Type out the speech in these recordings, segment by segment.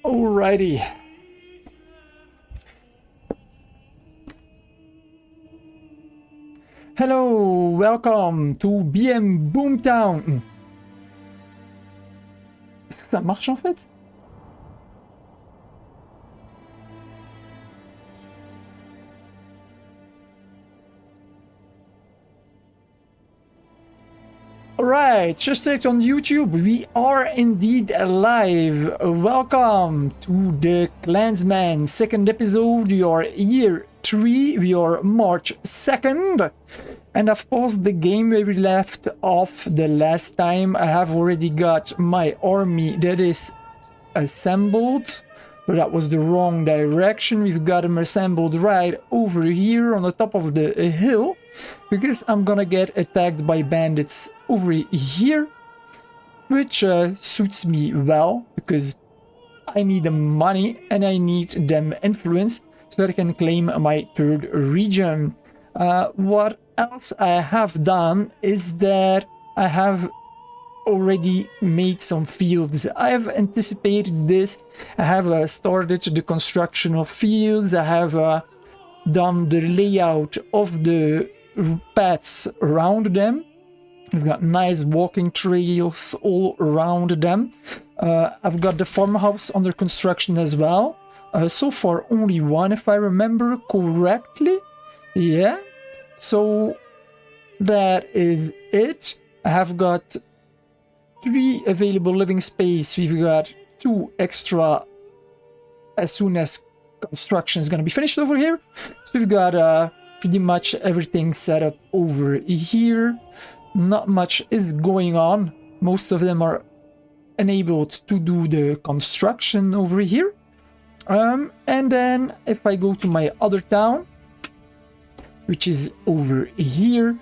Alrighty. Hello, welcome to BM Boomtown. Est-ce que ça marche en fait? Alright, just straight on YouTube, we are indeed live. Welcome to the Clansman second episode. We are year 3, we are March 2nd. And I've paused the game where we left off the last time. I have already got my army that is assembled. But that was the wrong direction. We've got them assembled right over here on the top of the hill. Because I'm gonna get attacked by bandits over here. Which suits me well. Because I need them money and I need them influence. So that I can claim my third region. What else I have done is that I have already made some fields. I have anticipated this. I have started the construction of fields. I have done the layout of the paths around them. We've got nice walking trails all around them. I've got the farmhouse under construction as well. So far only one if I remember correctly. Yeah. So that is it. I have got 3 available living space. We've got 2 extra as soon as construction is going to be finished over here. So we've got pretty much everything set up over here. Not much is going on. Most of them are enabled to do the construction over here. And then if I go to my other town, which is over here,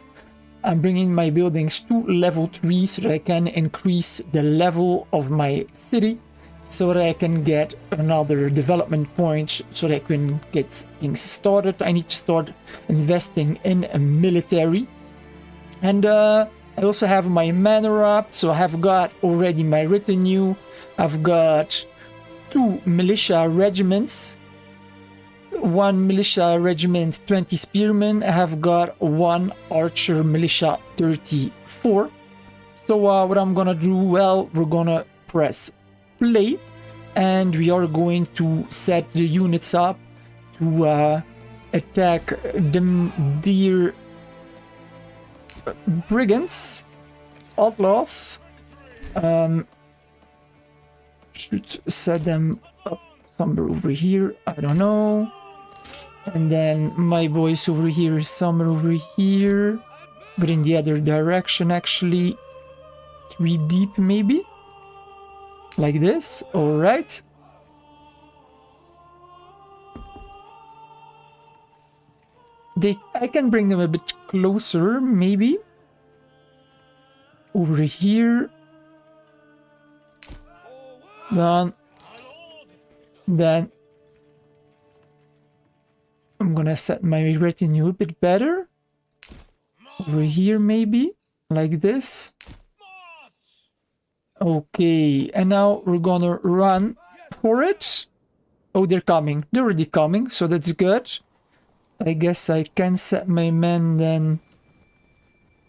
I'm bringing my buildings to level 3 so that I can increase the level of my city, so that I can get another development point, so that I can get things started. I need to start investing in a military. And I also have my manor up, so I have got already my retinue. I've got 2 militia regiments. 1 militia regiment, 20 spearmen. I have got 1 archer militia, 34. So what I'm gonna do, well, we're gonna press play and we are going to set the units up to attack the dear brigands, outlaws. Should set them up somewhere over here, I don't know. And then my boys over here, somewhere over here, but in the other direction actually. 3 deep maybe, like this. All right. I can bring them a bit closer maybe. Over here. Then I'm gonna set my retinue a bit better. Over here maybe, like this. Okay, and now we're gonna run for it. Oh, they're coming. They're already coming, so that's good. I guess I can set my men then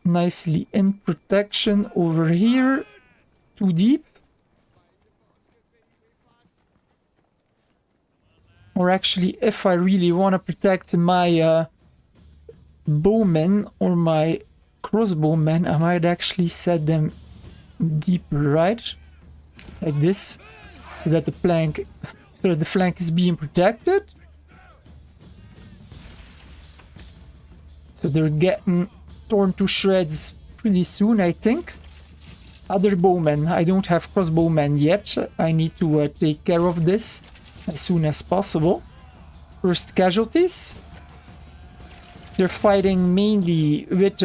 nicely in protection over here. Too deep. Or actually, if I really want to protect my bowmen or my crossbowmen, I might actually set them deeper, right? Like this, so that the flank is being protected. So they're getting torn to shreds pretty soon, I think. Other bowmen. I don't have crossbowmen yet. I need to take care of this as soon as possible. First casualties. They're fighting mainly with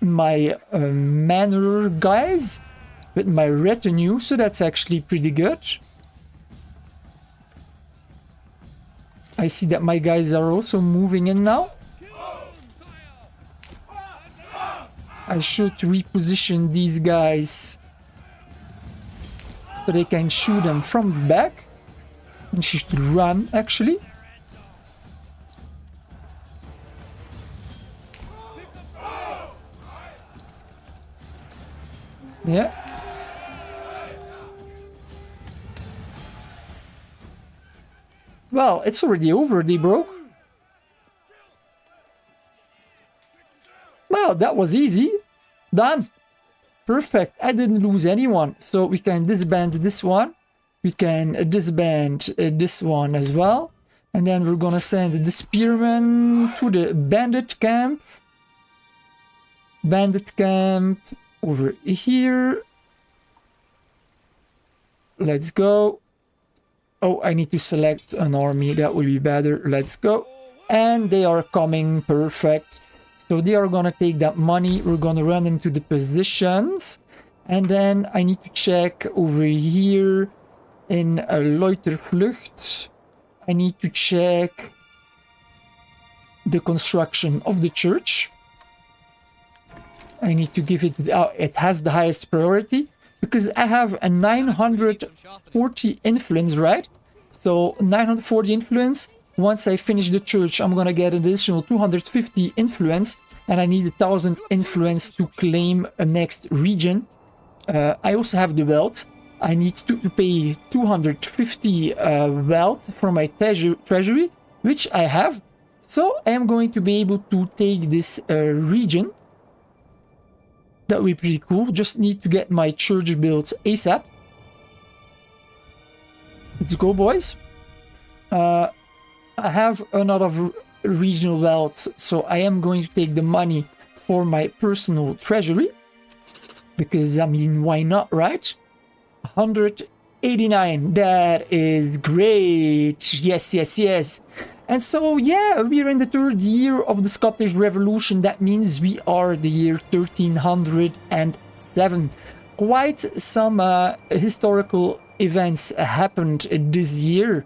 my manor guys, with my retinue, so that's actually pretty good. I see that my guys are also moving in now. I should reposition these guys so they can shoot them from the back. And she should run, actually. Yeah. Well, it's already over, they broke. Well, that was easy. Done. Perfect. I didn't lose anyone. So we can disband this one. We can disband this one as well. And then we're gonna send the spearman to the bandit camp. Bandit camp over here. Let's go. Oh, I need to select an army. That would be better. Let's go. And they are coming. Perfect. So they are gonna take that money. We're gonna run them to the positions. And then I need to check over here in a Loitervlucht. I need to check the construction of the church. I need to give it... it has the highest priority. Because I have a 940 influence, right? So 940 influence. Once I finish the church, I'm gonna get an additional 250 influence. And I need 1000 influence to claim a next region. I also have the wealth. I need to pay 250 wealth from my treasury, which I have. So I am going to be able to take this region. That would be pretty cool. Just need to get my church built ASAP. Let's go, boys. I have another regional wealth, so I am going to take the money for my personal treasury. Because, I mean, why not, right? 189. That is great. Yes, yes, yes. And so, yeah, we're in the 3rd year of the Scottish Revolution. That means we are the year 1307. Quite some historical events happened this year.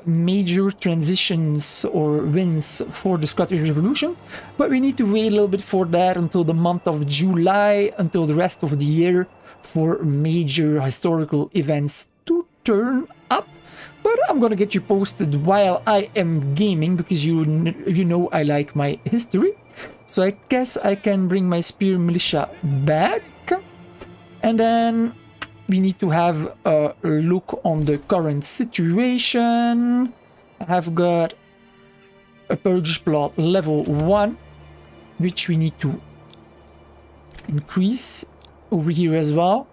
Major transitions or wins for the Scottish Revolution. But we need to wait a little bit for that until the month of July, until the rest of the year, for major historical events to turn up. But I'm gonna get you posted while I am gaming, because you know I like my history. So I guess I can bring my spear militia back. And then we need to have a look on the current situation. I have got a purge plot level 1, which we need to increase over here as well.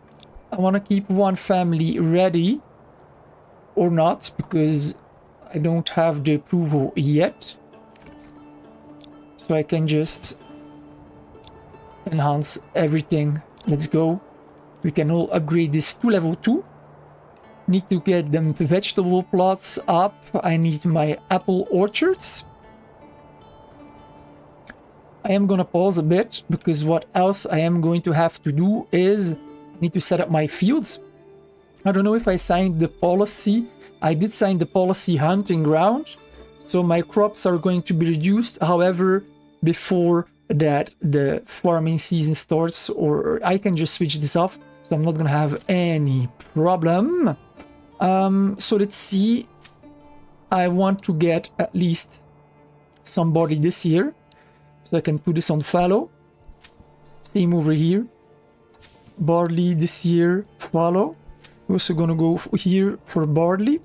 I want to keep one family ready. Or not, because I don't have the approval yet. So I can just enhance everything. Let's go. We can all upgrade this to level 2. Need to get them vegetable plots up. I need my apple orchards. I am gonna pause a bit, because what else I am going to have to do is I need to set up my fields. I don't know if I signed the policy. I did sign the policy hunting ground. So my crops are going to be reduced. However, before that the farming season starts, or I can just switch this off. So I'm not going to have any problem. So let's see. I want to get at least somebody this year. So I can put this on fallow. Same over here. Barley this year, fallow. We're also gonna go here for barley.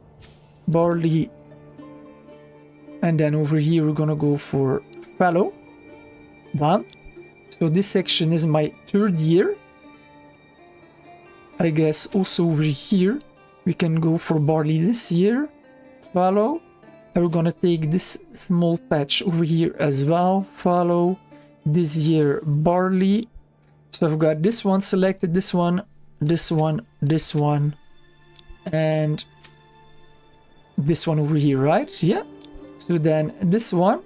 Barley. And then over here we're gonna go for fallow. Done. So this section is my 3rd year. I guess also over here we can go for barley this year. Fallow. And we're gonna take this small patch over here as well. Fallow. This year barley. So I've got this one selected, this one, this one, this one, and this one over here, right? Yeah. So then this one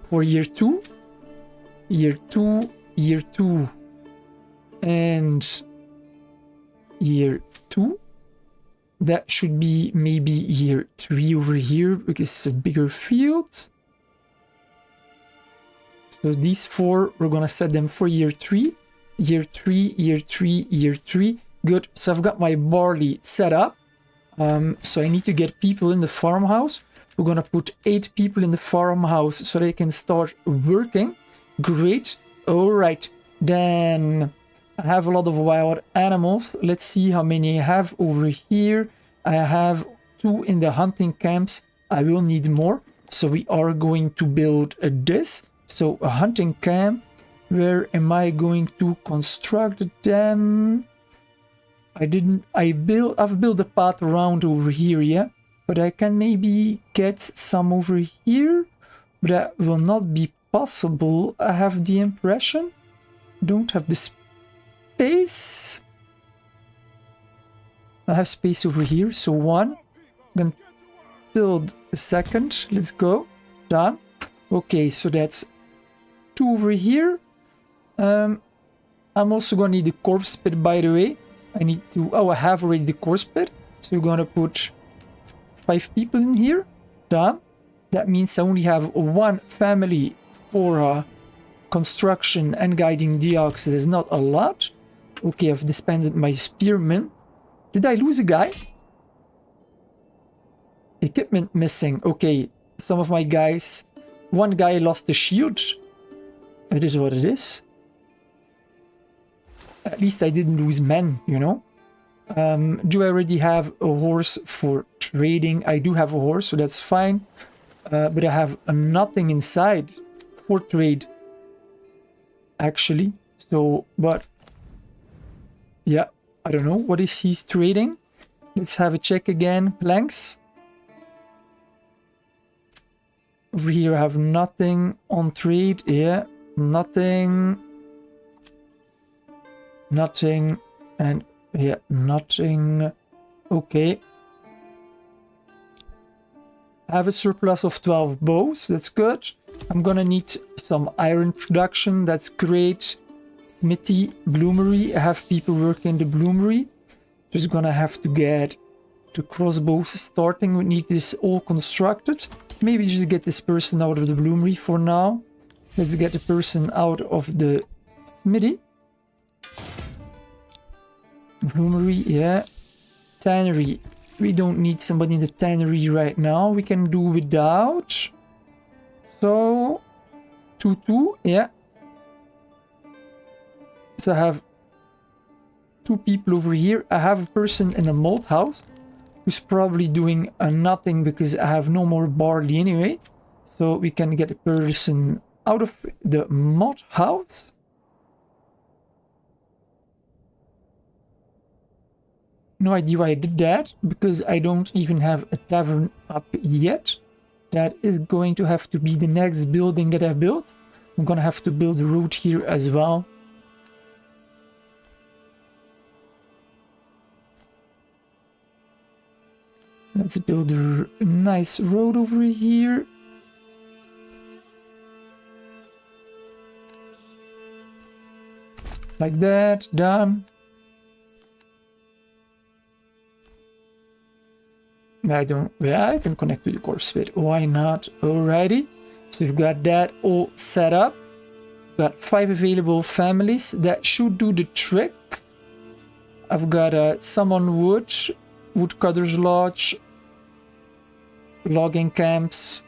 for year 2, year 2, year 2, and year 2. That should be maybe year 3 over here, because it's a bigger field. So these 4, we're gonna set them for year 3. Year 3, year 3, year 3. Good. So I've got my barley set up. So I need to get people in the farmhouse. We're gonna put 8 people in the farmhouse so they can start working. Great. All right. Then I have a lot of wild animals. Let's see how many I have over here. I have 2 in the hunting camps. I will need more. So we are going to build this. So a hunting camp. Where am I going to construct them? I've built a path around over here, yeah? But I can maybe get some over here. But that will not be possible, I have the impression. Don't have the space. I have space over here, so 1. I'm gonna build a second. Let's go. Done. Okay, so that's 2 over here. I'm also gonna need the corpse pit, by the way. I need to... Oh, I have already the corpse pit. So we're gonna put 5 people in here. Done. That means I only have 1 family for construction and guiding the ox. That is not a lot. Okay, I've disbanded my spearmen. Did I lose a guy? Equipment missing. Okay, some of my guys... 1 guy lost the shield. It is what it is. At least I didn't lose men, you know. Do I already have a horse for trading? I do have a horse, so that's fine. But I have nothing inside for trade. Actually. So, but... Yeah, I don't know. What is he trading? Let's have a check again. Planks. Over here I have nothing on trade. Yeah, nothing. Nothing. And yeah, nothing. Okay. I have a surplus of 12 bows. That's good. I'm gonna need some iron production. That's great. Smithy, bloomery. I have people working in the bloomery. Just gonna have to get the crossbows starting. We need this all constructed. Maybe just get this person out of the bloomery for now. Let's get the person out of the smithy. Bloomery, yeah. Tannery. We don't need somebody in the tannery right now. We can do without. So, 2, yeah. So I have 2 people over here. I have a person in the malt house who's probably doing nothing because I have no more barley anyway. So we can get a person out of the malt house. No idea why I did that, because I don't even have a tavern up yet. That is going to have to be the next building that I built. I'm gonna have to build a road here as well. Let's build a nice road over here. Like that, done. Yeah, I can connect to the corpse pit. Why not? Alrighty. So we've got that all set up. Got 5 available families. That should do the trick. I've got some on wood. Woodcutter's Lodge. Logging camps.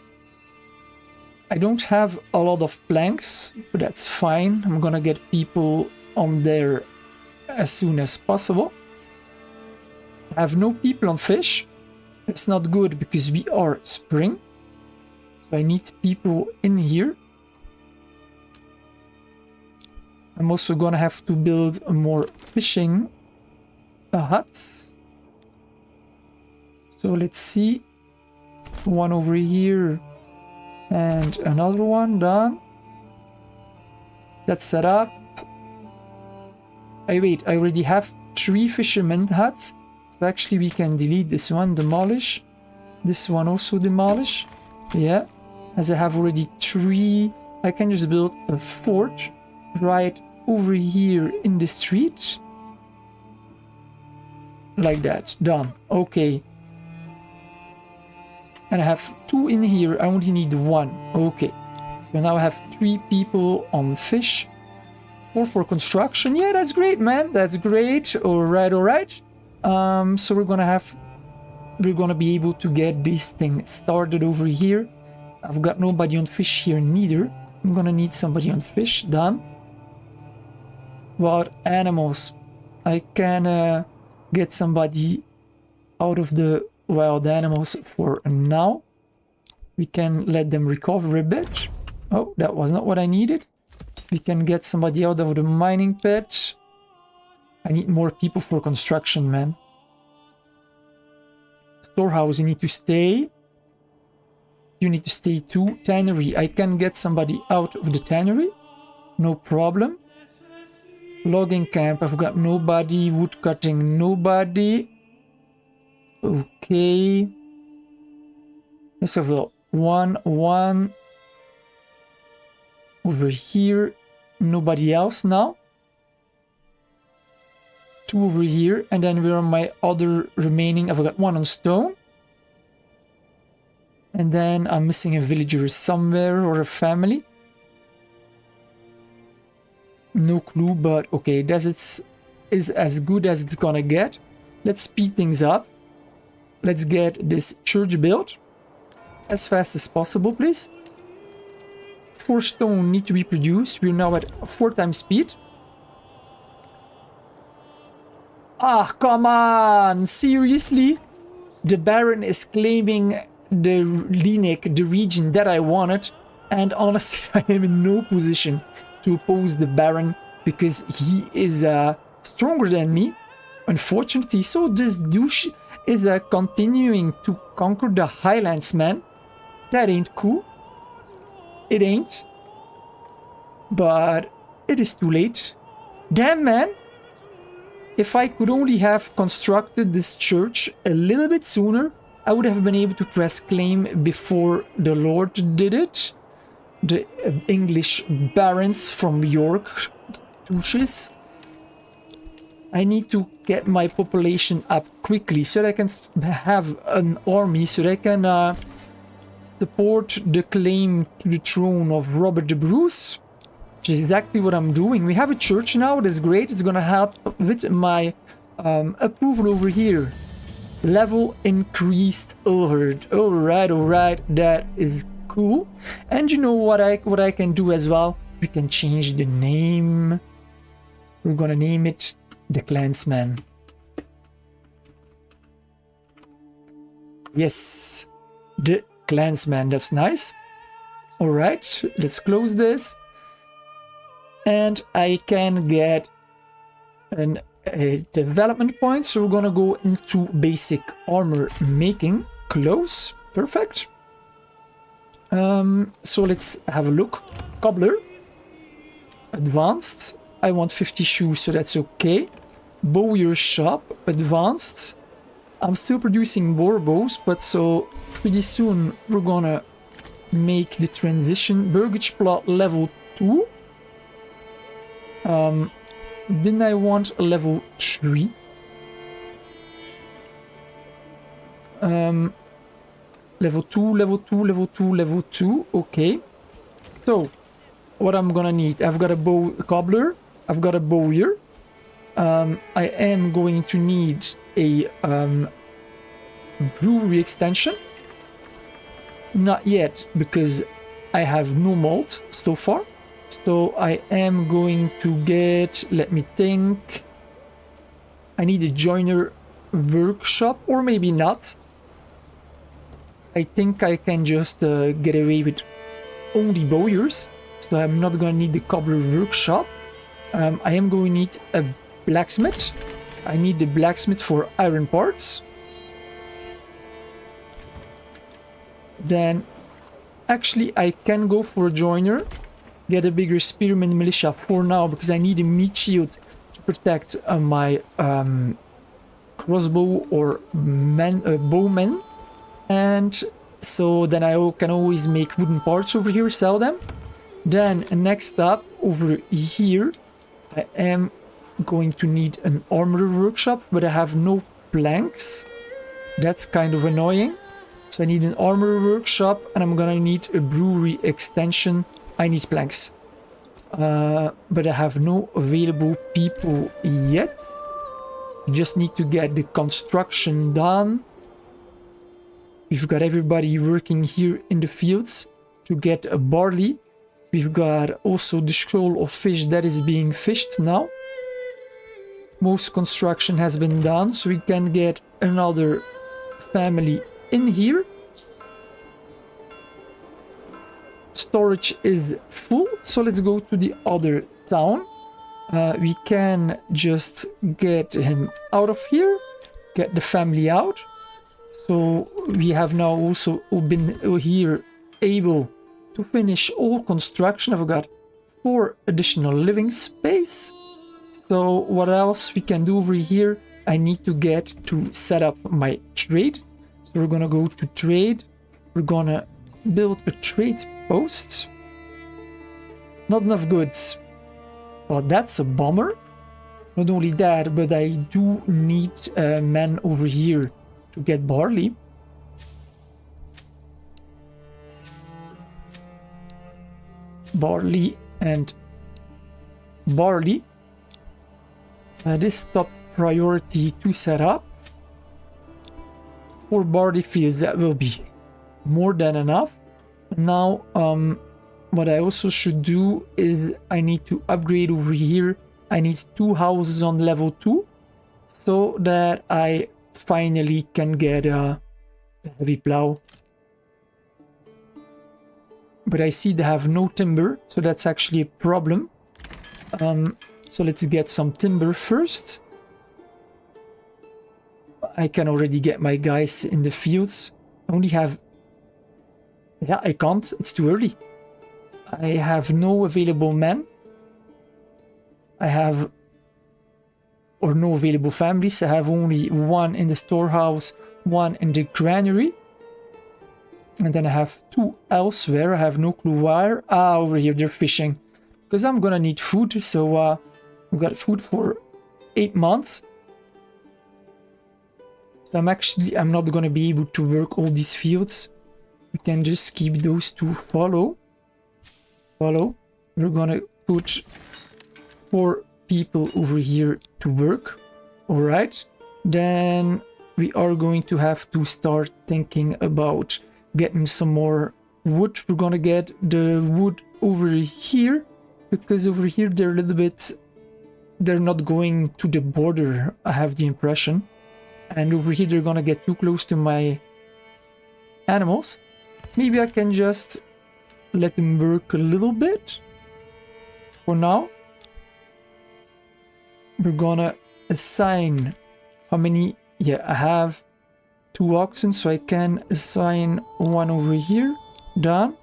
I don't have a lot of planks, but that's fine. I'm gonna get people on there as soon as possible. I have no people on fish. It's not good because we are spring. So I need people in here. I'm also gonna have to build more fishing huts. So let's see. 1 over here. And another one done. That's set up. Wait, I already have 3 fishermen huts. So actually we can delete this one, demolish. This one also demolish. Yeah. As I have already 3, I can just build a fort right over here in the street. Like that. Done. Okay. And I have 2 in here. I only need 1. Okay. So now I have 3 people on fish. 4 for construction. Yeah, that's great, man. That's great. Alright, alright. So we're gonna have we're gonna be able to get this thing started over here. I've got nobody on fish here neither. I'm gonna need somebody on fish. Done. Wild animals. I can get somebody out of the wild animals for now. We can let them recover a bit. Oh, that was not what I needed. We can get somebody out of the mining pit. I need more people for construction, man. Storehouse, you need to stay. You need to stay too. Tannery, I can get somebody out of the tannery. No problem. Logging camp, I've got nobody. Wood cutting, nobody. Okay. Let's have a look. One. Over here. Nobody else now. 2 over here. And then we're on my other remaining. I've got 1 on stone. And then I'm missing a villager somewhere or a family. No clue, but okay, that is as good as it's gonna get. Let's speed things up. Let's get this church built as fast as possible, please. 4 stone need to be produced. We're now at 4 times speed. Ah, come on! Seriously? The Baron is claiming the Linek, the region that I wanted, and honestly, I am in no position to oppose the Baron because he is stronger than me, unfortunately. So this douche is continuing to conquer the Highlands, man. That ain't cool. It ain't. But it is too late. Damn, man. If I could only have constructed this church a little bit sooner, I would have been able to press claim before the Lord did it. The English barons from York, douches. I need to get my population up quickly so that I can have an army, so that I can support the claim to the throne of Robert the Bruce, which is exactly what I'm doing. We have a church now, that's great. It's gonna help with my approval over here. Level increased overheard. Alright, that is cool. And you know what I can do as well? We can change the name. We're gonna name it the Clansman. Yes, the Clansman, that's nice. Alright, let's close this. And I can get a development point, so we're gonna go into basic armor making. Close, perfect. So let's have a look. Cobbler, advanced. I want 50 shoes, so that's okay. Bowyer shop, advanced. I'm still producing war bows, but so pretty soon we're gonna make the transition. Burgage plot level 2. Didn't I want a level 3? Level 2. Okay. So, what I'm gonna need, I've got a cobbler, I've got a bowyer. I am going to need a brewery extension. Not yet, because I have no malt so far. So I am going to get, let me think. I need a joiner workshop, or maybe not. I think I can just get away with only bowyers. So I'm not gonna need the cobbler workshop. I am going to need a blacksmith. I need the blacksmith for iron parts. Then, actually, I can go for a joiner. Get a bigger spearman militia for now, because I need a meat shield to protect my crossbow or bowmen. And so then I can always make wooden parts over here, sell them. Then next up, over here, I am going to need an armorer workshop, but I have no planks. That's kind of annoying. So I need an armorer workshop, and I'm gonna need a brewery extension. I need planks. But I have no available people yet. Just need to get the construction done. We've got everybody working here in the fields to get a barley. We've got also the shoal of fish that is being fished now. Most construction has been done, so we can get another family in here. Storage is full, so let's go to the other town. We can just get him out of here, get the family out. So we have now also been here able to finish all construction. I've got 4 additional living space. So what else we can do over here? I need to get to set up my trade. So we're gonna go to trade. We're gonna build a trade post. Not enough goods. Well, that's a bummer. Not only that, but I do need men over here to get barley. Barley and barley. This top priority to set up. 4 barley fields, that will be more than enough. Now, what I also should do is I need to upgrade over here. I need 2 houses on level 2 so that I finally can get a heavy plow. But I see they have no timber, so that's actually a problem. So let's get some timber first. I can already get my guys in the fields. I only have... Yeah, I can't. It's too early. I have no available men. I have... Or no available families. I have only 1 in the storehouse, 1 in the granary. And then I have 2 elsewhere. I have no clue where. Ah, over here they're fishing. Because I'm gonna need food, so we've got food for 8 months. So I'm not gonna be able to work all these fields. We can just keep those 2 follow. We're gonna put 4 people over here to work. Alright. Then we are going to have to start thinking about getting some more wood. We're gonna get the wood over here, because over here they're a little bit... They're not going to the border, I have the impression. And over here they're gonna get too close to my animals. Maybe I can just let them work a little bit. For now. We're gonna assign how many... Yeah, I have 2 oxen, so I can assign 1 over here. Done.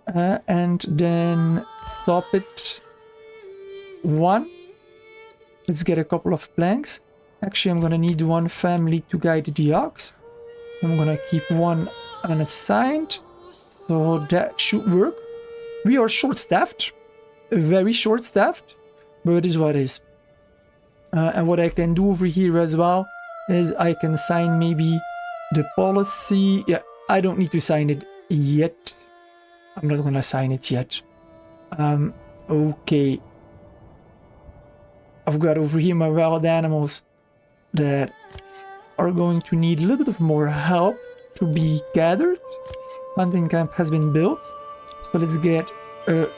And then stop it 1. Let's get a couple of planks. Actually, I'm gonna need 1 family to guide the ox. So I'm gonna keep 1 unassigned. So that should work. We are short-staffed. Very short-staffed. But it is what it is. And what I can do over here as well is I can sign maybe the policy. Yeah, I don't need to sign it yet. I'm not gonna sign it yet. Okay. I've got over here my wild animals that are going to need a little bit of more help to be gathered. Hunting camp has been built. So let's get a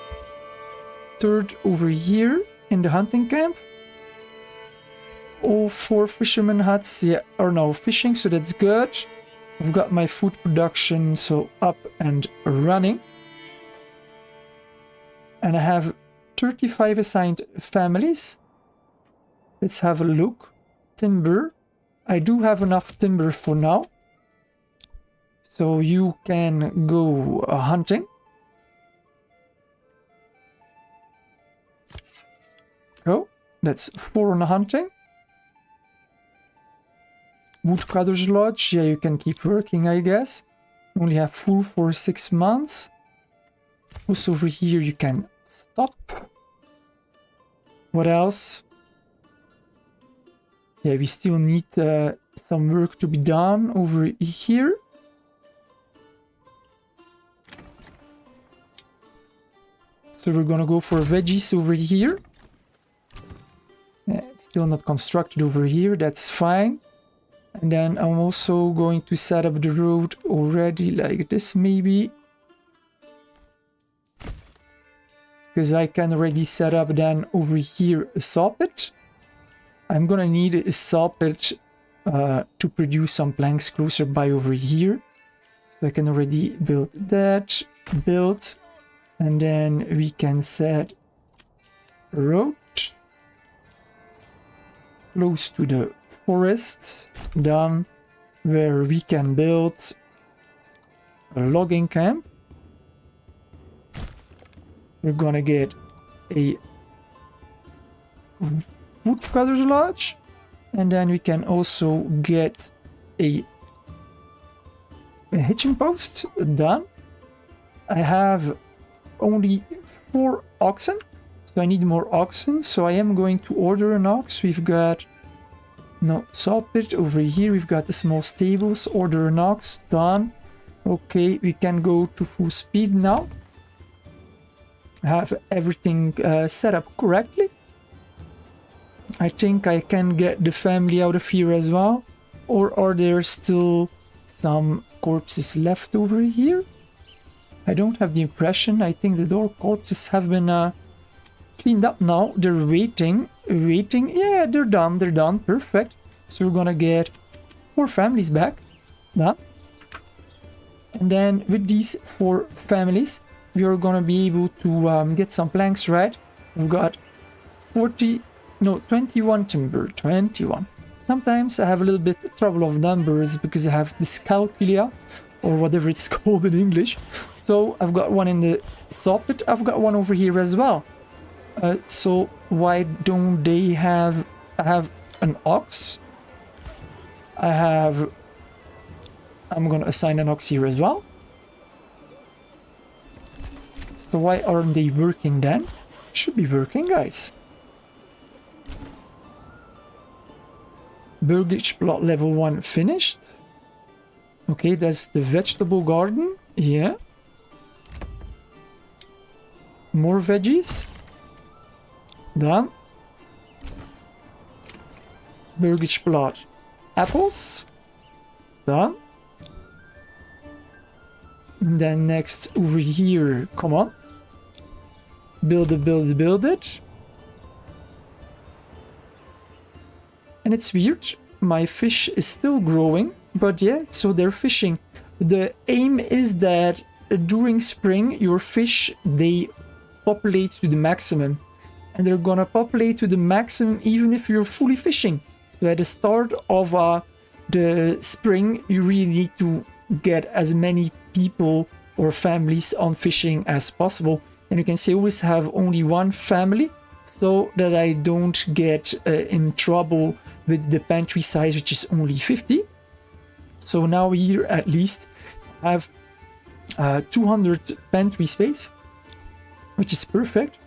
3rd over here in the hunting camp. All 4 fishermen huts, yeah, are now fishing, so that's good. I've got my food production so up and running. And I have 35 assigned families. Let's have a look. Timber. I do have enough timber for now. So you can go hunting. Go. That's 4 on the hunting. Woodcutter's Lodge, yeah, you can keep working, I guess. Only have full for 6 months. Also over here you can stop. What else? Yeah, we still need some work to be done over here. So we're gonna go for veggies over here. Yeah, it's still not constructed over here, that's fine. And then I'm also going to set up the road already like this maybe. Because I can already set up then over here a saw pit. I'm gonna need a saw pit to produce some planks closer by over here. So I can already build that, build, and then we can set a road close to the forest, down where we can build a logging camp. We're gonna get a woodcutter's lodge, and then we can also get a hitching post done. I have only 4 oxen, so I need more oxen, so I am going to order an ox. We've got no saw pit over here, we've got the small stables, order an ox, done. Okay, we can go to full speed now. Have everything set up correctly. I think I can get the family out of here as well. Or are there still some corpses left over here? I don't have the impression. I think the door corpses have been cleaned up now. They're waiting. Yeah, they're done. Perfect. So we're gonna get 4 families back. Done. And then with these 4 families, we are gonna be able to get some planks, right? We've got 21 timber, 21. Sometimes I have a little bit trouble of numbers because I have dyscalculia, or whatever it's called in English. So I've got one in the saw pit, I've got one over here as well. So why don't they have... I have an ox. I'm gonna assign an ox here as well. So why aren't they working then? Should be working, guys. Burgage plot level 1 finished. Okay, that's the vegetable garden. Yeah. More veggies. Done. Burgage plot. Apples. Done. And then next over here, come on. Build it. And it's weird, my fish is still growing, but yeah, so they're fishing. The aim is that during spring, your fish, they populate to the maximum. And they're gonna populate to the maximum even if you're fully fishing. So at the start of the spring, you really need to get as many people or families on fishing as possible. And you can see I always have only 1 family, so that I don't get in trouble with the pantry size, which is only 50. So now here at least have 200 pantry space, which is perfect.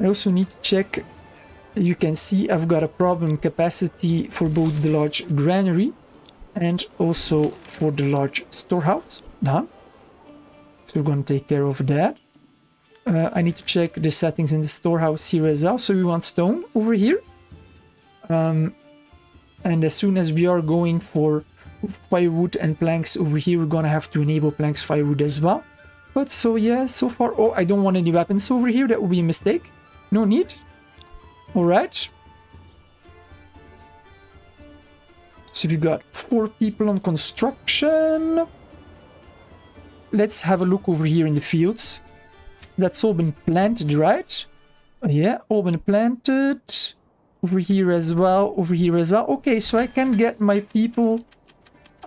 I also need to check. You can see I've got a problem capacity for both the large granary and also for the large storehouse. Done. So we're going to take care of that. I need to check the settings in the storehouse here as well. So we want stone over here. And as soon as we are going for firewood and planks over here, we're going to have to enable planks firewood as well. But so yeah, so far... Oh, I don't want any weapons over here. That would be a mistake. No need. Alright. So we've got 4 people on construction. Let's have a look over here in the fields. That's all been planted, right? Yeah, all been planted. Over here as well, over here as well. Okay, so I can get my people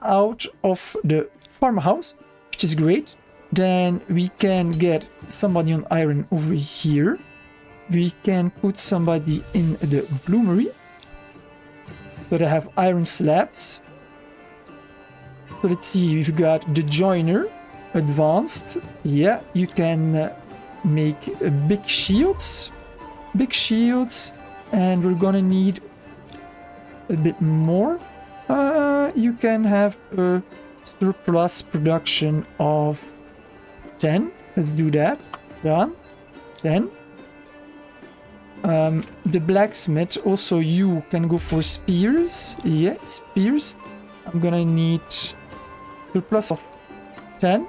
out of the farmhouse, which is great. Then we can get somebody on iron over here. We can put somebody in the bloomery. So they have iron slabs. So let's see, we've got the joiner, advanced. Yeah, you can make big shields. And we're gonna need a bit more. You can have a surplus production of 10. Let's do that. Done. 10. The blacksmith, also you can go for spears. Yeah, spears. I'm gonna need surplus of 10.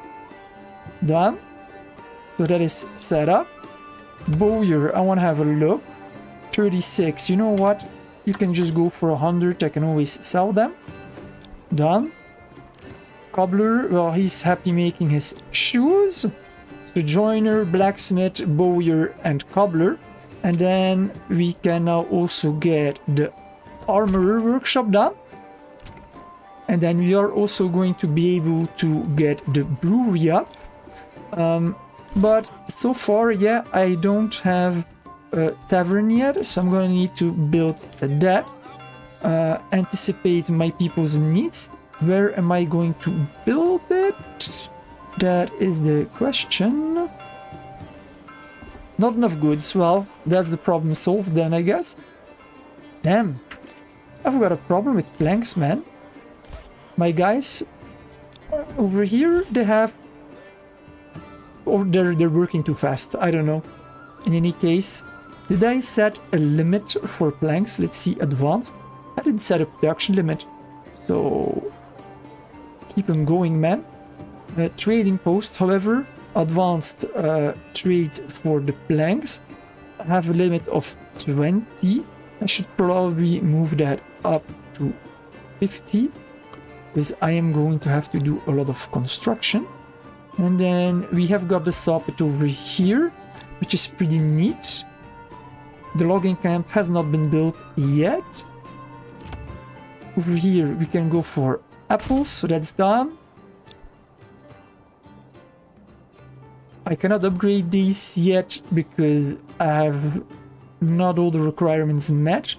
Done. So that is set up. Bowyer, I want to have a look. 36. You know what? You can just go for 100. I can always sell them. Done. Cobbler, well, he's happy making his shoes. So joiner, blacksmith, bowyer, and cobbler. And then we can now also get the armorer workshop done. And then we are also going to be able to get the brewery up. But so far, yeah, I don't have a tavern yet, so I'm gonna need to build that. Anticipate my people's needs. Where am I going to build it? That is the question. Not enough goods. Well, that's the problem solved then, I guess. Damn. I've got a problem with planks, man. My guys over here, they have... Or they're working too fast. I don't know. In any case, did I set a limit for planks? Let's see, advanced. I didn't set a production limit. So... keep them going, man. Trading post, however, advanced trade for the planks. I have a limit of 20. I should probably move that up to 50. Because I am going to have to do a lot of construction. And then we have got the socket over here, which is pretty neat. The logging camp has not been built yet. Over here we can go for apples, so that's done. I cannot upgrade these yet because I have not all the requirements met.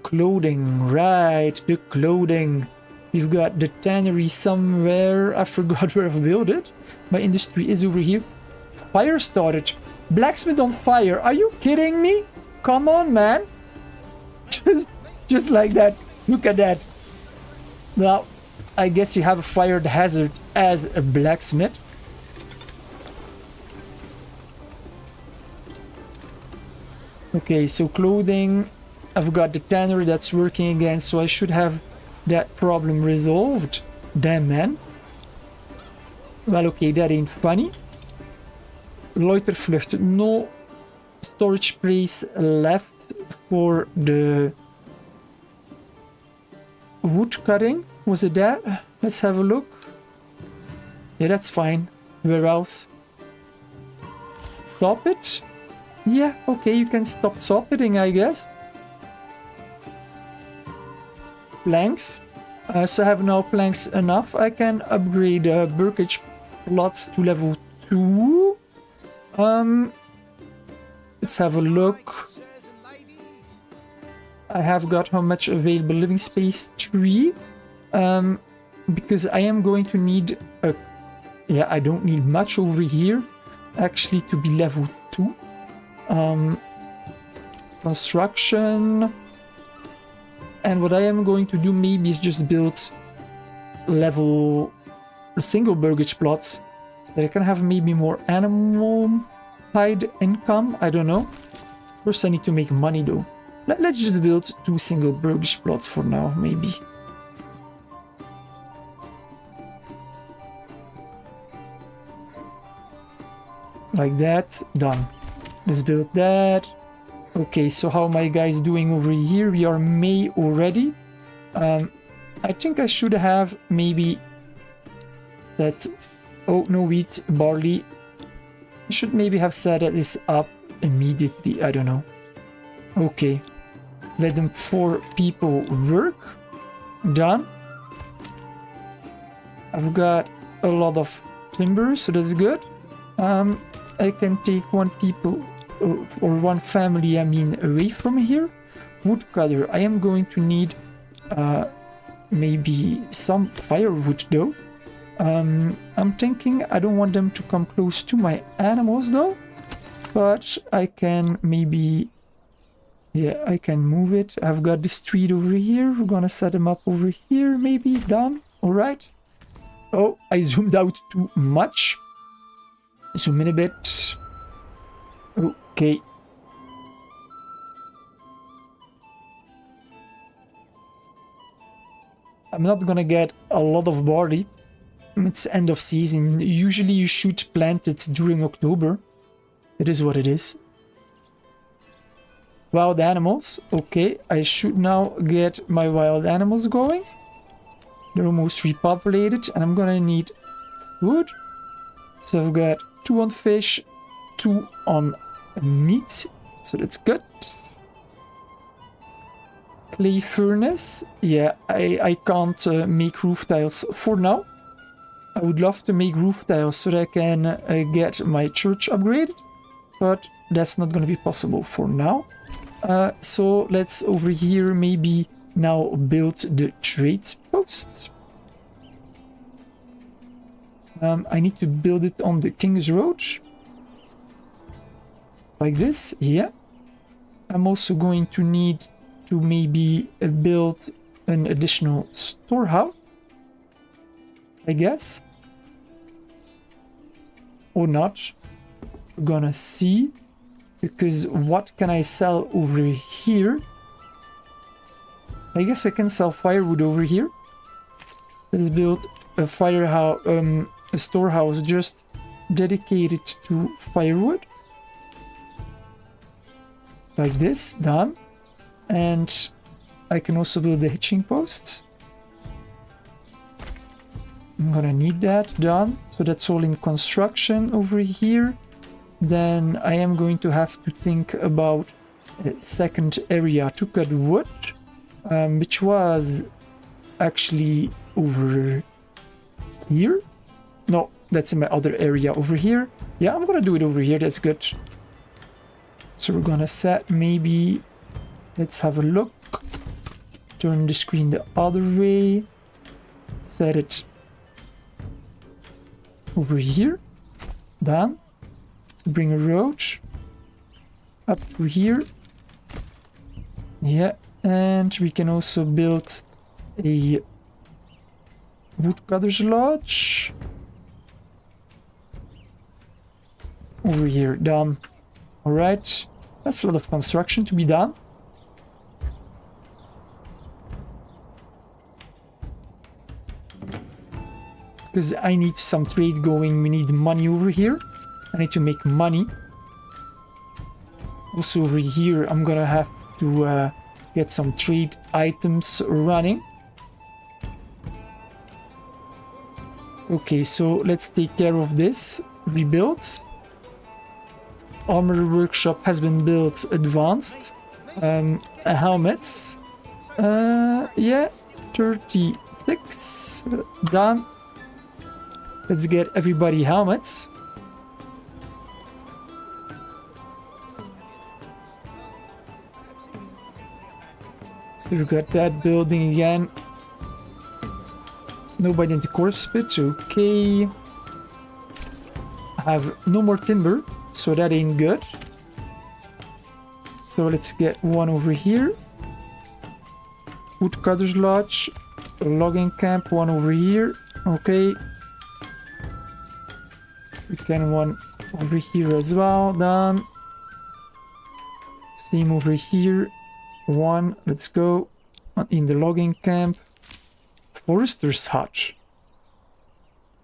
Clothing, right, the clothing. We've got the tannery somewhere. I forgot where I built it. My industry is over here. Fire started. Blacksmith on fire. Are you kidding me? Come on, man. Just like that. Look at that. Well, I guess you have a fire hazard as a blacksmith. Okay, so clothing. I've got the tannery that's working again, so I should have that problem resolved. Damn, man. Well, okay, that ain't funny. Loitervlucht. No storage space left for the wood cutting. Was it that? Let's have a look. Yeah, that's fine. Where else? Stop it? Yeah, okay, you can stop sawpitting, I guess. Planks. So I have now planks enough. I can upgrade Burkage plots to level 2. Let's have a look. I have got how much available living space? 3. Because I am going to need a... Yeah, I don't need much over here. Actually, to be level 2. Construction. And what I am going to do maybe is just build level single burgage plots so that I can have maybe more animal hide income. I don't know. First I need to make money though. Let's just build 2 single burgage plots for now, maybe. Like that. Done. Let's build that. Okay, so how are my guys doing over here? We are May already. I think I should have maybe set... Oh, no, wheat, barley. I should maybe have set this up immediately. I don't know. Okay. Let them 4 people work. Done. I've got a lot of timber, so that's good. I can take 1 people... or 1 family, I mean, away from here. Woodcutter. I am going to need maybe some firewood though. I'm thinking I don't want them to come close to my animals though. But I can maybe... Yeah, I can move it. I've got the street over here. We're gonna set them up over here, maybe. Done. Alright. Oh, I zoomed out too much. Zoom in a bit. Okay. I'm not gonna get a lot of barley. It's end of season. Usually you should plant it during October. It is what it is. Wild animals. Okay, I should now get my wild animals going. They're almost repopulated and I'm gonna need food. So I've got 2 on fish, 2 on meat. So that's good. Clay furnace. Yeah, I can't make roof tiles for now. I would love to make roof tiles so that I can get my church upgraded. But that's not going to be possible for now. So let's over here maybe now build the trade post. I need to build it on the King's Road. Like this, yeah. I'm also going to need to maybe build an additional storehouse, I guess. Or not. We're gonna see. Because what can I sell over here? I guess I can sell firewood over here. Let's build a firehouse, a storehouse just dedicated to firewood. Like this, done. And I can also build the hitching post. I'm gonna need that done. So that's all in construction over here. Then I am going to have to think about a second area to cut wood, which was actually over here. No, that's in my other area over here. Yeah, I'm gonna do it over here. That's good. So we're gonna set maybe, let's have a look. Turn the screen the other way. Set it over here. Done. Bring a road up to here. Yeah, and we can also build a woodcutter's lodge over here. Done. All right, that's a lot of construction to be done. Because I need some trade going. We need money over here. I need to make money. Also over here, I'm gonna have to get some trade items running. Okay, so let's take care of this. Rebuild. Armor workshop has been built advanced. Helmets. Yeah, 36. Done. Let's get everybody helmets. So we've got that building again. Nobody in the corpse pit, okay. I have no more timber, so that ain't good. So let's get one over here. Woodcutter's lodge, a logging camp, one over here. Okay. We can one over here as well. Done. Same over here. One. Let's go. In the logging camp. Forester's hut.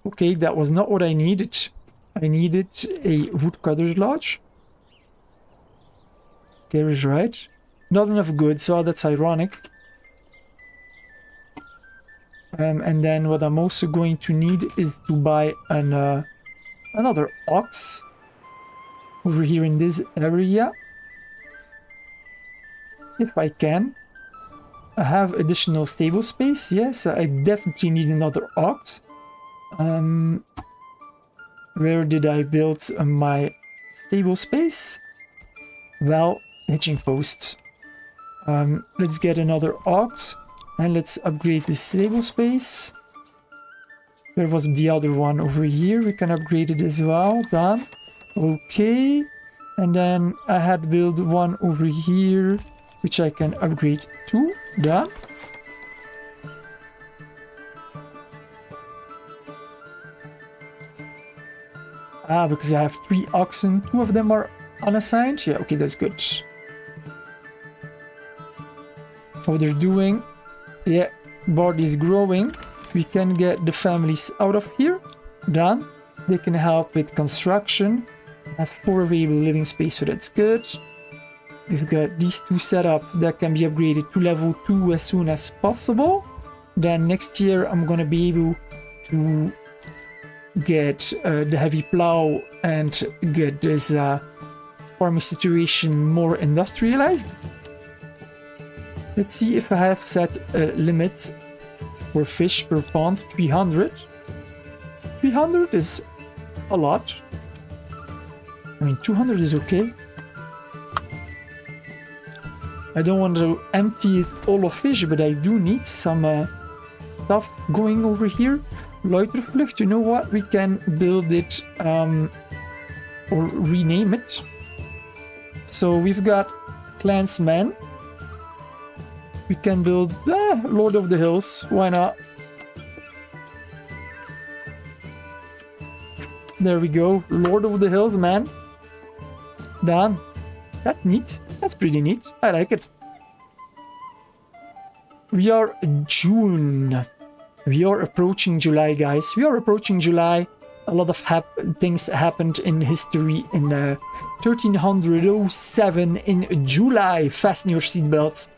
Okay, that was not what I needed. I needed a woodcutter's lodge. Garage, right? Not enough goods, so that's ironic. And then what I'm also going to need is to buy an another ox over here in this area. If I can. I have additional stable space, yes, I definitely need another ox. Where did I build my stable space? Well, hitching post. Let's get another ox and let's upgrade the stable space. There was the other one over here. We can upgrade it as well. Done. Okay. And then I had built one over here, which I can upgrade to. Done. Ah, because I have 3 oxen. 2 of them are unassigned. Yeah, okay, that's good. How they're doing. Yeah, Barley is growing. We can get the families out of here. Done. They can help with construction. Have 4 available living space, so that's good. We've got these 2 set up that can be upgraded to level 2 as soon as possible. Then next year I'm gonna be able to get the heavy plow and get this farming situation more industrialized. Let's see if I have set a limit for fish per pond. 300. 300 is a lot. I mean, 200 is okay. I don't want to empty it all of fish, but I do need some stuff going over here. Loitervlucht, you know what? We can build it or rename it. So we've got Clansman. We can build Lord of the Hills. Why not? There we go. Lord of the Hills, man. Done. That's neat. That's pretty neat. I like it. We are June. We are approaching July, guys. We are approaching July. A lot of things happened in history in 1307 in July. Fasten your seatbelts.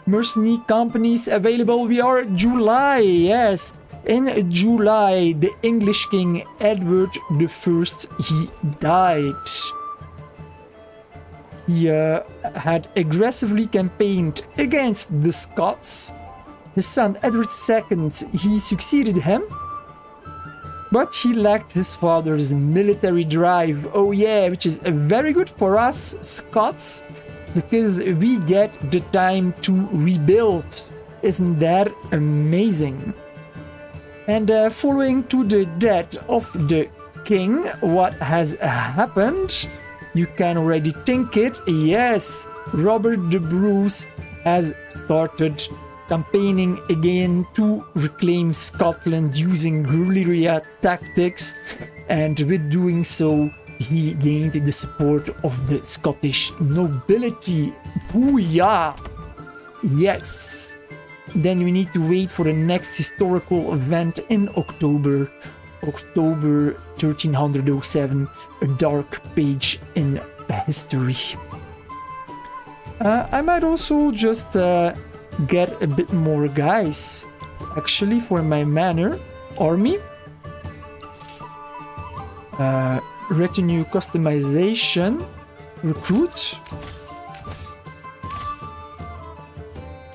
Mercenary companies available. We are July, yes. In July, the English King Edward I, he died. He had aggressively campaigned against the Scots. His son Edward II, he succeeded him, but he lacked his father's military drive. Oh yeah, which is very good for us Scots, because we get the time to rebuild. Isn't that amazing? And following to the death of the king, what has happened? You can already think it. Yes, Robert the Bruce has started campaigning again to reclaim Scotland using guerrilla tactics, and with doing so he gained the support of the Scottish nobility. Booyah! Yes! Then we need to wait for the next historical event in October 1307, a dark page in history. I might also just get a bit more guys, actually, for my manor army. Retinue customization, recruit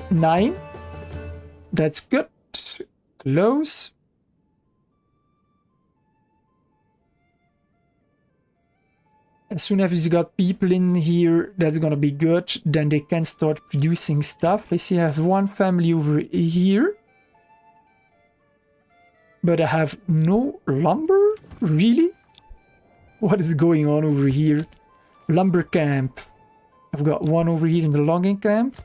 9. That's good. Close. As soon as you got people in here, that's gonna be good. Then they can start producing stuff. I see I have one family over here, but I have no lumber? Really? What is going on over here? Lumber camp. I've got one over here in the logging camp.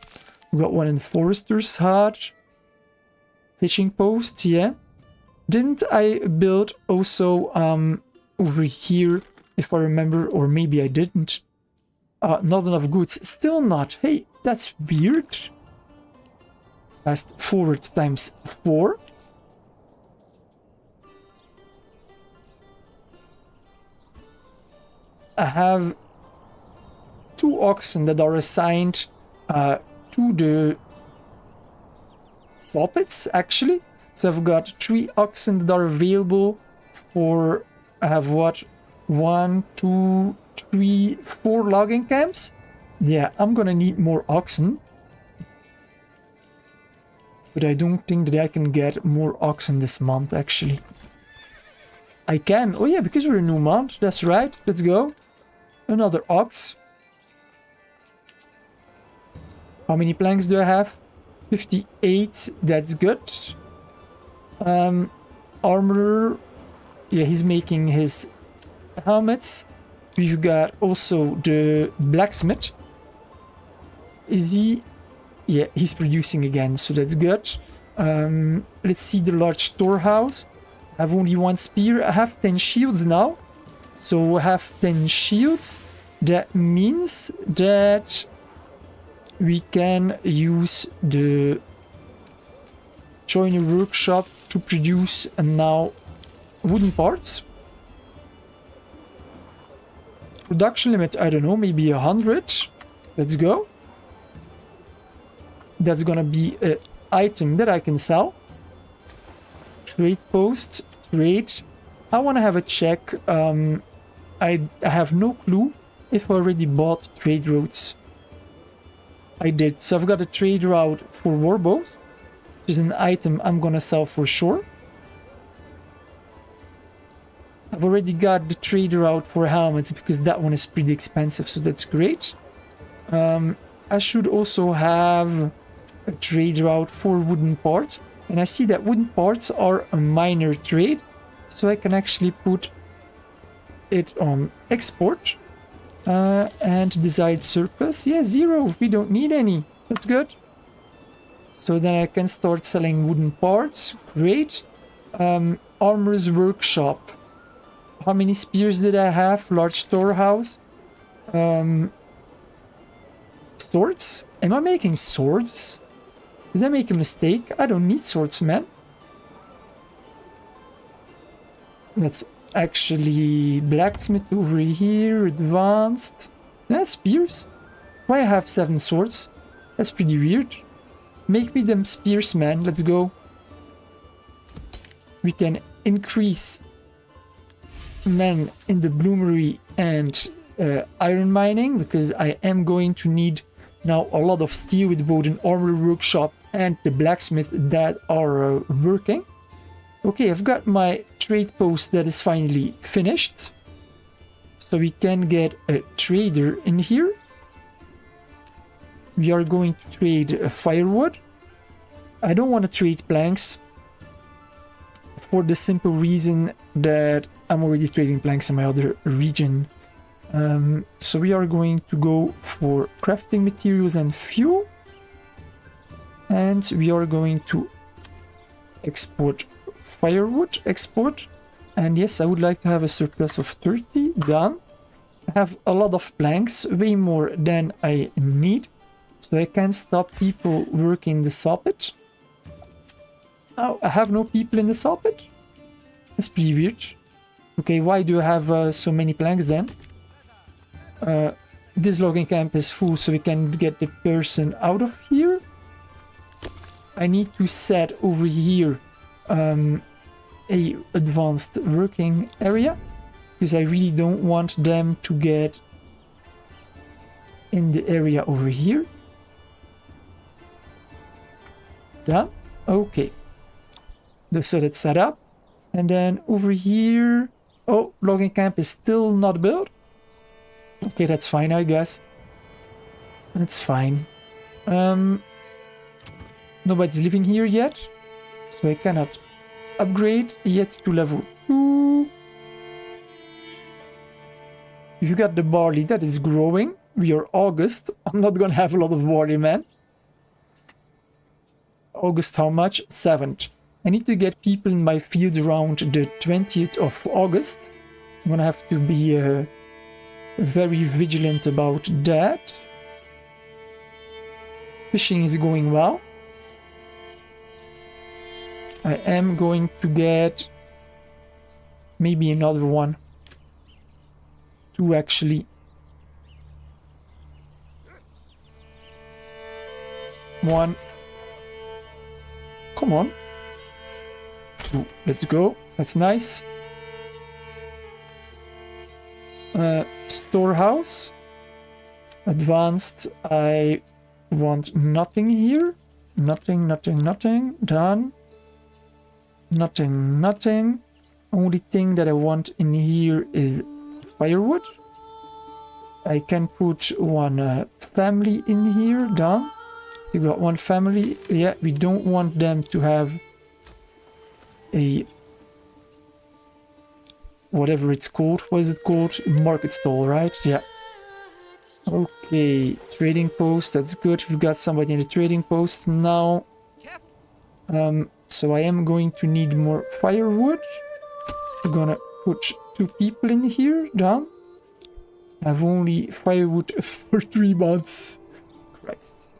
We've got one in the forester's hut. Fishing post, yeah. Didn't I build also over here, if I remember, or maybe I didn't. Not enough goods. Still not. Hey, that's weird. Fast forward times 4. I have 2 oxen that are assigned to the saw pits, actually. So I've got 3 oxen that are available for, I have what? 1, 2, 3, 4 logging camps. Yeah, I'm gonna need more oxen. But I don't think that I can get more oxen this month, actually. I can. Oh yeah, because we're a new month. That's right. Let's go. Another ox. How many planks do I have? 58. That's good. Armorer. Yeah, he's making his helmets. We've got also the blacksmith. Is he? Yeah, he's producing again, so that's good. Let's see the large storehouse. I have only 1 spear. I have 10 shields now. So I have 10 shields. That means that we can use the Join a workshop to produce now wooden parts. Production limit, I don't know, maybe 100. Let's go. That's gonna be an item that I can sell. Trade post, trade. I want to have a check. I have no clue if I already bought trade routes. I did. So I've got a trade route for warbows, which is an item I'm gonna sell for sure. I've already got the trade route for helmets because that one is pretty expensive, so that's great. I should also have a trade route for wooden parts, and I see that wooden parts are a minor trade, so I can actually put it on export. And desired surplus, yeah, 0, we don't need any, that's good. So then I can start selling wooden parts, great. Armorer's workshop, how many spears did I have? Large storehouse. Swords, am I making swords? Did I make a mistake? I don't need swords, man. That's actually blacksmith over here, advanced. Yeah, spears. Why I have 7 swords? That's pretty weird. Make me them spears, man. Let's go. We can increase men in the bloomery and iron mining, because I am going to need now a lot of steel with both an armor workshop and the blacksmith that are working. Okay, I've got my trade post that is finally finished. So we can get a trader in here. We are going to trade firewood. I don't want to trade planks for the simple reason that I'm already trading planks in my other region. So we are going to go for crafting materials and fuel. And we are going to export firewood, export. And yes, I would like to have a surplus of 30, done. I have a lot of planks, way more than I need. So I can stop people working the saw pit. Oh, I have no people in the saw pit? That's pretty weird. Okay, why do I have so many planks then? This logging camp is full, so we can get the person out of here. I need to set over here a advanced working area, because I really don't want them to get in the area over here. Done. Okay. So that's set up. And then over here... Oh, logging camp is still not built. Okay, that's fine, I guess. That's fine. Nobody's living here yet, so I cannot upgrade yet to level 2. If you got the barley, that is growing. We are August. I'm not gonna have a lot of barley, man. August, how much? 7th. I need to get people in my field around the 20th of August. I'm gonna have to be very vigilant about that. Fishing is going well. I am going to get maybe another one. 2 actually. 1. Come on. 2. Let's go. That's nice. Storehouse. Advanced. I want nothing here. Nothing, nothing, nothing. Done. Nothing, nothing. Only thing that I want in here is firewood. I can put one family in here. Done. You got one family. Yeah, we don't want them to have a whatever it's called. What is it called? Market stall, right? Yeah. Okay, trading post. That's good. We've got somebody in the trading post now. So I am going to need more firewood. We're gonna put 2 people in here. Done. I have only firewood for 3 months. Christ.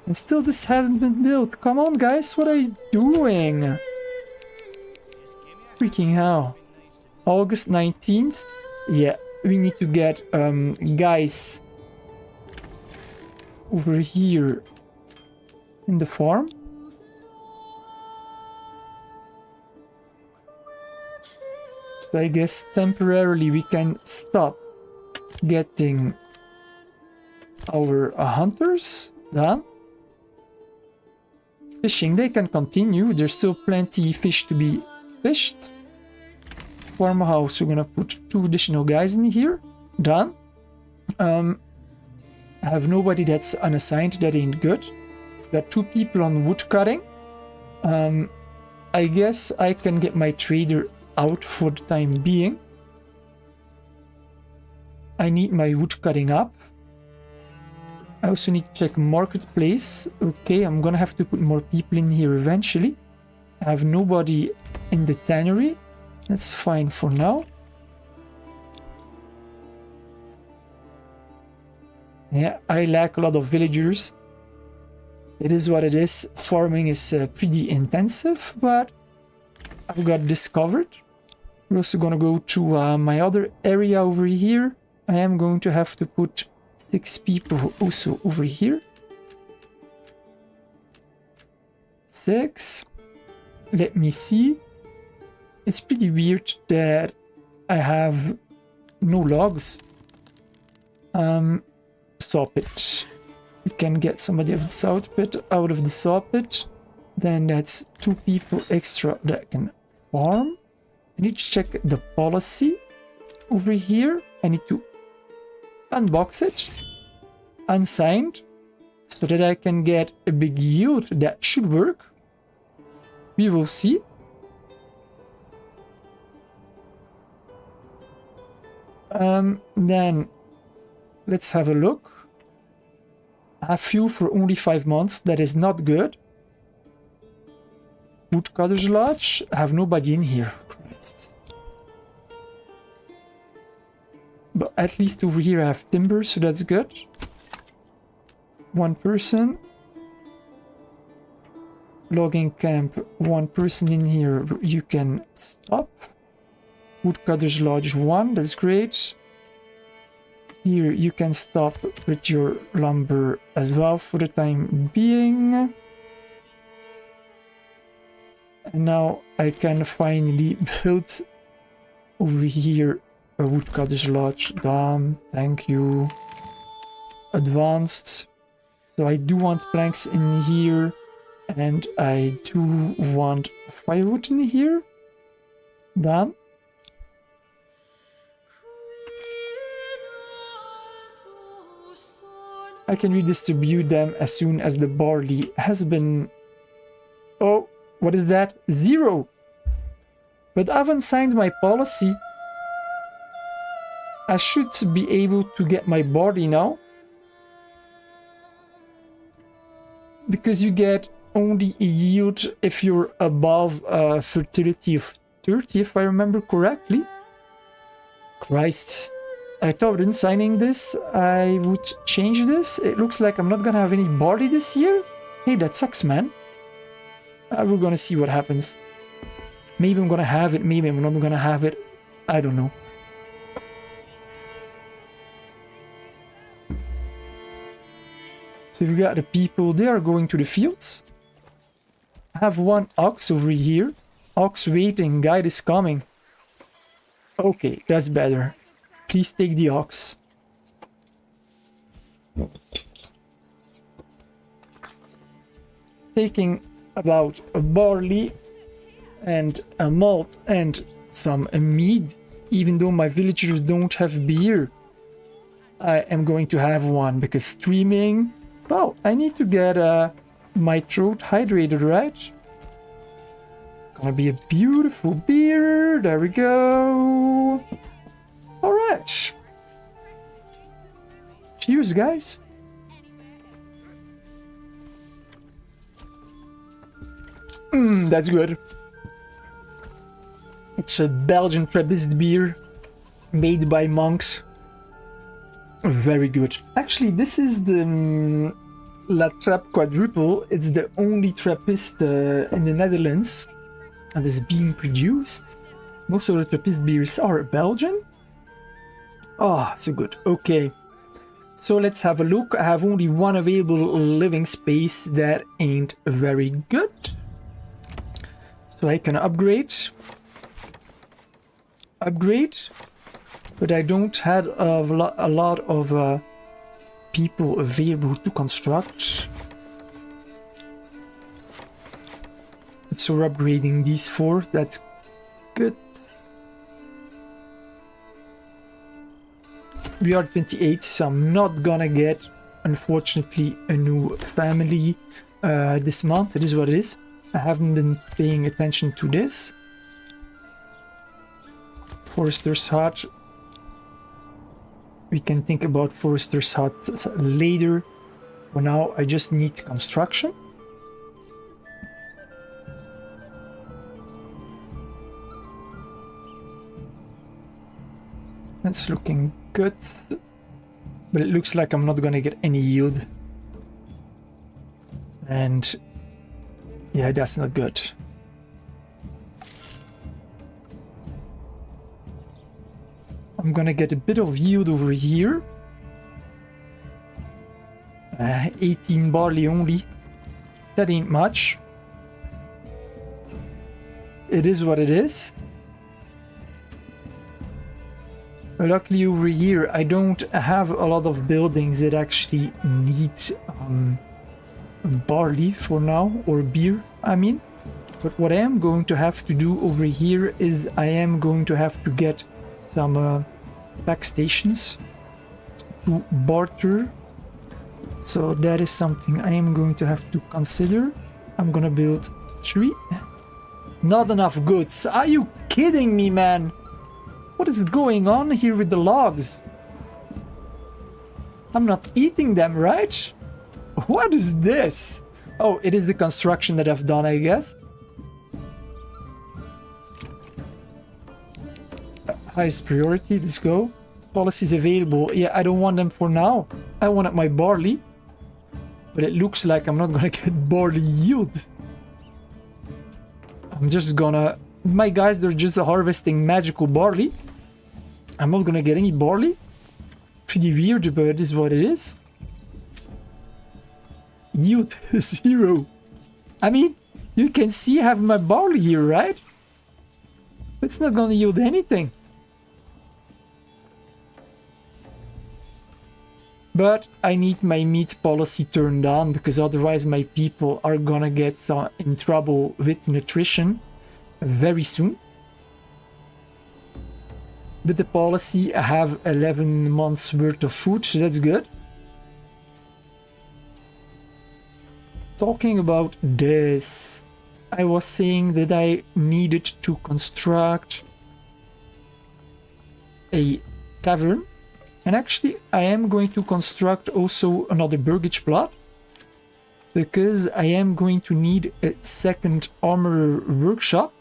And still this hasn't been built. Come on, guys, what are you doing? Freaking hell. August 19th? Yeah, we need to get guys over here in the farm. So I guess temporarily we can stop getting our hunters done. Fishing, they can continue. There's still plenty fish to be fished. Farmhouse, we're gonna put 2 additional guys in here. Done. I have nobody that's unassigned. That ain't good. Got 2 people on wood cutting. I guess I can get my trader out for the time being. I need my wood cutting up. I also need to check marketplace. Okay, I'm gonna have to put more people in here eventually. I have nobody in the tannery. That's fine for now. Yeah, I lack a lot of villagers. It is what it is. Farming is pretty intensive, but I've got this covered. We're also gonna go to my other area over here. I am going to have to put 6 people also over here. 6. Let me see. It's pretty weird that I have no logs. Saw pit. We can get somebody of the south pit out of the saw pit. Then that's 2 people extra that can farm. I need to check the policy over here. I need to unbox it, unsigned, so that I can get a big yield. That should work. We will see. Then let's have a look. I have fuel for only 5 months. That is not good. Woodcutter's Lodge. I have nobody in here. Christ. But at least over here I have timber, so that's good. 1 person. Logging camp, 1 person in here. You can stop. Woodcutter's Lodge 1, that's great. Here you can stop with your lumber as well for the time being. And now I can finally build over here a Woodcutter's Lodge. Done, thank you. Advanced. So I do want planks in here. And I do want firewood in here. Done. I can redistribute them as soon as the barley has been... Oh, what is that? 0. But I haven't signed my policy. I should be able to get my barley now. Because you get only a yield if you're above fertility of 30, if I remember correctly. Christ. I thought in signing this, I would change this. It looks like I'm not gonna have any barley this year. Hey, that sucks, man. We're gonna see what happens. Maybe I'm gonna have it, maybe I'm not gonna have it. I don't know. So we got the people, they are going to the fields. I have 1 ox over here. Ox waiting, guide is coming. Okay, that's better. Please take the ox. Taking about a barley and a malt and some mead. Even though my villagers don't have beer, I am going to have one because streaming... Well, I need to get my throat hydrated, right? Gonna be a beautiful beer. There we go. All right. Cheers, guys. That's good. It's a Belgian Trappist beer made by monks. Very good. Actually, this is the La Trappe Quadruple. It's the only Trappist in the Netherlands that is being produced. Most of the Trappist beers are Belgian. Ah, so good. Okay. So let's have a look. I have only one available living space. That ain't very good. So I can upgrade. But I don't have a lot of people available to construct. So we're upgrading these 4. That's good. We are 28, so I'm not gonna get, unfortunately, a new family this month. It is what it is. I haven't been paying attention to this. Forester's Hut. We can think about Forester's Hut later. For now, I just need construction. That's looking good. But it looks like I'm not gonna get any yield. And yeah, that's not good. I'm gonna get a bit of yield over here. 18 barley only. That ain't much. It is what it is. Luckily over here I don't have a lot of buildings that actually need barley for now, or beer I mean. But what I am going to have to do over here is I am going to have to get some pack stations to barter. So that is something I am going to have to consider. I'm gonna build 3. Not enough goods. Are you kidding me, man? What is going on here with the logs? I'm not eating them, right? What is this? Oh, it is the construction that I've done, I guess. Highest priority, let's go. Policies available. Yeah, I don't want them for now. I wanted my barley. But it looks like I'm not gonna get barley yield. I'm just gonna... My guys, they're just harvesting magical barley. I'm not gonna get any barley. Pretty weird, but it is what it is. Yield 0. I mean, you can see I have my barley here, right? It's not gonna yield anything. But I need my meat policy turned on, because otherwise my people are gonna get in trouble with nutrition very soon. With the policy, I have 11 months worth of food, so that's good. Talking about this, I was saying that I needed to construct a tavern. And actually, I am going to construct also another burgage plot, because I am going to need a second armor workshop.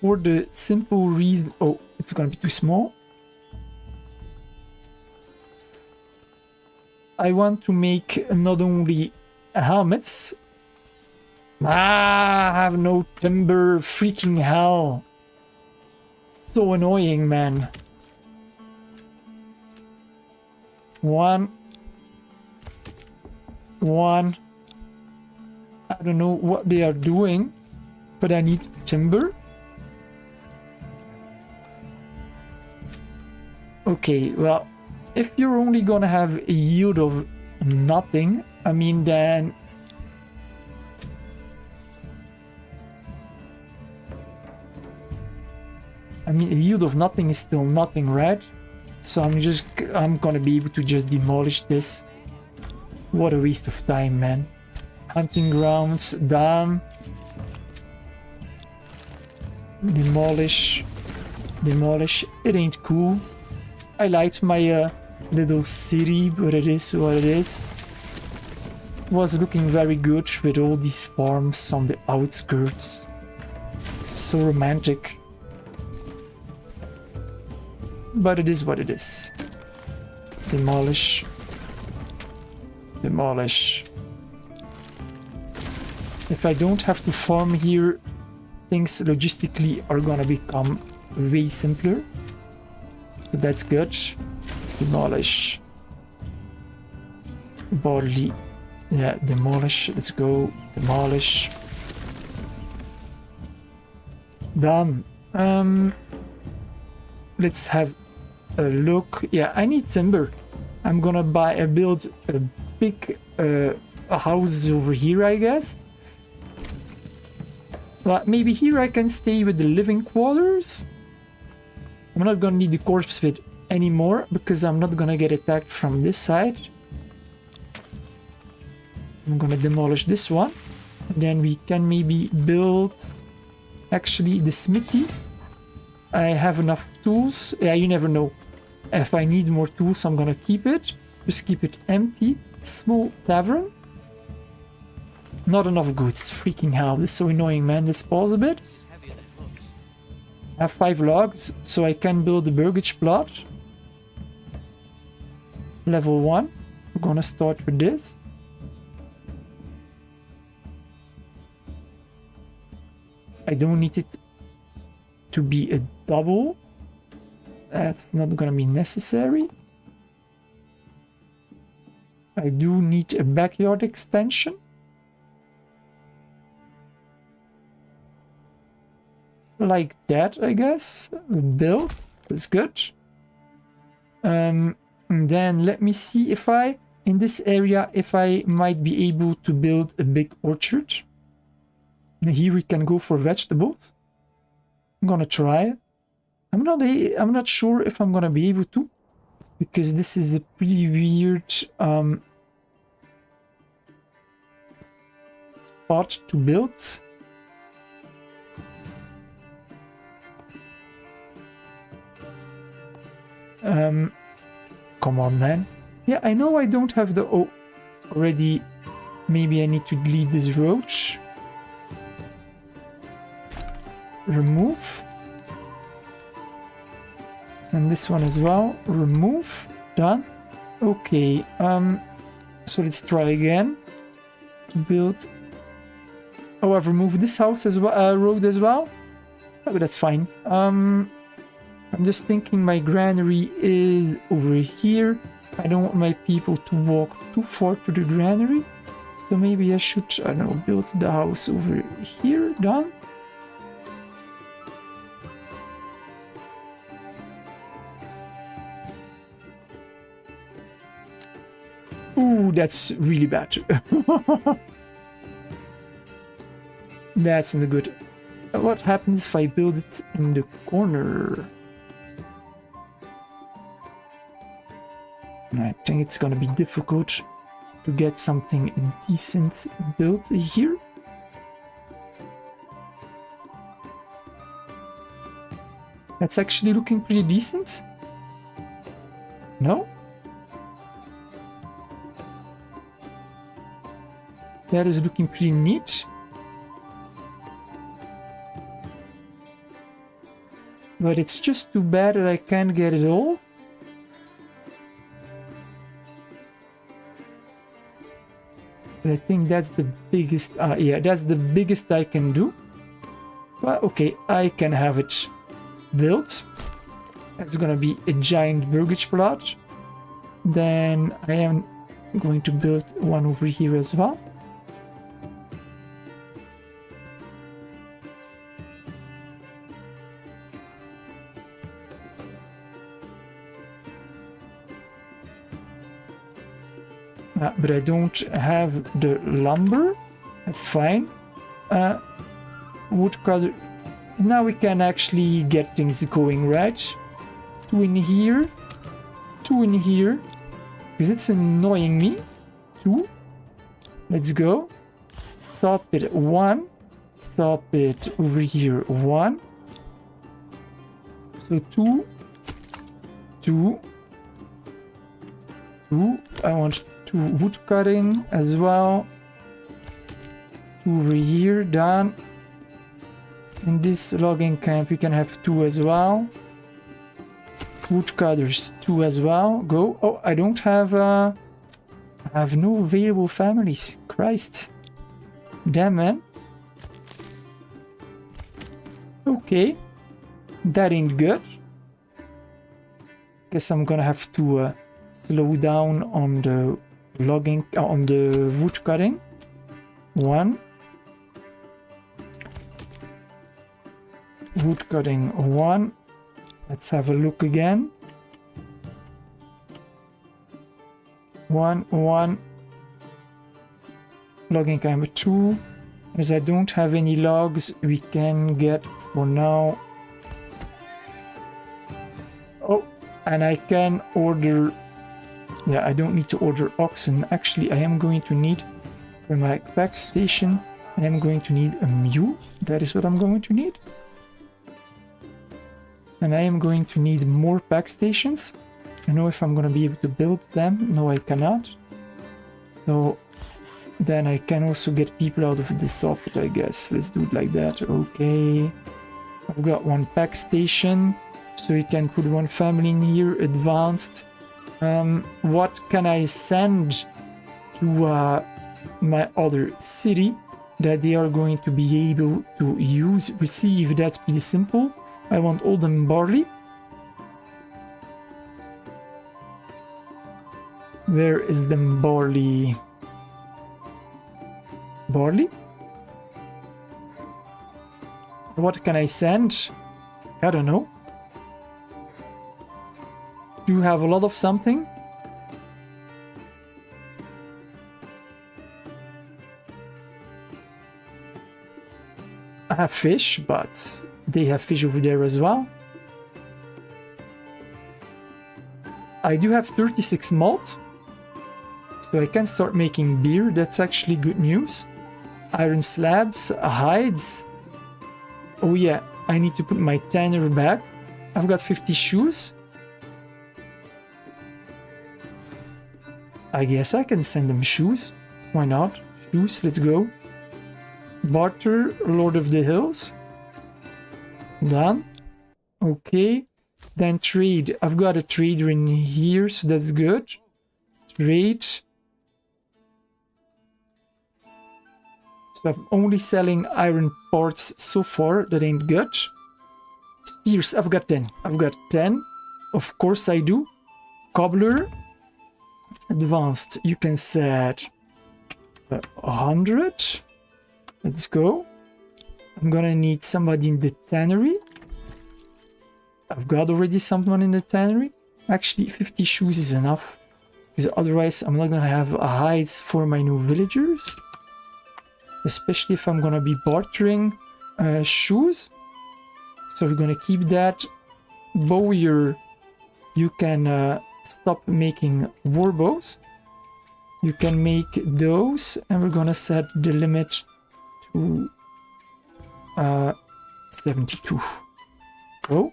For the simple reason... Oh, it's gonna be too small. I want to make not only helmets... I have no timber, freaking hell. So annoying, man. One. I don't know what they are doing, but I need timber. Okay, well, if you're only gonna have a yield of nothing, I mean, then... I mean, a yield of nothing is still nothing, right? So I'm gonna be able to just demolish this. What a waste of time, man. Hunting grounds, done. Demolish. It ain't cool. I liked my little city, but it is what it is. Was looking very good with all these farms on the outskirts. So romantic. But it is what it is. Demolish. demolish. If I don't have to farm here, things logistically are gonna become way simpler. So that's good. Demolish. Barley. Yeah, demolish. Let's go. Demolish. Done. Let's have a look. Yeah, I need timber. I'm gonna build a big house over here, I guess. But maybe here I can stay with the living quarters. I'm not gonna need the corpse pit anymore because I'm not gonna get attacked from this side. I'm gonna demolish this one. And then we can maybe build actually the smithy. I have enough tools. Yeah, you never know. If I need more tools, I'm gonna keep it. Just keep it empty. Small tavern. Not enough goods. Freaking hell. This is so annoying, man. Let's pause a bit. I have 5 logs, so I can build a burgage plot. Level 1. We're gonna start with this. I don't need it to be a double. That's not gonna be necessary. I do need a backyard extension. Like that, I guess. Build. That's good. And then let me see if in this area, if I might be able to build a big orchard. Here we can go for vegetables. I'm gonna try. I'm not sure if I'm gonna be able to, because this is a pretty weird spot to build. Come on, man. Yeah, I know I don't have the already. Maybe I need to delete this road. Remove. And this one as well. Remove. Done. Okay. So let's try again to build. Oh, I've removed this house as well, road as well. Oh, but that's fine. I'm just thinking my granary is over here. I don't want my people to walk too far to the granary. So maybe I should, I don't know, build the house over here. Done. Ooh, that's really bad. That's not good. What happens if I build it in the corner? I think it's gonna be difficult to get something decent built here. That's actually looking pretty decent. No? That is looking pretty neat. But it's just too bad that I can't get it all. But I think that's the biggest, yeah, that's the biggest I can do. Well, okay, I can have it built. That's gonna be a giant burgage plot. Then I am going to build one over here as well. But I don't have the lumber. That's fine. Woodcutter. Now we can actually get things going, right? 2 in here. 2 in here. Because it's annoying me. 2. Let's go. Saw pit 1. Saw pit over here 1. So 2. 2. 2. I want 2 wood cutting as well. 2 over here, done. In this logging camp you can have 2 as well. Wood cutters 2 as well. Go. Oh, I don't have I have no available families. Christ. Damn, man. Okay. That ain't good. Guess I'm gonna have to slow down on the logging, on the wood cutting. 1. Wood cutting 1. Let's have a look again. 1, 1. Logging time 2. As I don't have any logs, we can get for now. Oh, and I can order. Yeah, I don't need to order oxen. Actually, I am going to need for my pack station. I am going to need a mule. That is what I'm going to need. And I am going to need more pack stations. I don't know if I'm going to be able to build them. No, I cannot. So then I can also get people out of the socket, I guess. Let's do it like that. Okay. I've got one pack station. So you can put one family in here. Advanced. What can I send to my other city that they are going to be able to use? Receive. That's pretty simple. I want all them barley. Where is the barley? Barley? What can I send? I don't know. Do you have a lot of something? I have fish, but they have fish over there as well. I do have 36 malt, so I can start making beer. That's actually good news. Iron slabs, hides. Oh yeah, I need to put my tanner back. I've got 50 shoes. I guess I can send them shoes. Why not? Shoes, let's go. Barter, Lord of the Hills. Done. Okay. Then trade. I've got a trader in here, so that's good. Trade. So I'm only selling iron parts so far. That ain't good. Spears, I've got 10. I've got 10. Of course I do. Cobbler. Advanced, you can set 100. Let's go. I'm gonna need somebody in the tannery. I've got already someone in the tannery. Actually, 50 shoes is enough. Because otherwise, I'm not gonna have hides for my new villagers. Especially if I'm gonna be bartering shoes. So we're gonna keep that. Bowyer, you can stop making war bows. You can make those, and we're gonna set the limit to 72. Go.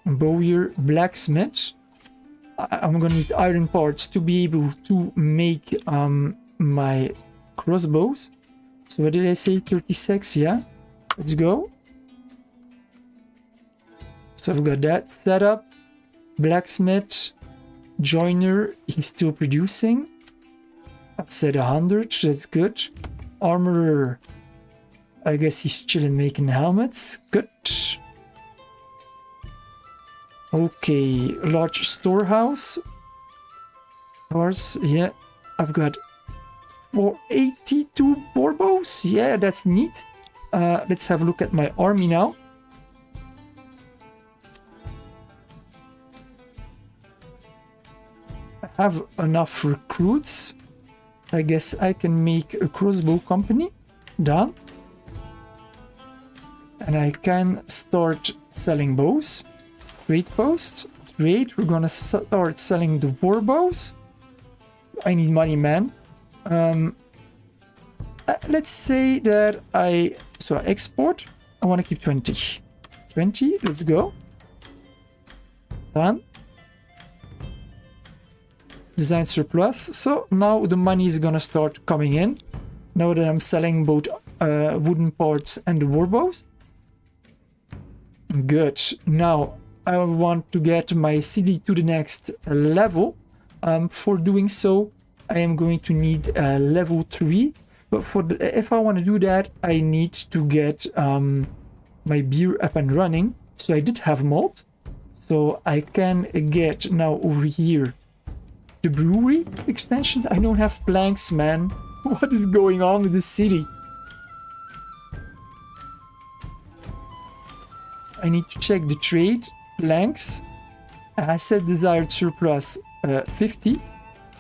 Bowyer, blacksmith. I'm gonna need iron parts to be able to make my crossbows. So what did I say? 36, yeah? Let's go. So I've got that set up. Blacksmith, joiner, he's still producing. I've said 100, that's good. Armorer, I guess he's chilling making helmets. Good. Okay, large storehouse. Horse, yeah. I've got 482 borbos. Yeah, that's neat. Let's have a look at my army now. I have enough recruits. I guess I can make a crossbow company. Done. And I can start selling bows. Trade post. Trade. We're gonna start selling the war bows. I need money, man. Let's say that I export. I want to keep 20. 20. Let's go. Done. Design surplus. So now the money is gonna start coming in. Now that I'm selling both wooden parts and the war bows. Good. Now I want to get my city to the next level. For doing so, I am going to need level 3. But if I want to do that, I need to get my beer up and running. So I did have malt. So I can get now over here the brewery extension. I don't have planks, man. What is going on with this city? I need to check the trade. Planks. I said desired surplus 50.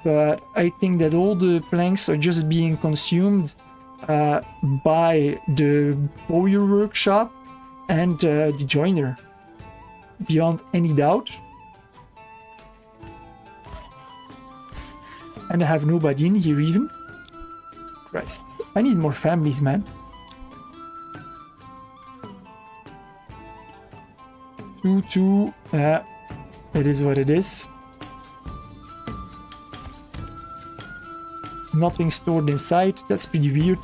But I think that all the planks are just being consumed by the bowyer workshop and the joiner. Beyond any doubt. And I have nobody in here even. Christ. I need more families, man. 2, 2. It is what it is. Nothing stored inside. That's pretty weird.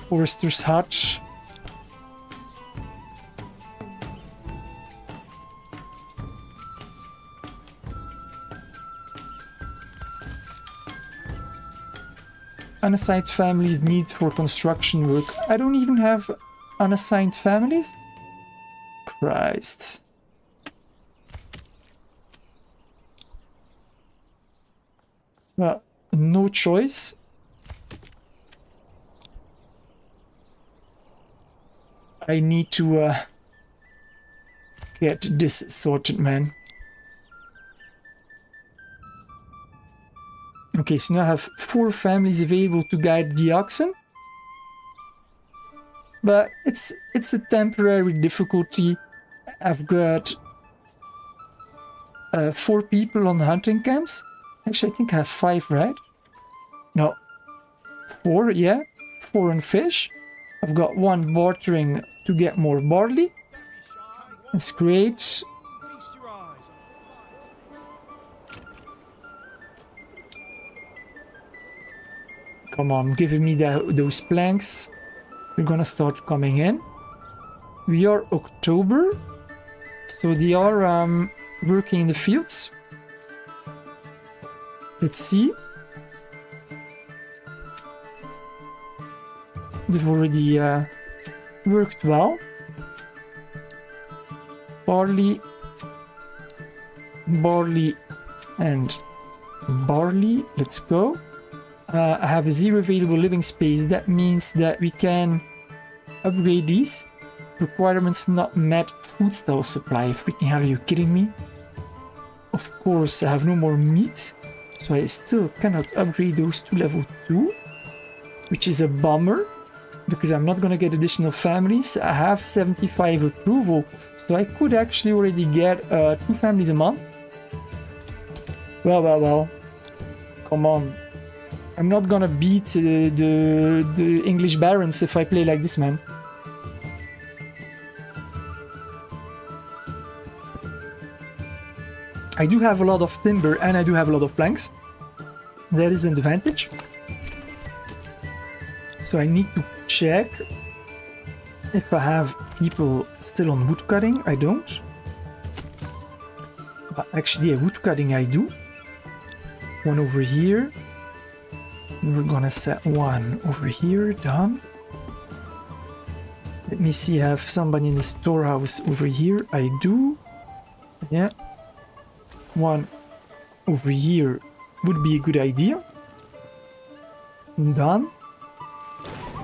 Forester's hut. Unassigned families need for construction work. I don't even have unassigned families? Christ. Well, no choice. I need to get this sorted, man. Okay, so now I have 4 families available to guide the oxen. But it's a temporary difficulty. I've got 4 people on hunting camps. Actually, I think I have 5, right? No. 4, yeah. 4 on fish. I've got 1 bartering to get more barley. That's great. Come on, giving me those planks. We're gonna start coming in. We are October. So they are working in the fields. Let's see. They've already worked well. Barley, barley, and barley. Let's go. I have a 0 available living space. That means that we can upgrade these. Requirements not met. Food style supply. Freaking hell, are you kidding me? Of course, I have no more meat. So I still cannot upgrade those to level 2. Which is a bummer. Because I'm not gonna get additional families. I have 75 approval. So I could actually already get 2 families a month. Well. Come on. I'm not gonna beat the English barons if I play like this, man. I do have a lot of timber and I do have a lot of planks. That is an advantage. So I need to check if I have people still on wood cutting. I don't. But actually, yeah, wood cutting I do. 1 over here. We're gonna set 1 over here, done. Let me see, I have somebody in the storehouse over here. I do. Yeah. 1 over here would be a good idea. Done.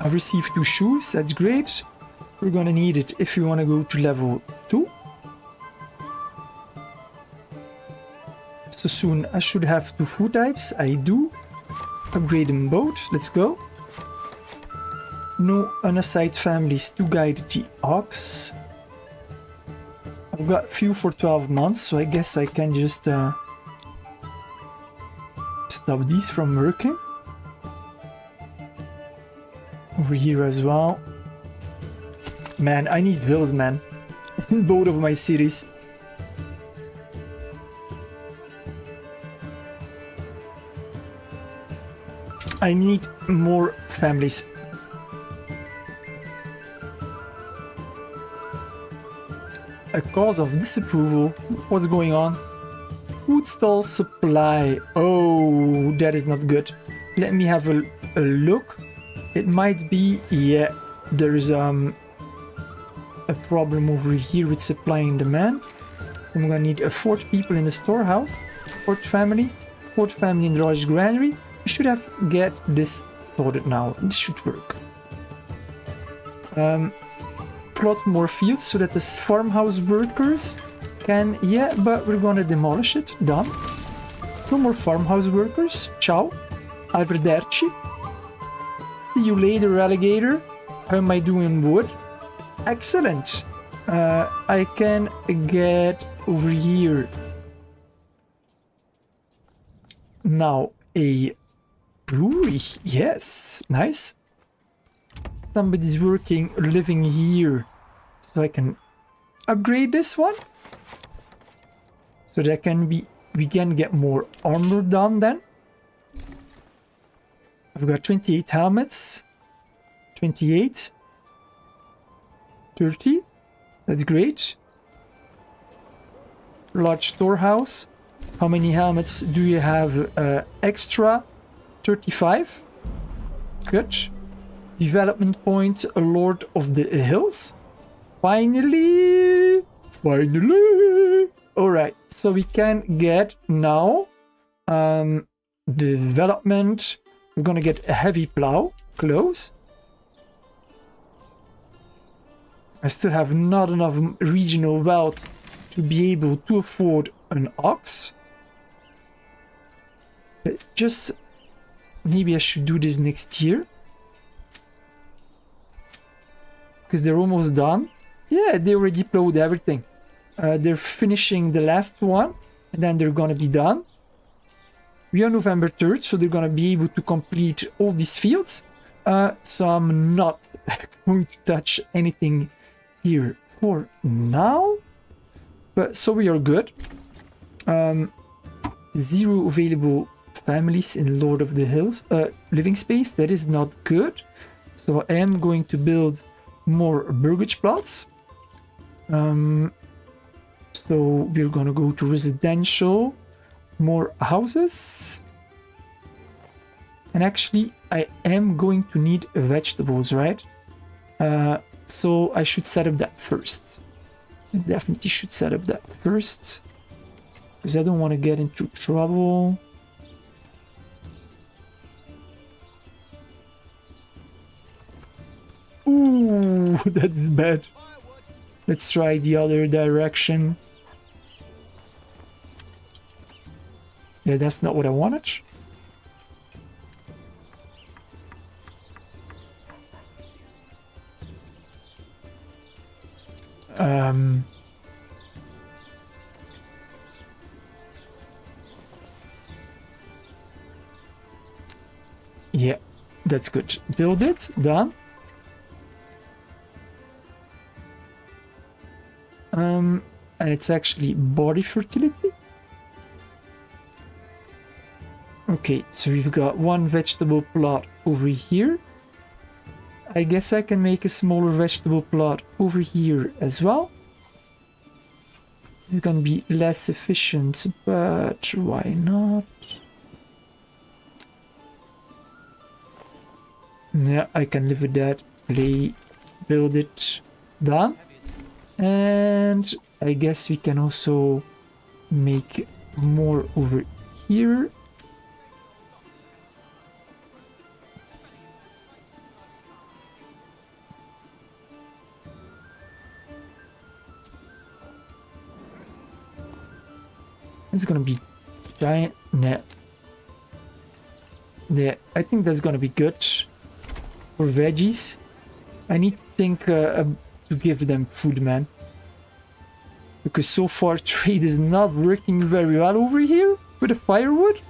I've received 2 shoes, that's great. We're gonna need it if we wanna go to level 2. So soon I should have 2 food types, I do. Upgrade them both, let's go. No unassigned families to guide the ox. I've got few for 12 months, so I guess I can just stop these from working. Over here as well. Man, I need villas, man. In both of my cities. I need more families. a cause of disapproval. What's going on? Food stall supply. Oh, that is not good. Let me have a look. It might be, yeah, there's a problem over here with supply and demand. So I'm gonna need 4 people in the storehouse, 4th family in the large granary. We should have get this sorted now. This should work. Plot more fields so that the farmhouse workers can, yeah, but we're gonna demolish it. Done. No more farmhouse workers. Ciao. Arrivederci. See you later, alligator. How am I doing wood? Excellent. I can get over here now a brewery. Yes, nice. Somebody's living here, so I can upgrade this one. So that we can get more armor done then. I've got 28 helmets, 28, 30. That's great. Large storehouse. How many helmets do you have extra? 35. Good. Development point, a Lord of the Hills. Finally! Alright, so we can get now development. We're gonna get a heavy plow. Close. I still have not enough regional wealth to be able to afford an ox. But just maybe I should do this next year. Because they're almost done. Yeah, they already plowed everything. They're finishing the last one and then they're gonna be done. We are November 3rd, so they're gonna be able to complete all these fields. So I'm not going to touch anything here for now, but so we are good. 0 available families in Lord of the Hills living space. That is not good, so I am going to build more burgage plots. So we're gonna go to residential, more houses, and actually I am going to need vegetables, right? So I should set up that first. I definitely should set up that first, because I don't want to get into trouble. Ooh, that is bad. Let's try the other direction. Yeah, that's not what I wanted. Yeah, that's good. Build it. Done. And it's actually body fertility. Okay, so we've got one vegetable plot over here. I guess I can make a smaller vegetable plot over here as well. It's gonna be less efficient, but why not? Yeah, I can live with that. Build it. Done. And I guess we can also make more over here. It's gonna be giant net. Yeah, I think that's gonna be good for veggies. I need to think to give them food, man, because so far trade is not working very well over here with the firewood,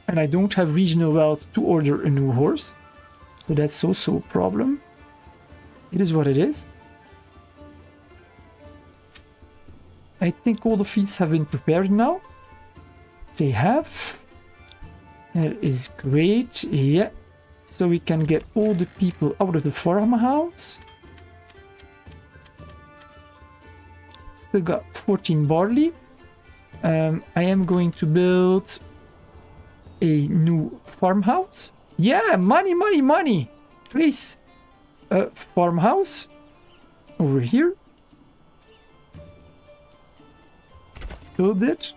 and I don't have regional wealth to order a new horse, so that's also a problem. It is what it is. I think all the feeds have been prepared now. They have. That is great. Yeah. So we can get all the people out of the farmhouse. Still got 14 barley. I am going to build a new farmhouse. Yeah, money, money, money. Please. Farmhouse over here. Build it.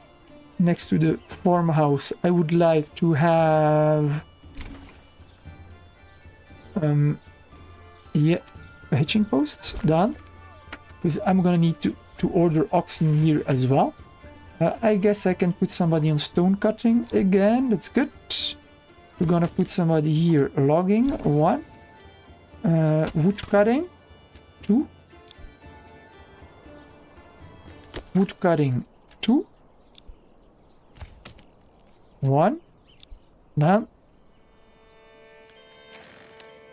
Next to the farmhouse, I would like to have yeah, a hitching post done, because I'm gonna need to order oxen here as well. I guess I can put somebody on stone cutting again. That's good. We're gonna put somebody here logging 1, wood cutting 2, wood cutting 2, 1, done.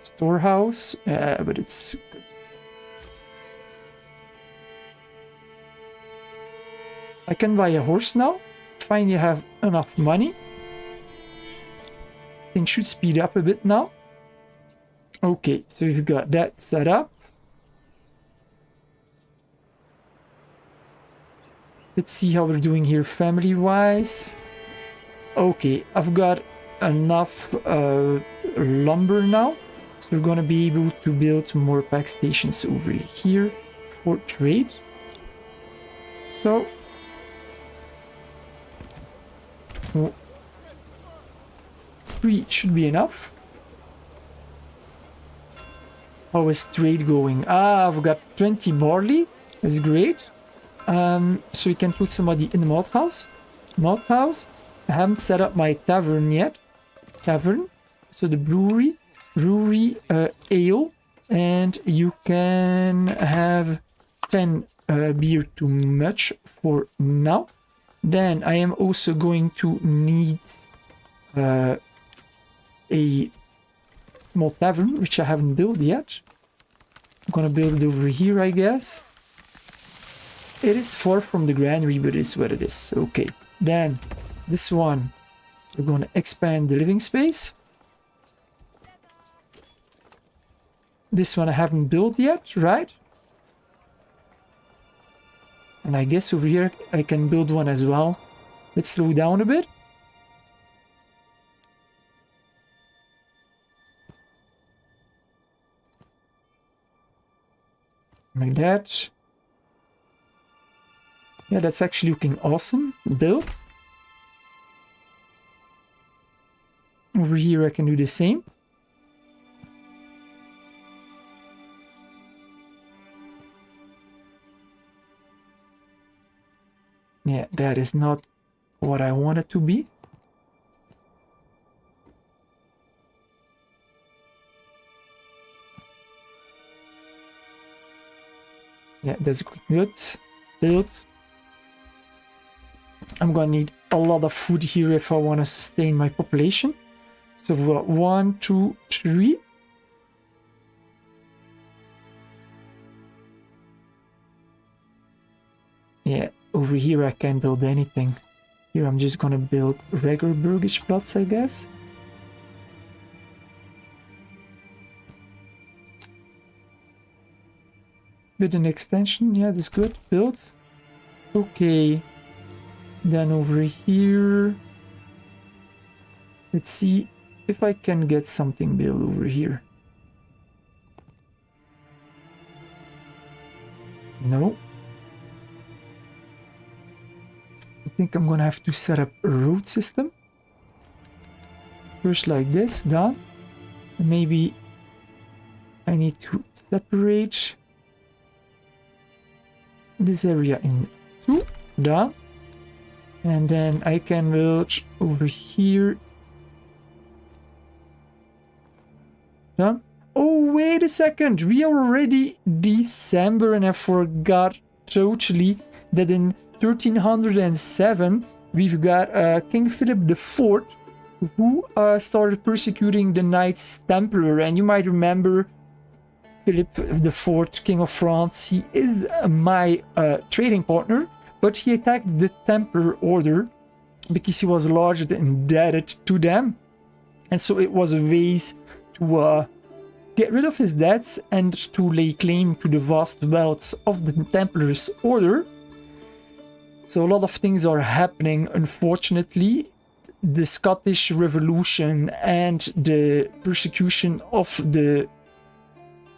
Storehouse, but it's good. I can buy a horse now. Finally have enough money. Things should speed up a bit now. Okay, so we've got that set up. Let's see how we're doing here family-wise. Okay, I've got enough lumber now. So we're gonna be able to build more pack stations over here for trade. So 3 should be enough. How is trade going? Ah, I've got 20 barley. That's great. So we can put somebody in the malt house. Malt house. I haven't set up my tavern yet. Tavern. So the brewery. Brewery, ale. And you can have 10 beer too much for now. Then I am also going to need a small tavern, which I haven't built yet. I'm gonna build it over here, I guess. It is far from the granary, but it's what it is. Okay, then this one, we're gonna expand the living space. This one I haven't built yet, right? And I guess over here I can build one as well. Let's slow down a bit. Like that. Yeah, that's actually looking awesome. Built. Over here I can do the same. Yeah, that is not what I want it to be. Yeah, that's good. Built. I'm gonna need a lot of food here if I want to sustain my population. So we've got 1, 2, 3. Yeah, over here I can't build anything. Here I'm just gonna build regular Burgersplatz, I guess. With an extension, yeah, that's good. Built. Okay. Then over here, let's see if I can get something built over here. No. I think I'm gonna have to set up a road system. First like this, done. And maybe I need to separate this area in 2, done. And then I can build over here. Done. Oh, wait a second. We are already December and I forgot totally that in 1307 we've got King Philip IV who started persecuting the Knights Templar. And you might remember Philip IV, King of France. He is my trading partner. But he attacked the Templar Order because he was largely indebted to them. And so it was a way to get rid of his debts and to lay claim to the vast wealth of the Templars Order. So a lot of things are happening, unfortunately. The Scottish Revolution and the persecution of the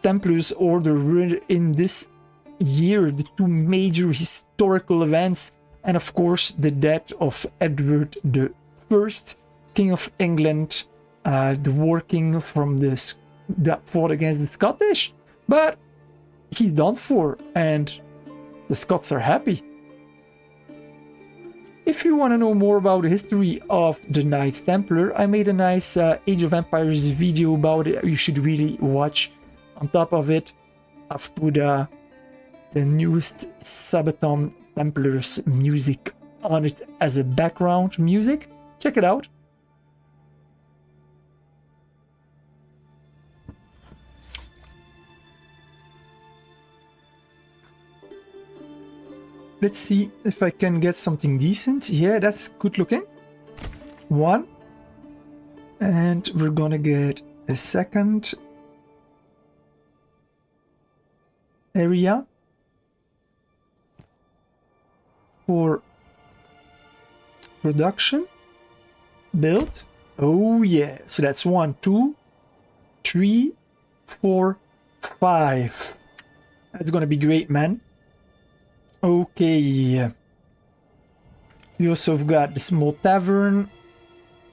Templars Order were in this year the two major historical events, and of course the death of Edward the First, King of England, the war king from that fought against the Scottish, but he's done for, and the Scots are happy. If you want to know more about the history of the Knights Templar, I made a nice Age of Empires video about it. You should really watch. On top of it, I've put the newest Sabaton Templars music on it as a background music. Check it out. Let's see if I can get something decent. Yeah, that's good looking. One. And we're gonna get a second area for production. Build. Oh yeah. So that's 1, 2, 3, 4, 5. That's gonna be great, man. Okay. We also have got the small tavern.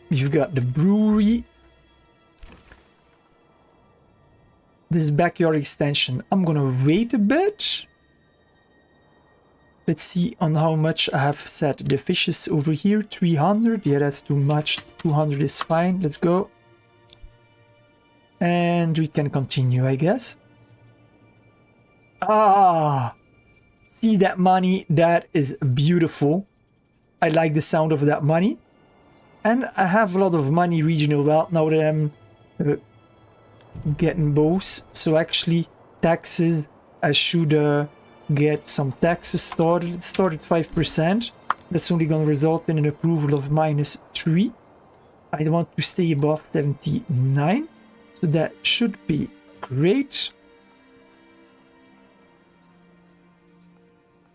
You've got the brewery. This backyard extension. I'm gonna wait a bit. Let's see on how much I have set the fishes over here. 300. Yeah, that's too much. 200 is fine. Let's go. And we can continue, I guess. Ah! See that money? That is beautiful. I like the sound of that money. And I have a lot of money regional wealth now that I'm getting both. So actually, taxes, I should get some taxes started. It started 5%. That's only going to result in an approval of -3. I want to stay above 79. So that should be great.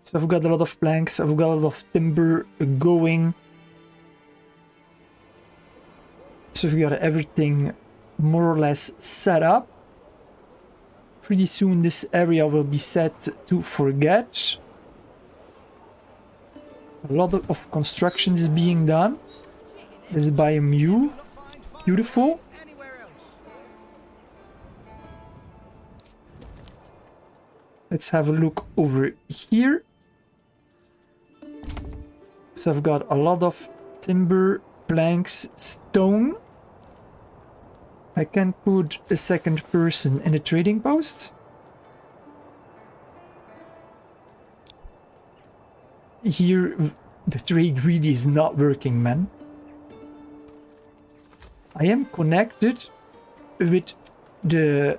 So I've got a lot of planks, I've got a lot of timber going. So we've got everything more or less set up. Pretty soon this area will be set to forget. A lot of construction is being done. Let's buy a mule. Beautiful. Let's have a look over here. So I've got a lot of timber, planks, stone. I can put a second person in a trading post. Here, the trade really is not working, man. I am connected with the...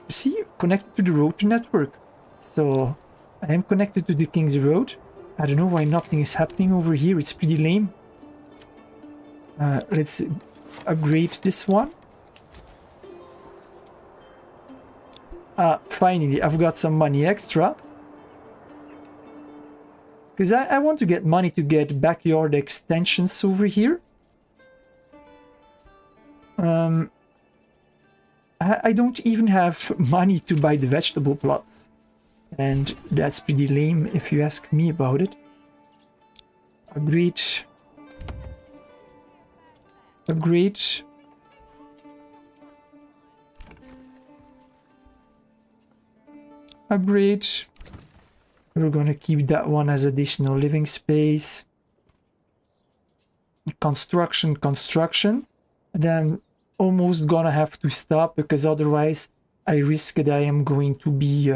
See, connected to the road network. So, I am connected to the King's Road. I don't know why nothing is happening over here. It's pretty lame. Let's upgrade this one. Finally, I've got some money extra. Because I want to get money to get backyard extensions over here. I don't even have money to buy the vegetable plots. And that's pretty lame if you ask me about it. Upgrade. Upgrade. Upgrade. We're gonna keep that one as additional living space. Construction, construction. And then almost gonna have to stop because otherwise I risk that I am going to be...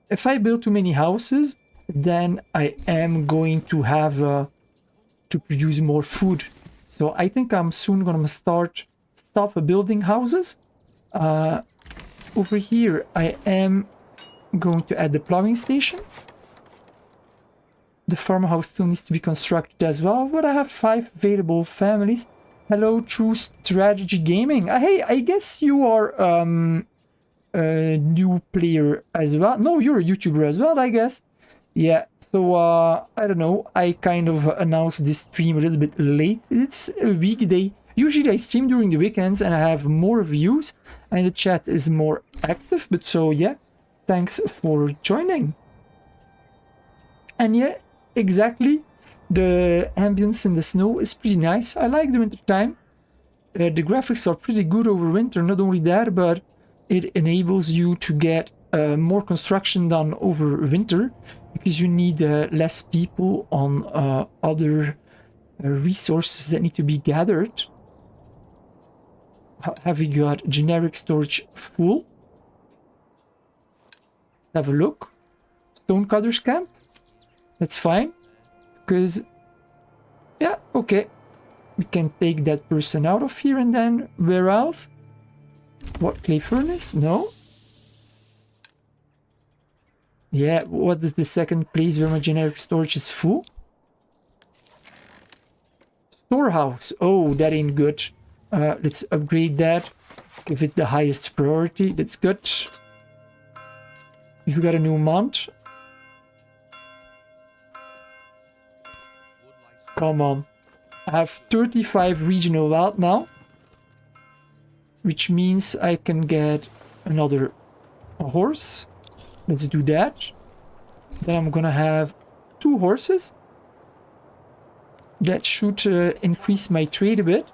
If I build too many houses, then I am going to have to produce more food. So I think I'm soon gonna stop building houses. Over here I am going to add the plumbing station. The farmhouse still needs to be constructed as well, but I have 5 available families. Hello, True Strategy Gaming. Hey, I guess you are a new player as well. No, you're a YouTuber as well, I guess. Yeah, so I don't know, I kind of announced this stream a little bit late. It's a weekday. Usually I stream during the weekends and I have more views and the chat is more active, but so yeah, thanks for joining. And yeah, exactly, the ambience in the snow is pretty nice. I like the winter time. The graphics are pretty good over winter, not only that, but it enables you to get more construction done over winter, because you need less people on other resources that need to be gathered. Have we got generic storage full? Let's have a look. Stonecutter's camp? That's fine, because yeah, okay. We can take that person out of here, and then where else? What, clay furnace? No. Yeah, what is the second place where my generic storage is full? Storehouse. Oh, that ain't good. Let's upgrade that. Give it the highest priority. That's good. If we got a new mount. Come on. I have 35 regional wealth now, which means I can get another horse. Let's do that. Then I'm gonna have 2 horses. That should increase my trade a bit.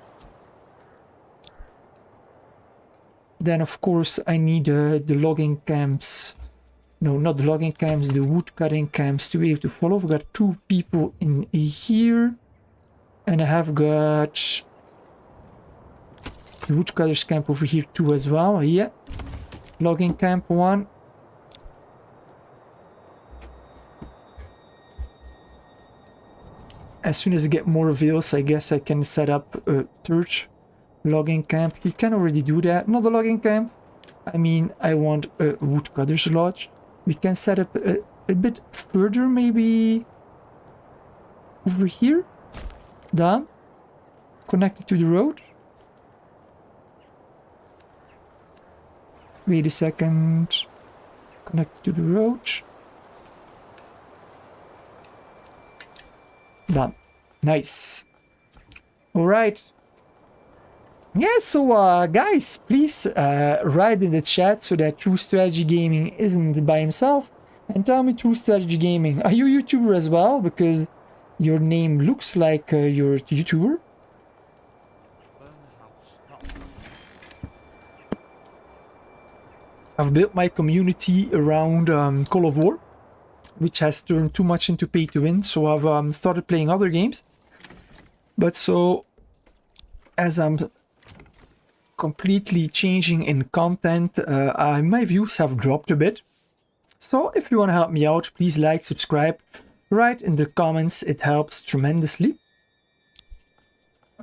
Then of course I need the logging camps. No, not the logging camps, the wood cutting camps to be able to follow. I've got 2 people in here. And I have got the woodcutters camp over here too as well. Yeah. Logging camp 1. As soon as I get more veils, I guess I can set up a 3rd logging camp. You can already do that. Not a logging camp. I mean, I want a woodcutter's lodge. We can set up a bit further, maybe over here. Done. Connected to the road. Wait a second. Connected to the road. Done. Nice. Alright. Yeah, so guys, please write in the chat so that True Strategy Gaming isn't by himself. And tell me, True Strategy Gaming, are you a YouTuber as well? Because your name looks like you're a YouTuber. I've built my community around Call of War, which has turned too much into pay to win, so I've started playing other games. But so, as I'm completely changing in content, my views have dropped a bit. So if you want to help me out, please like, subscribe. Write in the comments, it helps tremendously.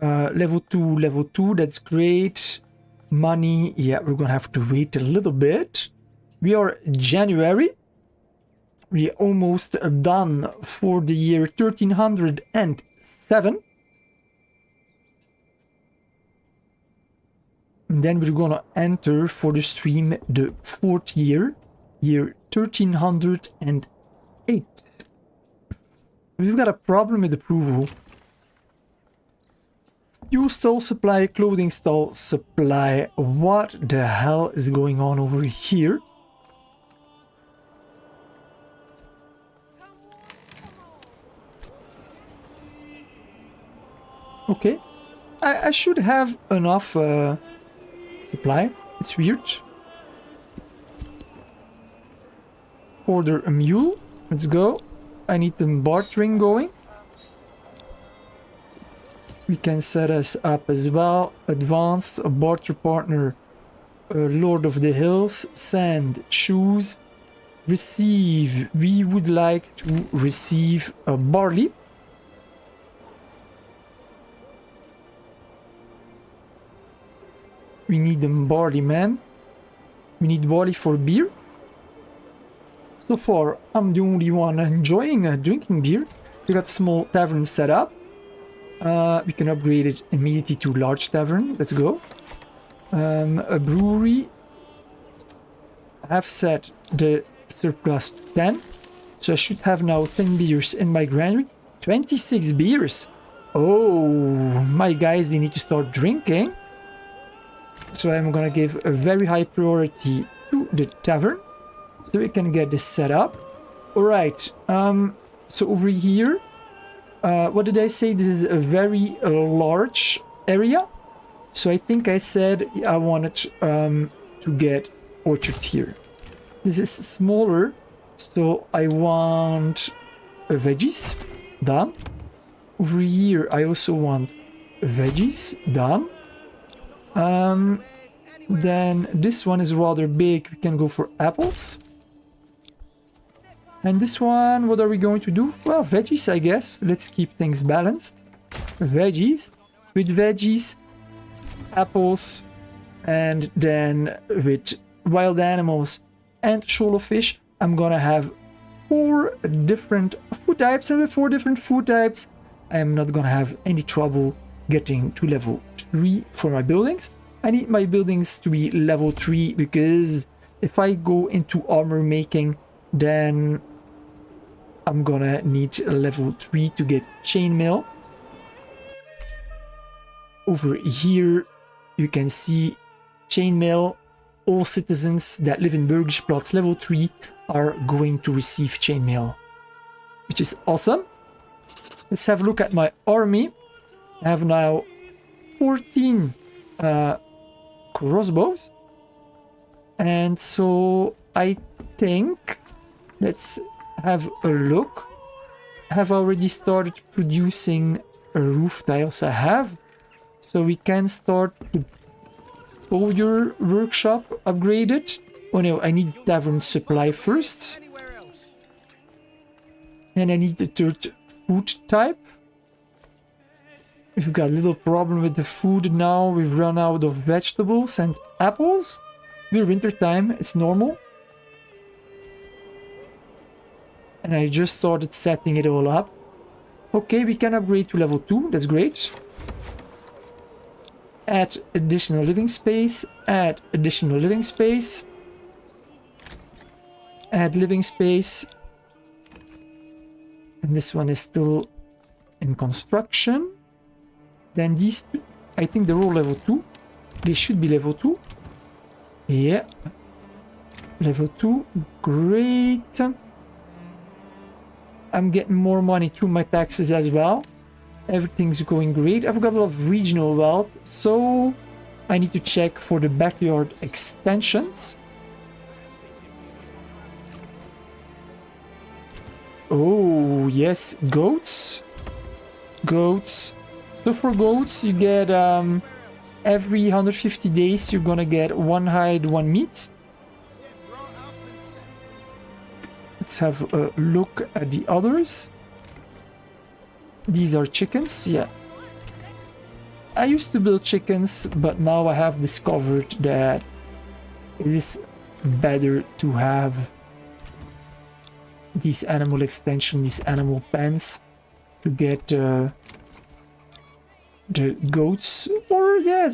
Level 2, that's great. Money, yeah, we're gonna have to wait a little bit. We are January. We almost done for the year 1307. And then we're gonna enter for the stream the 4th year, year 1308. We've got a problem with approval. Fuel stall supply, clothing stall supply. What the hell is going on over here? Okay. I should have enough supply. It's weird. Order a mule. Let's go. I need the bartering going. We can set us up as well. Advanced, a barter partner, Lord of the Hills, sand, shoes, receive. We would like to receive a barley. We need a barley, man. We need barley for beer. So far, I'm the only one enjoying drinking beer. We got small tavern set up. We can upgrade it immediately to large tavern. Let's go. A brewery. have set the surplus to 10. So I should have now 10 beers in my granary. 26 beers. Oh, my guys, they need to start drinking. So I'm gonna give a very high priority to the tavern, so we can get this set up. Alright, so over here, what did I say? This is a very large area. So I think I said I wanted to get orchard here. This is smaller, so I want veggies. Done. Over here, I also want veggies. Done. Then this one is rather big. We can go for apples. And this one, what are we going to do? Well, veggies, I guess. Let's keep things balanced. Veggies. With veggies, apples, and then with wild animals and shoal fish, I'm gonna have 4 different food types. And with 4 different food types, I'm not gonna have any trouble getting to level 3 for my buildings. I need my buildings to be level 3 because if I go into armor making, then I'm gonna need a level 3 to get chainmail. Over here, you can see chainmail. All citizens that live in Burgisplatz level 3 are going to receive chainmail, which is awesome. Let's have a look at my army. I have now 14 crossbows. And so I think, let's have a look. I have already started producing roof tiles. I have. So we can start to your workshop upgraded. Oh no, I need tavern supply first. And I need the 3rd food type. We've got a little problem with the food now. We've run out of vegetables and apples. We're winter time, it's normal. And I just started setting it all up. Okay, we can upgrade to level 2, that's great. Add additional living space, add additional living space. Add living space. And this one is still in construction. Then these two, I think they're all level 2. They should be level 2. Yeah. Level 2. Great. I'm getting more money through my taxes as well. Everything's going great. I've got a lot of regional wealth, so I need to check for the backyard extensions. Oh, yes, goats. Goats. So for goats, you get every 150 days, you're gonna get 1 hide, 1 meat. Let's have a look at the others. These are chickens, yeah. I used to build chickens, but now I have discovered that it is better to have these animal extension, these animal pens to get the goats. Or yeah,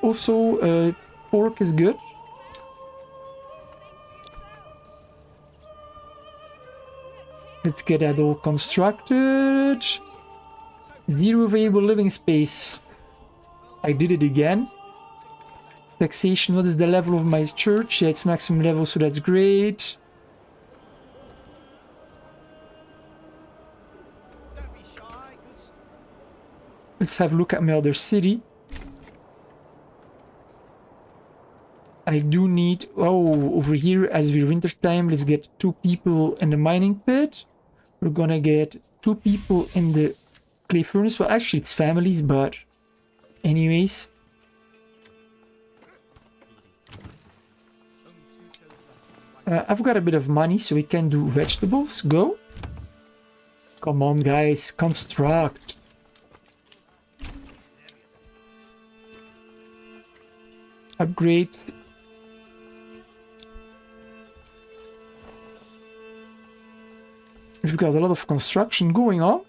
also pork is good. Let's get that all constructed. 0 available living space. I did it again. Taxation, what is the level of my church? Yeah, it's maximum level, so that's great. Let's have a look at my other city. I do need... Oh, over here, as we're winter time, let's get 2 people in the mining pit. We're gonna get 2 people in the clay furnace. Well, actually, it's families, but... Anyways. I've got a bit of money, so we can do vegetables. Go. Come on, guys. Construct. Upgrade. We've got a lot of construction going on.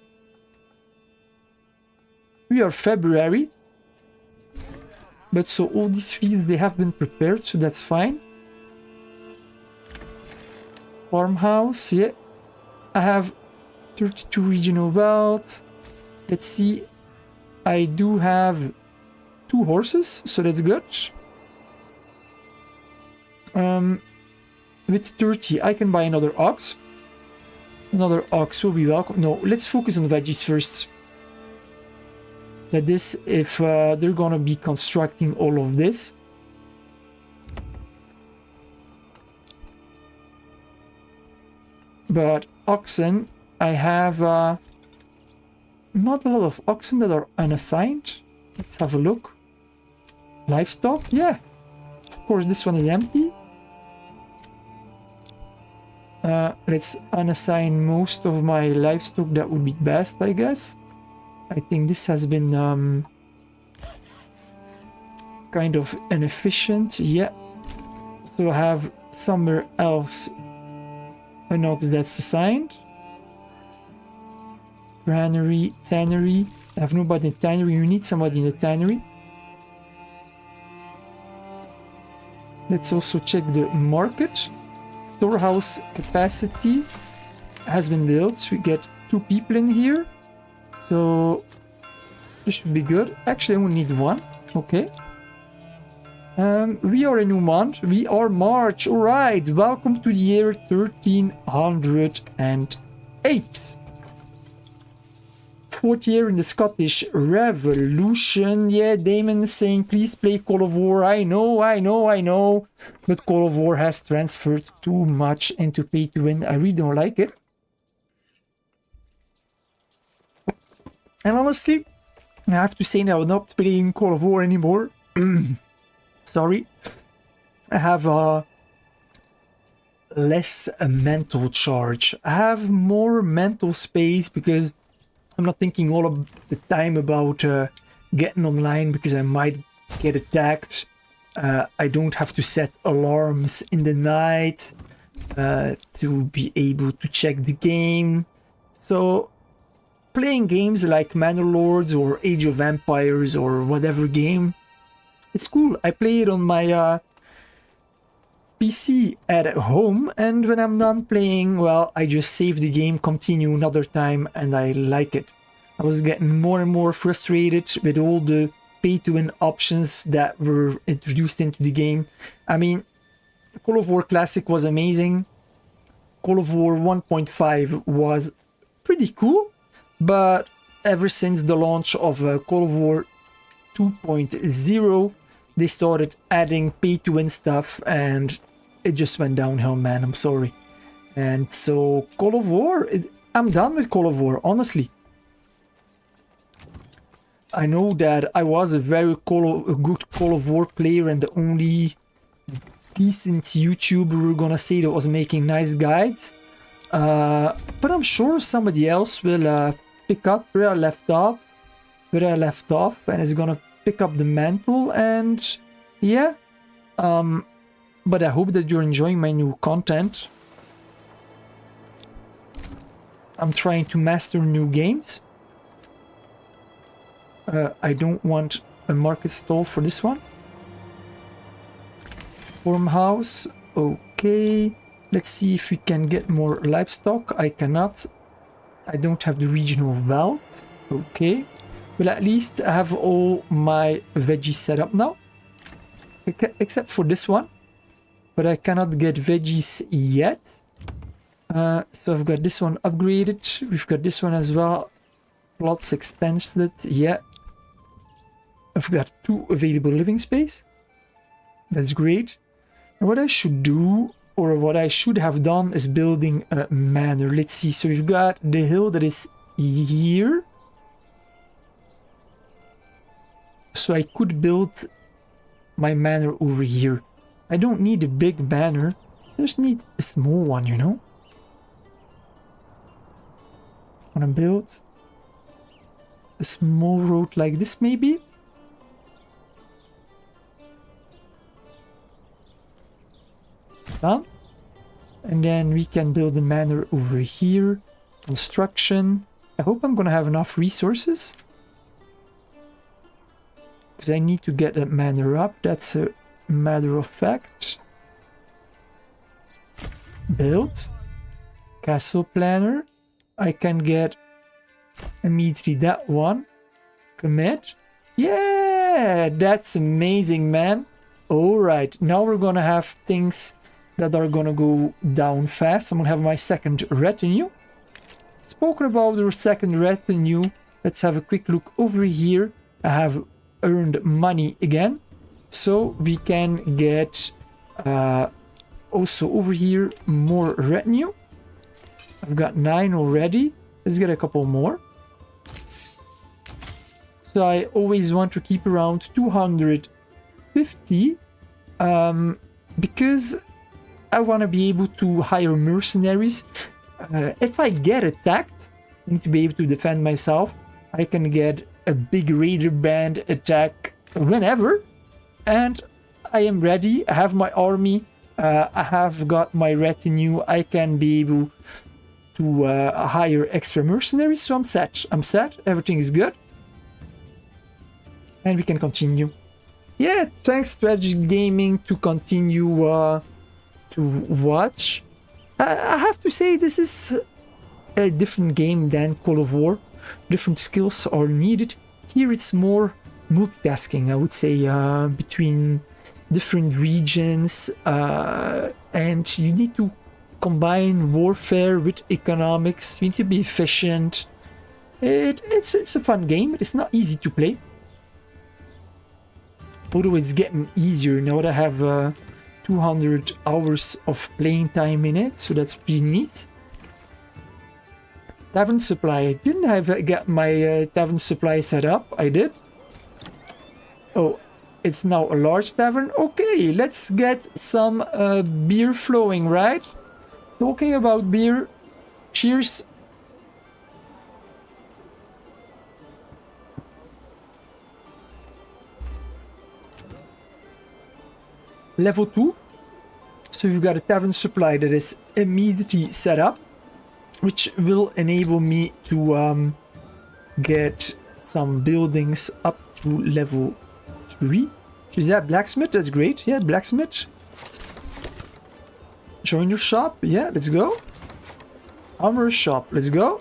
We are February. But so all these fields, they have been prepared, so that's fine. Farmhouse, yeah. I have 32 regional wealth. Let's see. I do have 2 horses, so that's good. With 30, I can buy another ox. Another ox will be welcome. No, let's focus on veggies first. That is, if they're gonna be constructing all of this. But oxen, I have not a lot of oxen that are unassigned. Let's have a look. Livestock, yeah. Of course, this one is empty. Let's unassign most of my livestock. That would be best, I guess. I think this has been kind of inefficient. Yeah. So I have somewhere else an ox that's assigned. Granary, tannery. I have nobody in tannery. You need somebody in the tannery. Let's also check the market. Storehouse capacity has been built. We get 2 people in here. So this should be good. Actually, I only need 1. Okay. We are a new month. We are March. Alright. Welcome to the year 1308. 4th year in the Scottish Revolution. Yeah, Damon is saying, please play Call of War. I know. But Call of War has transferred too much into pay to win. I really don't like it. And honestly, I have to say now, I'm not playing Call of War anymore. Sorry. I have less mental charge. I have more mental space because I'm not thinking all of the time about getting online because I might get attacked. I don't have to set alarms in the night to be able to check the game. So playing games like Manor Lords or Age of Empires or whatever game, it's cool. I play it on my PC at home, and when I'm done playing, well, I just save the game, continue another time, and I like it. I was getting more and more frustrated with all the pay-to-win options that were introduced into the game. I mean, Call of War Classic was amazing. Call of War 1.5 was pretty cool, but ever since the launch of Call of War 2.0, they started adding pay-to-win stuff, and it just went downhill, man. I'm sorry. And so Call of War, I'm done with Call of War, honestly. I know that I was a very good Call of War player and the only decent YouTuber we're gonna say that was making nice guides. But I'm sure somebody else will pick up where I left off, and is gonna pick up the mantle, and yeah. But I hope that you're enjoying my new content. I'm trying to master new games. I don't want a market stall for this one. Farmhouse, okay. Let's see if we can get more livestock. I cannot. I don't have the regional wealth. Okay. Well, at least I have all my veggies set up now. Except for this one. But I cannot get veggies yet. So I've got this one upgraded. We've got this one as well. Plots extended. Yeah. I've got 2 available living space. That's great. And what I should do, or what I should have done, is building a manor. Let's see. So we've got the hill that is here. So I could build my manor over here. I don't need a big manor. I just need a small one, you know? I want to build a small road like this, maybe? Done. And then we can build a manor over here. Construction. I hope I'm gonna have enough resources. Because I need to get that manor up. That's a matter of fact. Build. castle planner. I can get immediately that one. Commit. Yeah, that's amazing, man. All right, now we're gonna have things that are gonna go down fast. I'm gonna have my second retinue. Spoken about our second retinue. Let's have a quick look over here. I have earned money again, so we can get also over here more retinue. I've got 9 already. Let's get a couple more. So I always want to keep around 250 because I want to be able to hire mercenaries. If I get attacked, I need to be able to defend myself. I can get a big raider band attack whenever, and I am ready. I have my army. I have got my retinue. I can be able to hire extra mercenaries, so I'm set. I'm set. Everything is good. And we can continue. Yeah, thanks Strategy Gaming to continue to watch. I have to say this is a different game than Call of War. Different skills are needed. Here it's more multitasking, I would say, between different regions, and you need to combine warfare with economics. You need to be efficient. It's a fun game. It's not easy to play. Although it's getting easier now that I have 200 hours of playing time in it, so that's pretty neat. Tavern supply. Didn't I get my tavern supply set up? I did. Oh, it's now a large tavern. Okay, let's get some beer flowing, right? Talking about beer. Cheers. Level 2. So you've got a tavern supply that is immediately set up, which will enable me to get some buildings up to level 3. Is that blacksmith? That's great. Yeah, blacksmith. Joiner shop. Yeah, let's go. Armor shop. Let's go.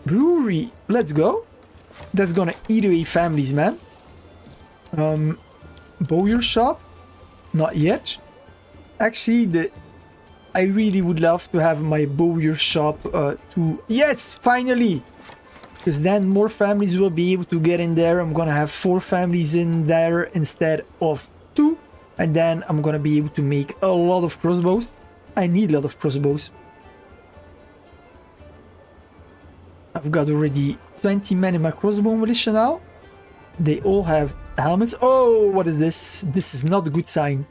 Brewery. Let's go. That's gonna eat away families, man. Bowyer shop. Not yet. Actually, I really would love to have my bowyer shop to... Yes, finally! Because then more families will be able to get in there. I'm gonna have 4 families in there instead of 2. And then I'm gonna be able to make a lot of crossbows. I need a lot of crossbows. I've got already 20 men in my crossbow militia now. They all have helmets. Oh, what is this? This is not a good sign.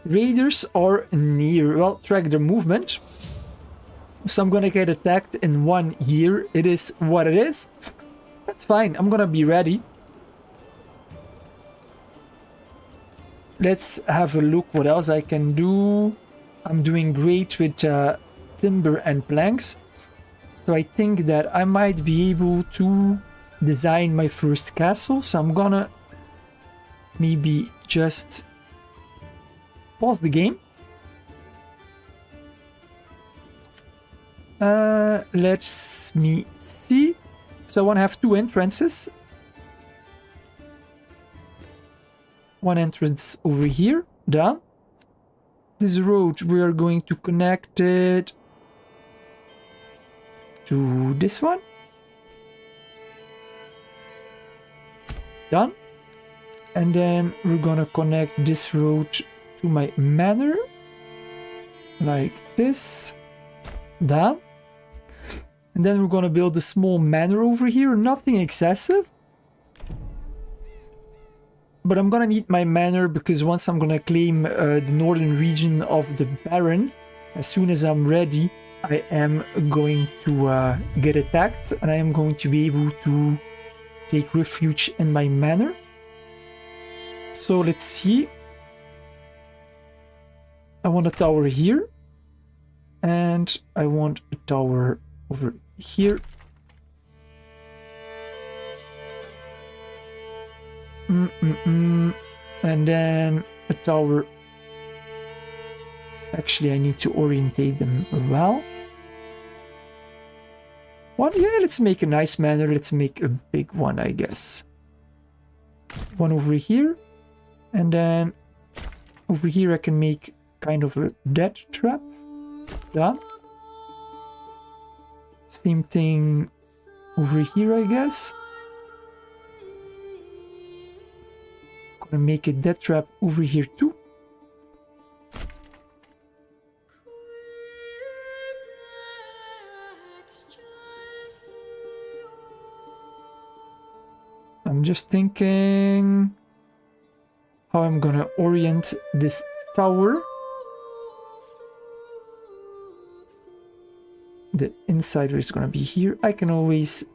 Raiders are near. Well, track their movement. So I'm gonna get attacked in 1 year. It is what it is. That's fine. I'm gonna be ready. Let's have a look what else I can do. I'm doing great with timber and planks. So I think that I might be able to design my first castle. So I'm gonna maybe just pause the game. Let's me see. So I want to have 2 entrances. One entrance over here. Done. This road, we are going to connect it to this one. Done. And then we're gonna connect this road to my manor. Like this. Done. And then we're gonna build a small manor over here. Nothing excessive. But I'm gonna need my manor because once I'm gonna claim the northern region of the Baron, as soon as I'm ready, I am going to get attacked and I am going to be able to take refuge in my manor. So let's see. I want a tower here. And I want a tower over here. And then a tower Actually, I need to orientate them well. One, yeah, let's make a nice manor. Let's make a big one, I guess. One over here. And then over here I can make kind of a death trap. Done. Same thing over here, I guess. Gonna make a death trap over here too. I'm just thinking how I'm gonna orient this tower. The insider is gonna be here. I can always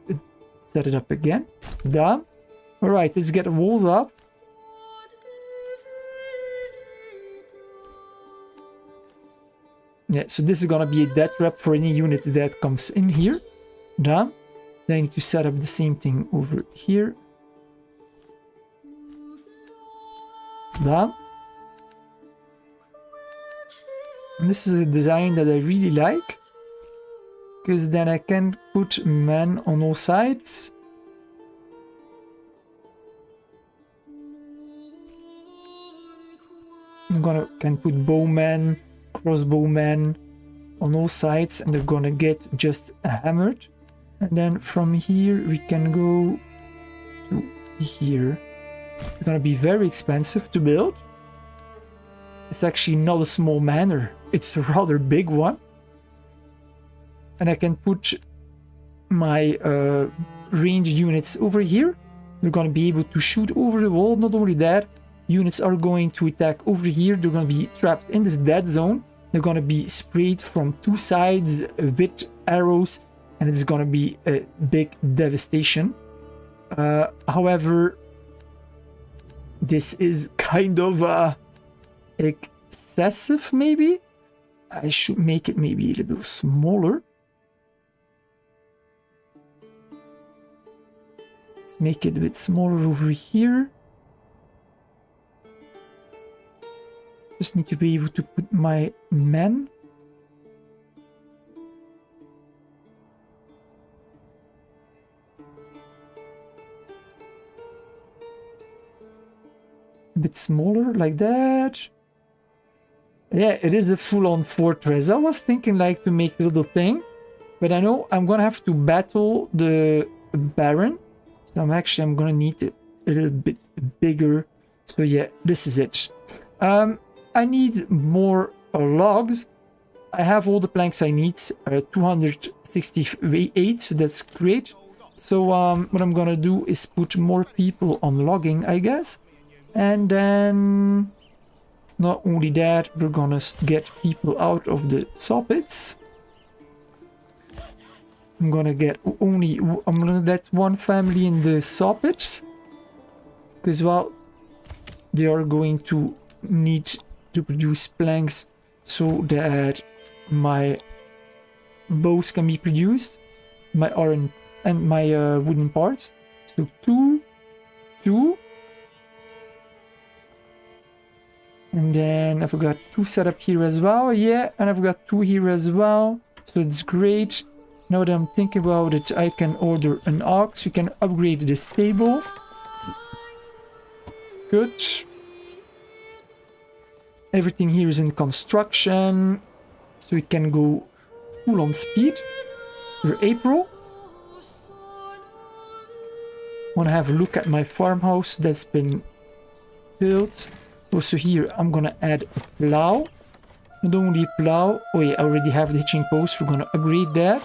set it up again. Done. Alright, let's get the walls up. Yeah, so this is gonna be a death trap for any unit that comes in here. Done. Then I need to set up the same thing over here. Done. And this is a design that I really like, because then I can put men on all sides. Can put bowmen, crossbowmen on all sides, and they're gonna get just hammered. And then from here we can go to here. It's gonna be very expensive to build. It's actually not a small manor, it's a rather big one. And I can put my ranged units over here. They're gonna be able to shoot over the wall. Not only that, units are going to attack over here. They're gonna be trapped in this dead zone. They're gonna be sprayed from two sides with arrows, and it's gonna be a big devastation. However, this is kind of excessive, maybe. I should make it maybe a little smaller. Let's make it a bit smaller over here. Just need to be able to put my men. A bit smaller, like that. Yeah, it is a full-on fortress. I was thinking like to make a little thing, but I know I'm gonna have to battle the Baron. So I'm gonna need it a little bit bigger. So yeah, this is it. I need more logs. I have all the planks I need, 268, so that's great. So what I'm gonna do is put more people on logging, I guess. And then not only that, we're gonna get people out of the saw pits. I'm gonna let one family in the saw pits, because well, they are going to need to produce planks so that my bows can be produced, my iron and my wooden parts. So two, and then I've got two set up here as well. Yeah, and I've got two here as well, so it's great. Now that I'm thinking about it, I can order an ox. We can upgrade the stable. Good. Everything here is in construction, so we can go full on speed. We're April. Want to have a look at my farmhouse that's been built. Also here, I'm gonna add a plow. Not only a plow. Oh yeah, I already have the hitching post. We're gonna upgrade that.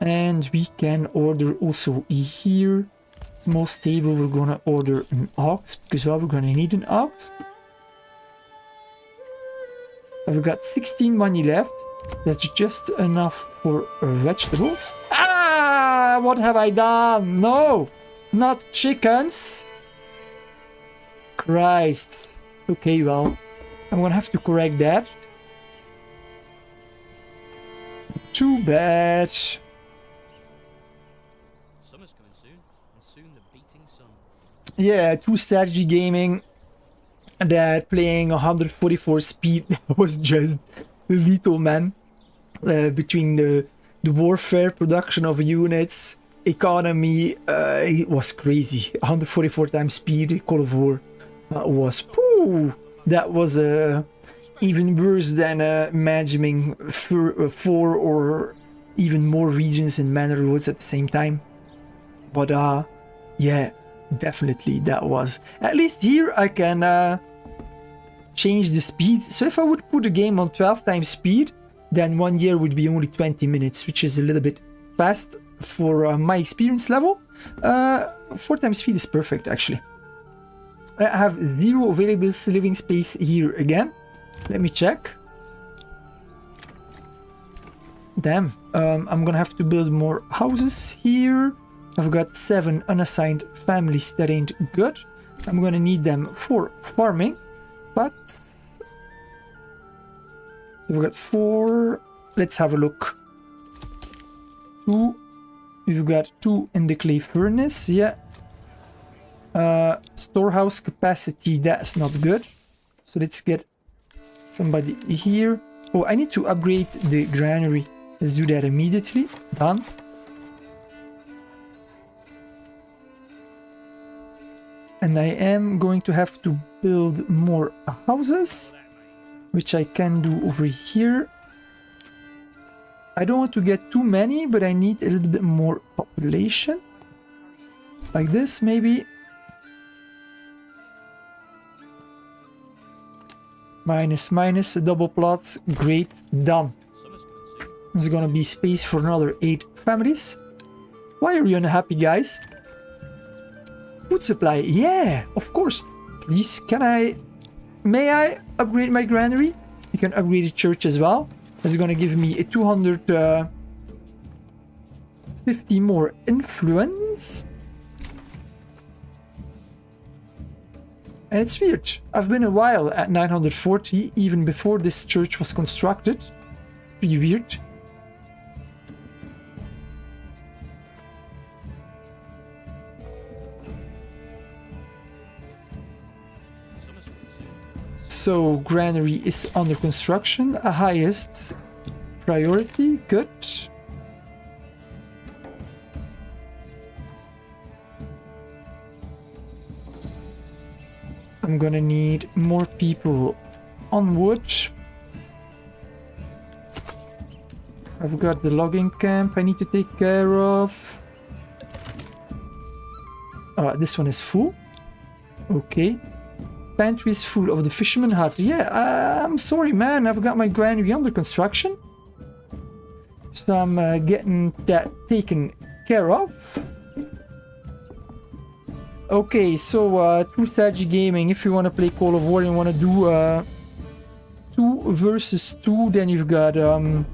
And we can order also here. Small stable, we're gonna order an ox, because well, we're gonna need an ox. I've got 16 money left. That's just enough for vegetables. Ah, what have I done? No, not chickens. Christ. Okay, well, I'm gonna have to correct that. Too bad. Yeah, true strategy gaming. that playing 144 speed was just lethal, man. Between the warfare, production of units, economy, it was crazy. 144 times speed, Call of War was, pooh, that was even worse than managing four or even more regions in Manor Lords at the same time. But yeah, definitely that was. At least here I can change the speed. So if I would put the game on 12 times speed, then 1 year would be only 20 minutes, which is a little bit fast for my experience level. 4 times speed is perfect, actually. I have 0 available living space here again. Let me check. Damn, I'm gonna have to build more houses here. I've got 7 unassigned families, that ain't good. I'm gonna need them for farming, but we've got 4. Let's have a look. 2. We've got 2 in the clay furnace, yeah. Storehouse capacity, that's not good. So let's get somebody here. Oh, I need to upgrade the granary. Let's do that immediately. Done. And I am going to have to build more houses, which I can do over here. I don't want to get too many, but I need a little bit more population. Like this, maybe. Minus, minus, a double plot. Great, done. There's gonna be space for another 8 families. Why are you unhappy, guys? Food supply, yeah, of course. Please, may I upgrade my granary? You can upgrade the church as well. It's gonna give me a 250 more influence. And it's weird. I've been a while at 940, even before this church was constructed. It's pretty weird. So granary is under construction, highest priority, good. I'm gonna need more people on wood. I've got the logging camp I need to take care of. This one is full. Okay. Pantry is full of the fisherman hut. Yeah, I'm sorry, man. I've got my granary under construction. So I'm getting that taken care of. Okay, so True Strategy Gaming, if you want to play Call of War and you want to do 2 versus 2, then you've got 2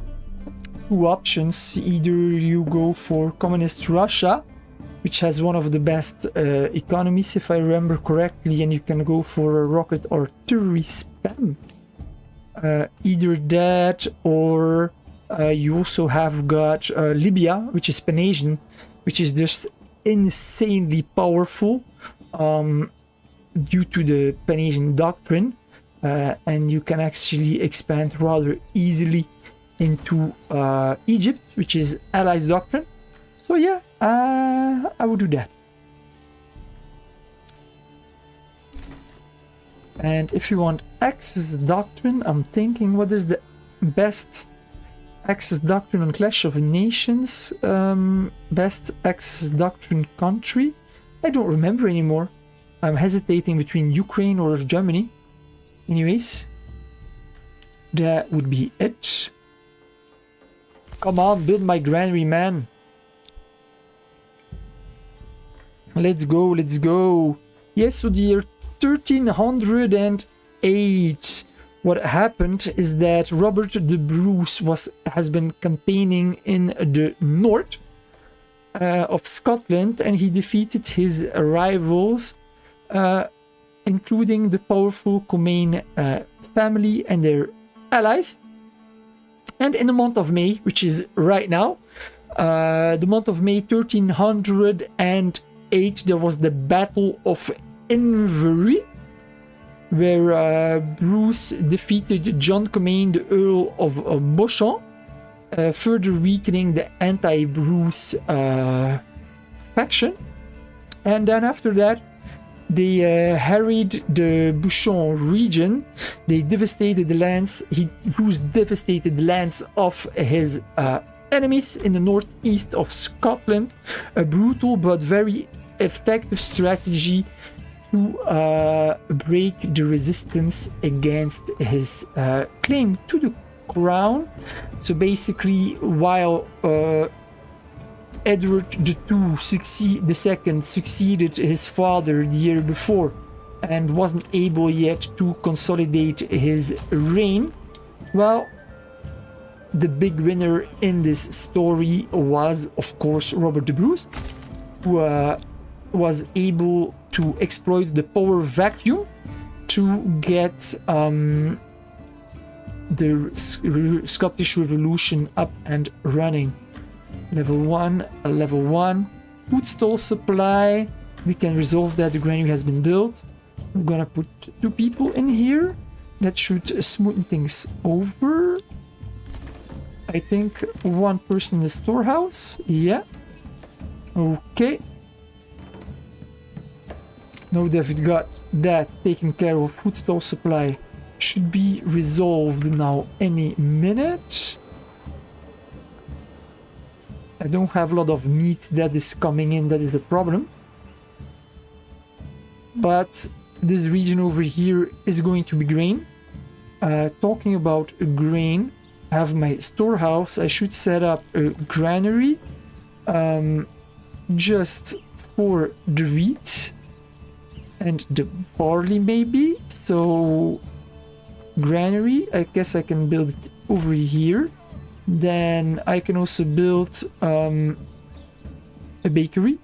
options. Either you go for Communist Russia, which has one of the best economies, if I remember correctly, and you can go for a rocket artillery spam. Either that, or you also have got Libya, which is Pan-Asian, which is just insanely powerful due to the Pan-Asian doctrine, and you can actually expand rather easily into Egypt, which is Allies doctrine. So yeah, I would do that. And if you want Axis Doctrine, I'm thinking, what is the best Axis Doctrine on Clash of Nations? Best Axis Doctrine country? I don't remember anymore. I'm hesitating between Ukraine or Germany. Anyways, that would be it. Come on, build my granary, man. Let's go, let's go. Yes, so the year 1308. What happened is that Robert the Bruce has been campaigning in the north of Scotland, and he defeated his rivals, including the powerful Comyn family and their allies. And in the month of May, which is right now, the month of May 1308, there was the Battle of Inverurie. where Bruce defeated John Comyn, the Earl of Beauchamp, further weakening the anti-Bruce faction. And then after that, they harried the Beauchamp region. They devastated the lands. Bruce devastated the lands of his enemies in the northeast of Scotland. A brutal but very effective strategy to break the resistance against his claim to the crown. So basically, while Edward II succeeded his father the year before and wasn't able yet to consolidate his reign, well, the big winner in this story was, of course, Robert the Bruce, who was able to exploit the power vacuum to get the Scottish Revolution up and running. Level 1, level 1. Food stall supply. We can resolve that. The granary has been built. I'm gonna put 2 people in here. That should smoothen things over. I think 1 person in the storehouse. Yeah. Okay. Now that we've got that taken care of, food stall supply should be resolved now any minute. I don't have a lot of meat that is coming in, that is a problem. But this region over here is going to be grain. Talking about grain, I have my storehouse. I should set up a granary just for the wheat and the barley maybe. So granary, I guess I can build it over here. Then I can also build a bakery.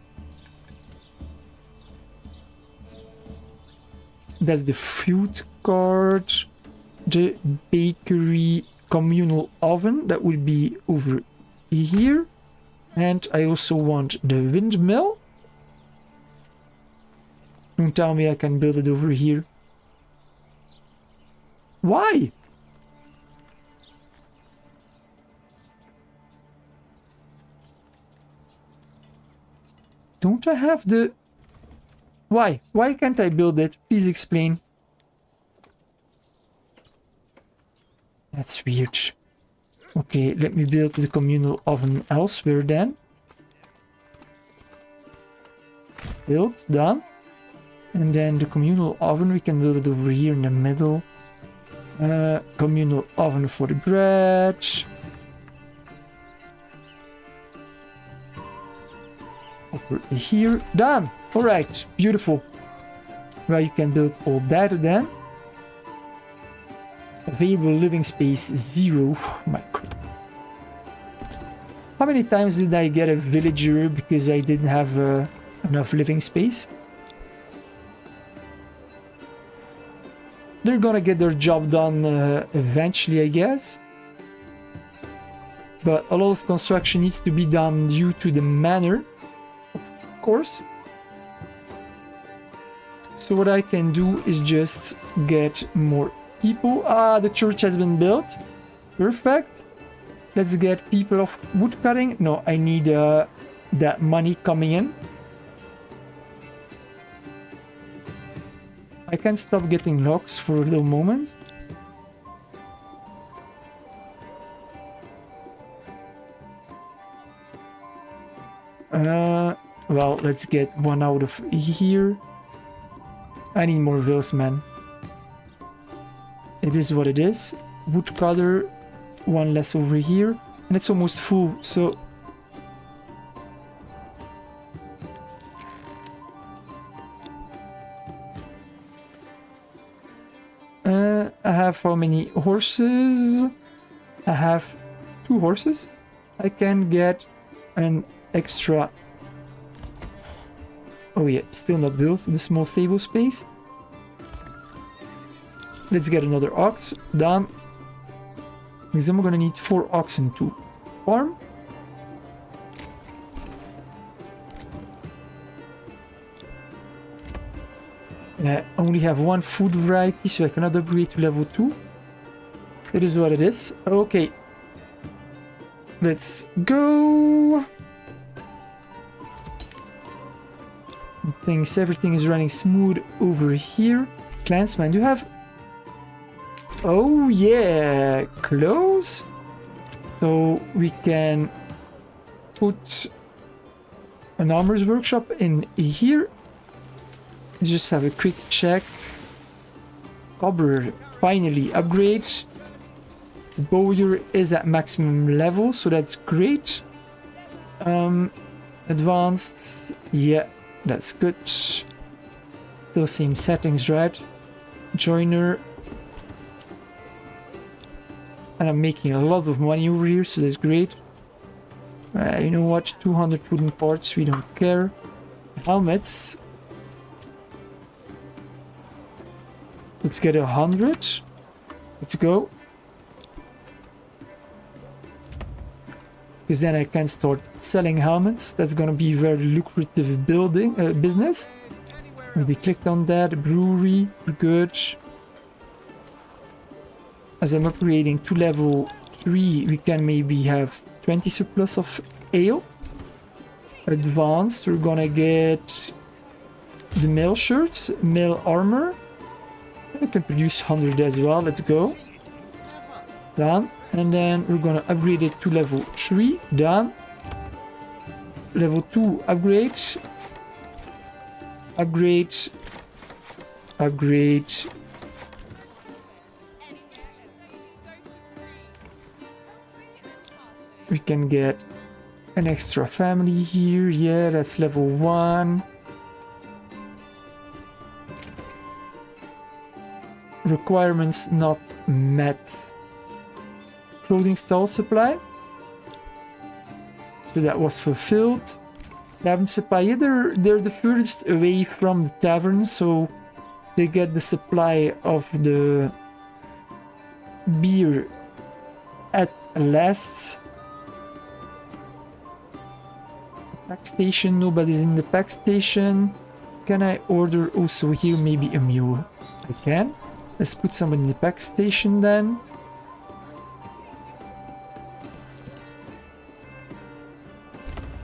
That's the fruit cart. The bakery communal oven, that will be over here. And I also want the windmill. Don't tell me I can build it over here. Why? Don't I have the... Why? Why can't I build it? Please explain. That's weird. Okay, let me build the communal oven elsewhere then. Built, done. And then the communal oven, we can build it over here in the middle. Communal oven for the bread. Over here, done. All right, beautiful. Well, you can build all that then. Available living space 0. My God. How many times did I get a villager because I didn't have enough living space? They're gonna get their job done eventually, I guess. But a lot of construction needs to be done due to the manor, of course. So what I can do is just get more people. Ah, the church has been built. Perfect. Let's get people of wood cutting. No, I need that money coming in. I can stop getting logs for a little moment. Well, let's get one out of here. I need more wheels, man. It is what it is. Woodcutter, one less over here. And it's almost full, so... I have how many horses? I have 2 horses. I can get an extra... Oh yeah, still not built, the small stable space. Let's get another ox, done. Because I'm gonna need 4 oxen to farm. I only have one food variety, so I cannot upgrade to level 2. It is what it is. Okay. Let's go. Thinks everything is running smooth over here. Clansman, you have... Oh yeah, clothes. So we can put an armor's workshop in here. Let's just have a quick check. Cobber, finally upgrade. The bowyer is at maximum level, so that's great. Advanced, yeah, that's good. Still same settings, right? Joiner. And I'm making a lot of money over here, so that's great. You know what? 200 wooden parts, we don't care. Helmets. Let's get 100. Let's go. Because then I can start selling helmets. That's gonna be a very lucrative business. We clicked on that. Brewery, good. As I'm upgrading to level 3, we can maybe have 20 surplus of ale. Advanced, we're gonna get the mail shirts, mail armor. I can produce 100 as well, let's go. Done. And then we're gonna upgrade it to level 3, done. Level 2, upgrade. Upgrade. Upgrade. We can get an extra family here. Yeah, that's level 1. Requirements not met. Clothing stall supply. So that was fulfilled. Tavern supply. Yeah, they're the furthest away from the tavern, so they get the supply of the beer at last. Pack station, nobody's in the pack station. Can I order also here maybe a mule? I can. Let's put someone in the pack station then.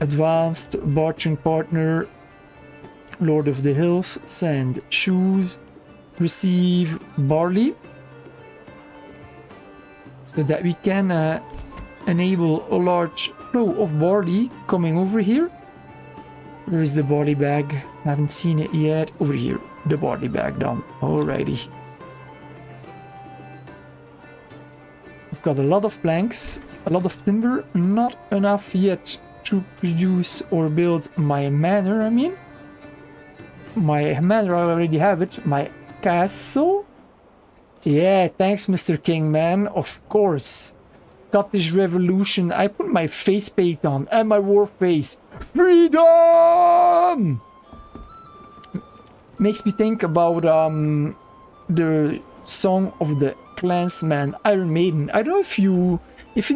Advanced, bartering partner, Lord of the Hills, send shoes, receive barley. So that we can enable a large flow of barley coming over here. Where is the barley bag? Haven't seen it yet. Over here, the barley bag done. Alrighty. We've got a lot of planks, a lot of timber, not enough yet to produce or build my manor. I mean, my manor, I already have it. My castle. Yeah, thanks, Mr. Kingman. Of course. Scottish Revolution. I put my face paint on and my war face. Freedom! Makes me think about the song of the Clansman, Iron Maiden. I don't know if you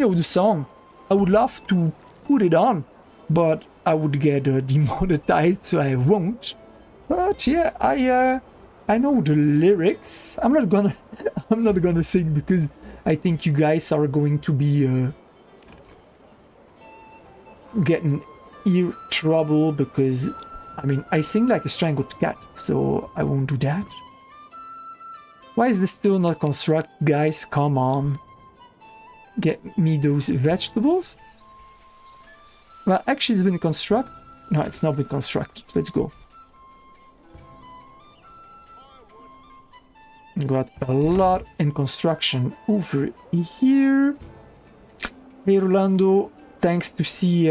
know the song. I would love to put it on, but I would get demonetized, so I won't. But yeah, I know the lyrics. I'm not gonna sing because I think you guys are going to be getting ear trouble, because I mean I sing like a strangled cat, so I won't do that. Why is this still not construct, guys? Come on, get me those vegetables. Well, actually it's been constructed. No, it's not been constructed. Let's go. Got a lot in construction over here. Hey Rolando, thanks to see,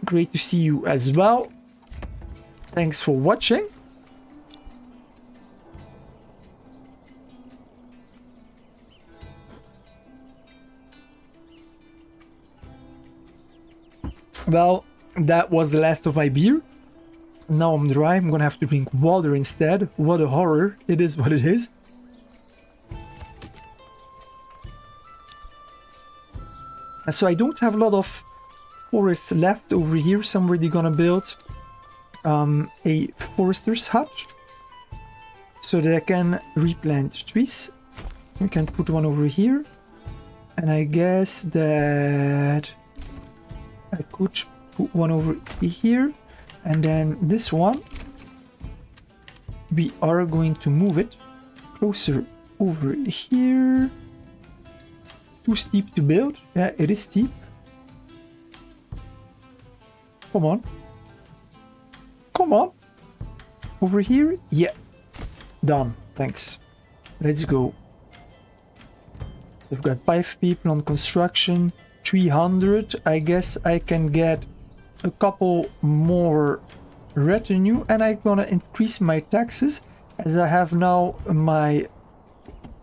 great to see you as well. Thanks for watching. Well, that was the last of my beer. Now I'm dry, I'm gonna have to drink water instead. What a horror, it is what it is. So I don't have a lot of forests left over here. Somewhere they're gonna build a forester's hut. so that I can replant trees. We can put one over here. And I guess that I could put one over here. And then this one, we are going to move it closer over here. Too steep to build. Yeah, it is steep. Come on. Come on. Over here? Yeah. Done. Thanks. Let's go. So we've got 5 people on construction. 300. I guess I can get a couple more retinue. And I'm gonna increase my taxes. As I have now my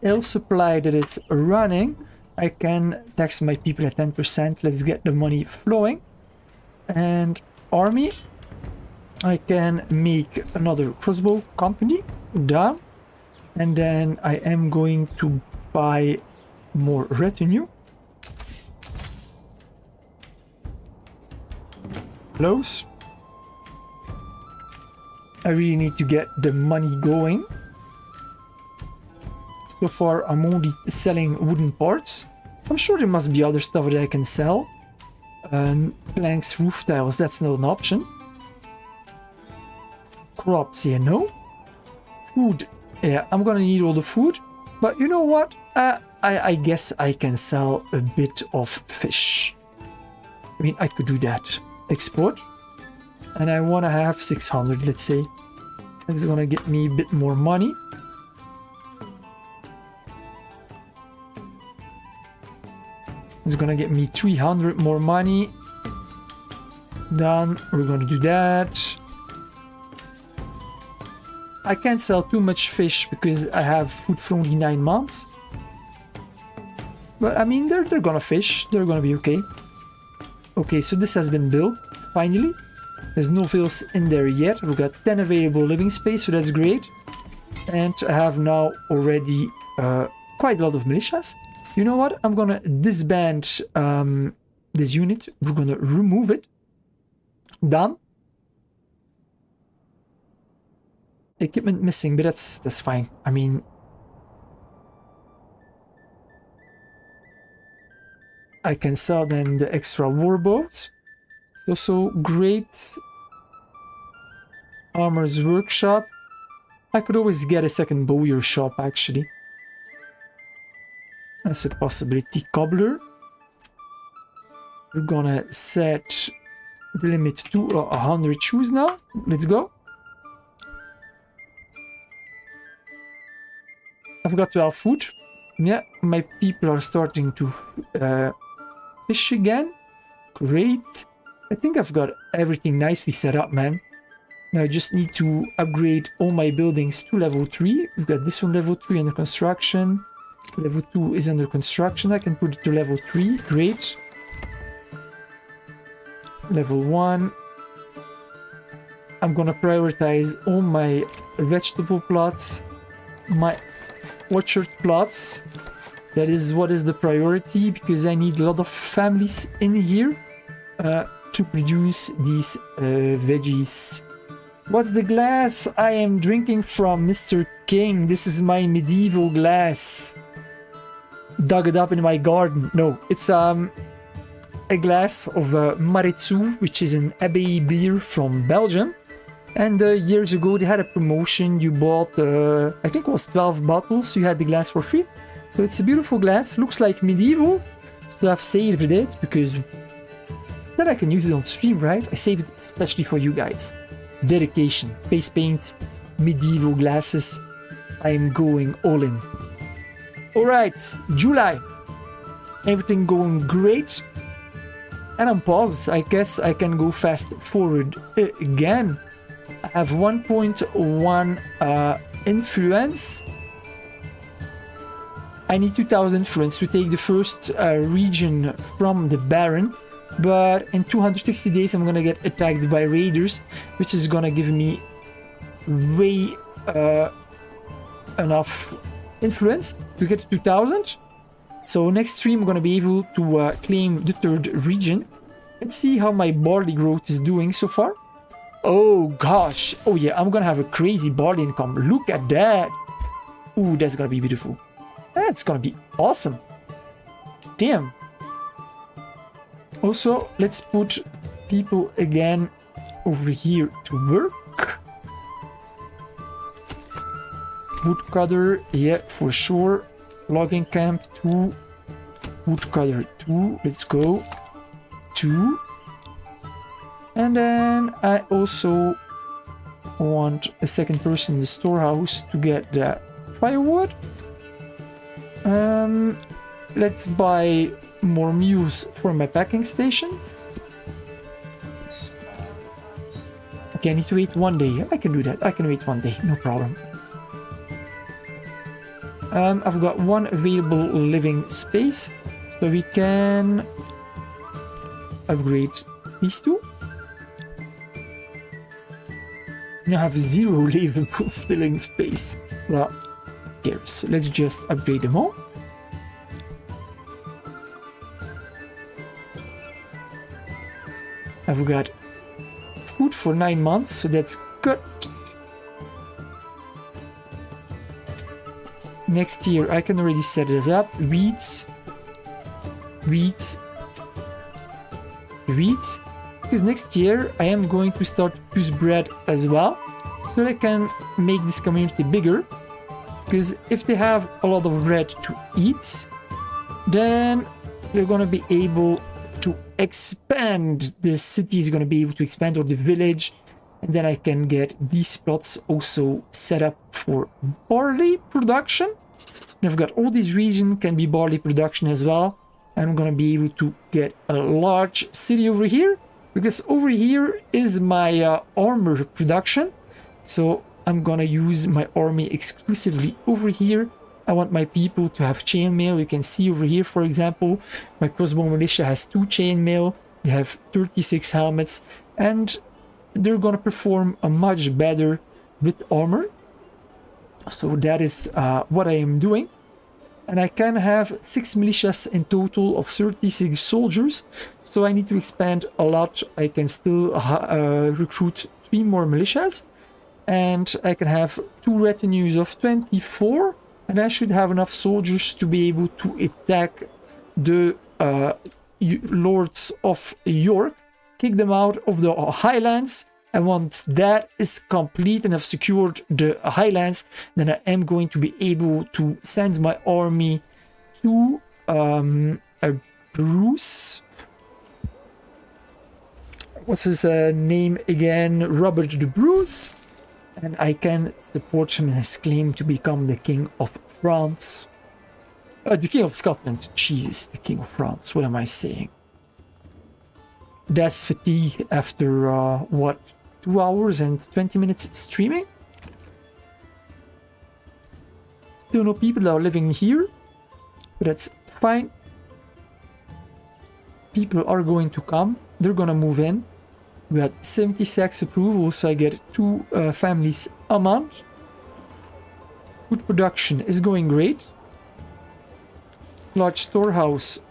oil supply that it's running. I can tax my people at 10%. Let's get the money flowing. And army. I can make another crossbow company. Done. And then I am going to buy more retinue. Close. I really need to get the money going. So far I'm only selling wooden parts. I'm sure there must be other stuff that I can sell. Planks, roof tiles, that's not an option. Crops, yeah, no. Food, yeah, I'm gonna need all the food. But you know what? I guess I can sell a bit of fish. I mean, I could do that. Export. And I want to have 600, let's say. It's gonna get me a bit more money. It's gonna get me 300 more money. Done. We're gonna do that. I can't sell too much fish because I have food for only 9 months. But I mean, they're gonna fish. They're gonna be okay. Okay, so this has been built, finally. There's no villas in there yet. We've got 10 available living space, so that's great. And I have now already quite a lot of militias. You know what? I'm gonna disband this unit. We're gonna remove it. Done. Equipment missing, but that's fine. I mean, I can sell then the extra warboats. It's also great. Armor's workshop. I could always get a second bowyer shop actually. That's a possibility. Cobbler. We're gonna set the limit to 100 shoes now. Let's go. I've got 12 food. Yeah, my people are starting to fish again. Great. I think I've got everything nicely set up, man. Now I just need to upgrade all my buildings to level 3. We've got this one level 3 under construction. Level 2 is under construction. I can put it to level 3. Great. Level 1. I'm gonna prioritize all my vegetable plots. My orchard plots. That is what is the priority because I need a lot of families in here to produce these veggies. What's the glass I am drinking from, Mr. King? This is my medieval glass. Dug it up in my garden. No, it's a glass of Maritzu, which is an abbey beer from Belgium. And years ago they had a promotion. You bought, I think it was 12 bottles. You had the glass for free. So it's a beautiful glass. Looks like medieval. So I've saved it because then I can use it on stream, right? I saved it especially for you guys. Dedication, face paint, medieval glasses. I am going all in. Alright, July. Everything going great. And on pause. I guess I can go fast forward again. I have 1.1 influence. I need 2000 influence to take the first region from the Baron. But in 260 days I'm gonna get attacked by raiders, which is gonna give me way enough influence to get to 2000. So next stream I'm gonna be able to claim the third region. Let's see how my barley growth is doing so far. Oh gosh. Oh yeah, I'm gonna have a crazy barley income. Look at that. Ooh, that's gonna be beautiful. That's gonna be awesome. Damn. Also, let's put people again over here to work. Woodcutter, yeah, for sure. Logging camp 2. Woodcutter 2. Let's go. 2. And then I also want a second person in the storehouse to get that firewood. Let's buy more mules for my packing stations. Okay, I need to wait 1 day. I can do that. I can wait 1 day, no problem. I've got 1 available living space, so we can upgrade these 2. Now I have 0 livable living space. Well, who cares? Let's just upgrade them all. I've got food for 9 months, so that's good. Next year I can already set this up. Wheat. Because next year I am going to start to use bread as well, so that I can make this community bigger. Because if they have a lot of bread to eat, then they're gonna be able to expand. The city is gonna be able to expand, or the village, and then I can get these plots also set up for barley production. And I've got all these regions can be barley production as well. And I'm gonna be able to get a large city over here, because over here is my armor production. So I'm gonna use my army exclusively over here. I want my people to have chainmail. You can see over here, for example, my crossbow militia has 2 chainmail. They have 36 helmets, and they're gonna perform a much better with armor. So that is what I am doing. And I can have 6 militias in total of 36 soldiers. So I need to expand a lot. I can still recruit 3 more militias. And I can have 2 retinues of 24. And I should have enough soldiers to be able to attack the Lords of York. Kick them out of the Highlands. And once that is complete and I've secured the Highlands, then I am going to be able to send my army to Bruce. What's his name again? Robert the Bruce. And I can support him in his claim to become the King of France. The King of Scotland. Jesus, the King of France. What am I saying? That's fatigue after, what? 2 hours and 20 minutes streaming. Still no people that are living here, but that's fine. People are going to come. They're gonna move in. We got 76 approval, so I get 2 families a month. Food production is going great. Large storehouse.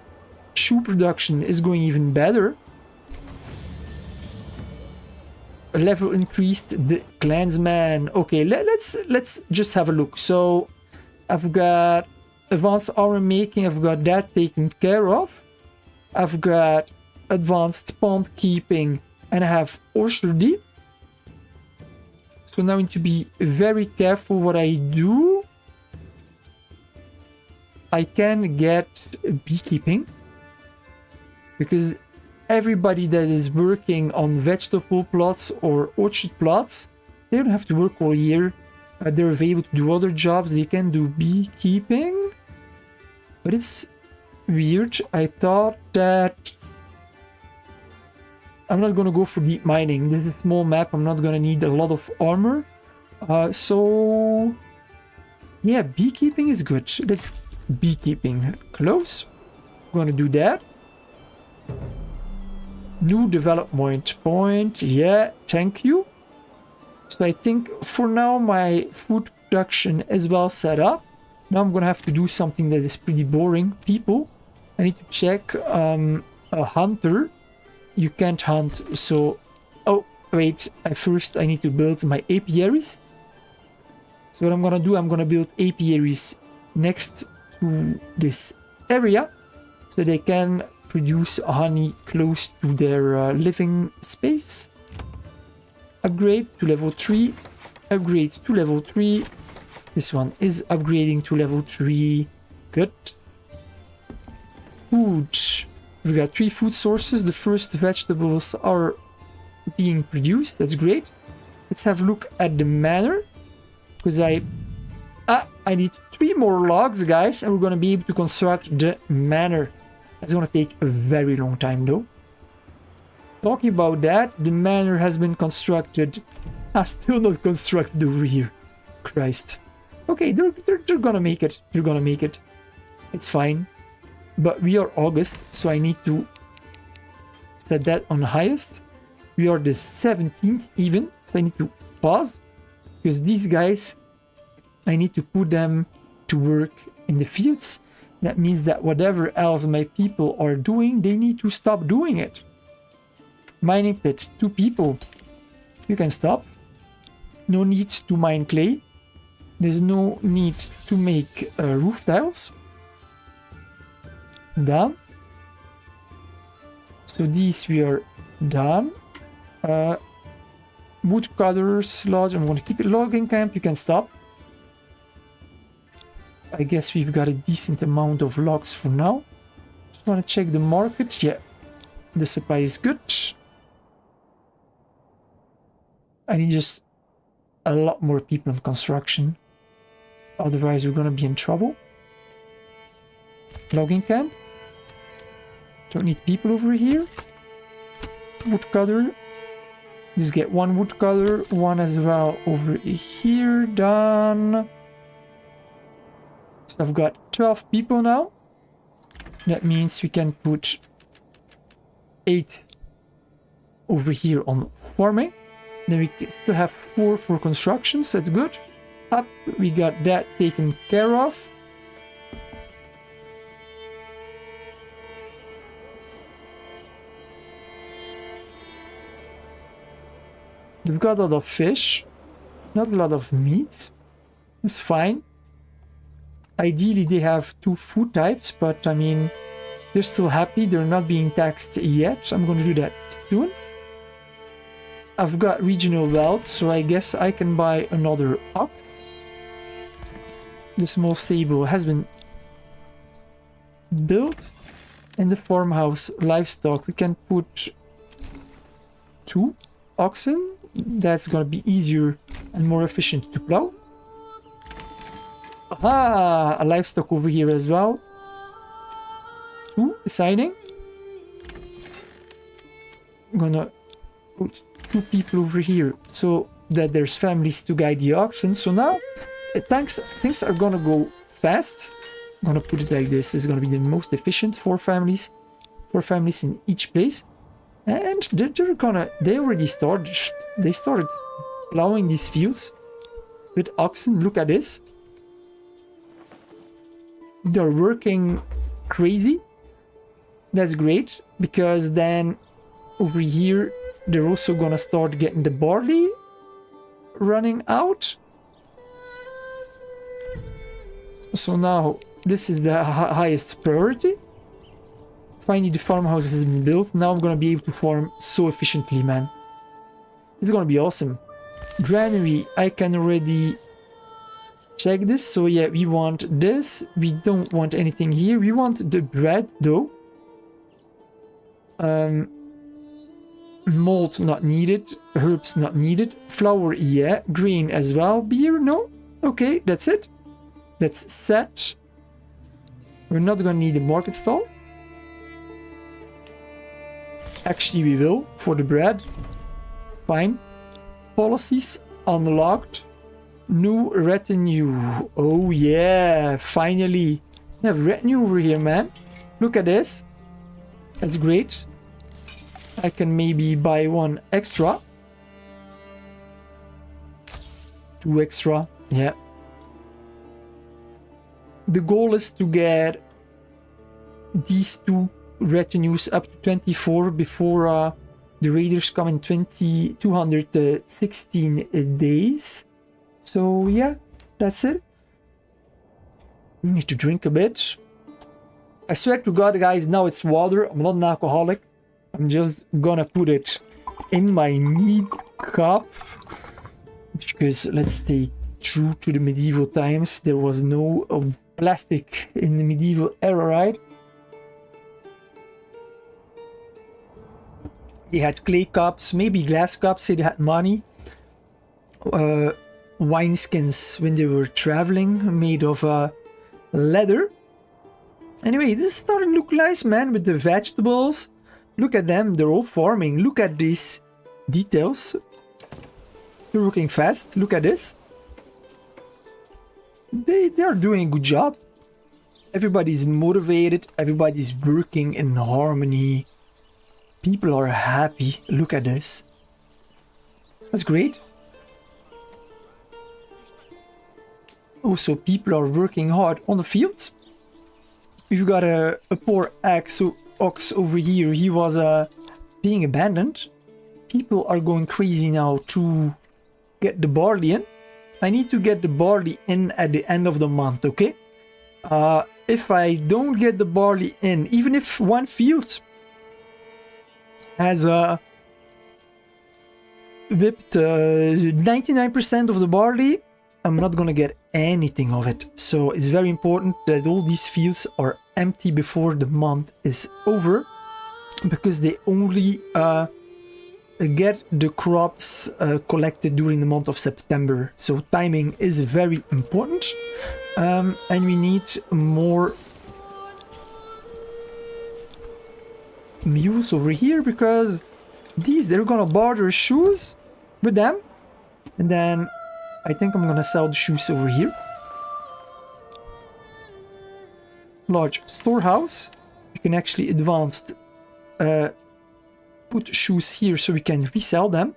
Shoe production is going even better. Level increased. The Clansman. Okay, let's just have a look. So I've got advanced armor making. I've got that taken care of. I've got advanced pond keeping, and I have orchardy. So now I need to be very careful what I do. I can get beekeeping, because everybody that is working on vegetable plots or orchard plots, they don't have to work all year. They're able to do other jobs. They can do beekeeping. But it's weird. I thought that I'm not gonna go for deep mining. This is a small map. I'm not gonna need a lot of armor. So yeah, beekeeping is good. Let's beekeeping close. I'm gonna do that. New development point. Yeah, thank you. So I think for now my food production is well set up. Now I'm gonna have to do something that is pretty boring. People, I need to check a hunter. You can't hunt, so... Oh, Wait, first I need to build my apiaries. So what I'm gonna do, I'm gonna build apiaries next to this area so they can produce honey close to their living space. Upgrade to level 3. Upgrade to level 3. This one is upgrading to level 3. Good. Food. We've got 3 food sources. The first vegetables are being produced. That's great. Let's have a look at the manor. Because I need 3 more logs, guys, and we're going to be able to construct the manor. That's going to take a very long time, though. Talking about that, the manor has been constructed. Still not constructed over here. Christ. Okay, they're gonna make it. They're gonna make it. It's fine. But we are August, so I need to set that on highest. We are the 17th even, so I need to pause. Because these guys, I need to put them to work in the fields. That means that whatever else my people are doing, they need to stop doing it. Mining pit, 2 people. You can stop. No need to mine clay. There's no need to make roof tiles. Done. So these we are done. Woodcutters lodge. I'm going to keep it logging camp. You can stop. I guess we've got a decent amount of logs for now. Just want to check the market. Yeah, the supply is good. I need just a lot more people in construction. Otherwise, we're gonna be in trouble. Logging camp. Don't need people over here. Woodcutter. Just get 1 woodcutter. 1 as well over here. Done. So I've got 12 people now. That means we can put 8 over here on farming. Then we still have 4 for constructions. That's good. Up, we got that taken care of. They've got a lot of fish, not a lot of meat. It's fine. Ideally, they have 2 food types, but I mean, they're still happy. They're not being taxed yet. So I'm going to do that soon. I've got regional wealth, so I guess I can buy another ox. The small stable has been built. In the farmhouse livestock, we can put 2 oxen. That's gonna be easier and more efficient to plow. Aha! A livestock over here as well. 2 deciding. I'm gonna put 2 people over here so that there's families to guide the oxen. So now things are gonna go fast. I'm gonna put it like this. This is gonna be the most efficient for families in each place. And they already started. They started plowing these fields with oxen. Look at this. They're working crazy. That's great, because then over here they're also gonna start getting the barley running out. So now this is the highest priority. Finally, the farmhouse has been built. Now I'm gonna be able to farm so efficiently, man. It's gonna be awesome. Granary, I can already check this. So yeah, we want this. We don't want anything here. We want the bread, though. Malt not needed. Herbs not needed. Flour, yeah. Grain as well. Beer, no. Okay, that's it. That's set. We're not gonna need a market stall. Actually, we will for the bread. It's fine. Policies unlocked. New retinue. Oh yeah, finally. We have retinue over here, man. Look at this. That's great. I can maybe buy 1 extra. 2 extra. Yeah. The goal is to get these 2 retinues up to 24 before The raiders come in 216 days. So yeah, that's it. We need to drink a bit. I swear to God, guys, now it's water. I'm not an alcoholic. I'm just gonna put it in my mead cup. Because let's stay true to the medieval times. There was no plastic in the medieval era, right? They had clay cups, maybe glass cups, say they had money. Wineskins when they were traveling, made of leather. Anyway, this is starting to look nice, man, with the vegetables. Look at them, they're all farming. Look at these details. They're working fast. Look at this. They are doing a good job. Everybody's motivated. Everybody's working in harmony. People are happy. Look at this. That's great. Also, people are working hard on the fields. We've got a poor ox over here. He was being abandoned. People are going crazy now to get the barley in. I need to get the barley in at the end of the month, okay? If I don't get the barley in, even if one field has whipped 99% of the barley, I'm not gonna get anything of it. So it's very important that all these fields are empty before the month is over, because they only get the crops collected during the month of September. So timing is very important. And we need more mules over here, because they're gonna barter shoes with them. And then I think I'm gonna sell the shoes over here. Large storehouse. You can actually advance put shoes here so we can resell them.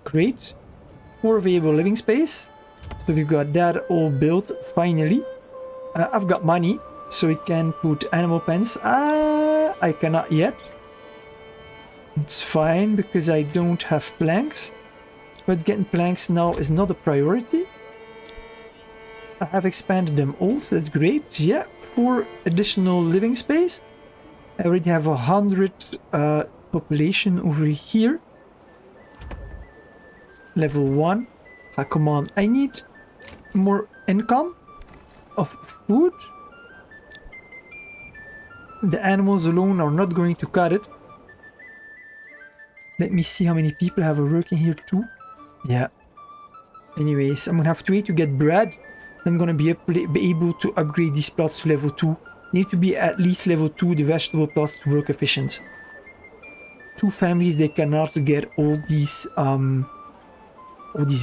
Great. More available living space. So we've got that all built finally. I've got money, so we can put animal pens. I cannot yet. It's fine because I don't have planks. But getting planks now is not a priority. I have expanded them all, so that's great. Yeah, 4 additional living space. I already have 100 population over here. Level 1. Come on, I need more income of food. The animals alone are not going to cut it. Let me see how many people have working here too. Yeah. Anyways, I'm gonna have to wait to get bread. I'm gonna be able to upgrade these plots to level 2. Need to be at least level 2, the vegetable plots, to work efficient. 2 families, they cannot get all these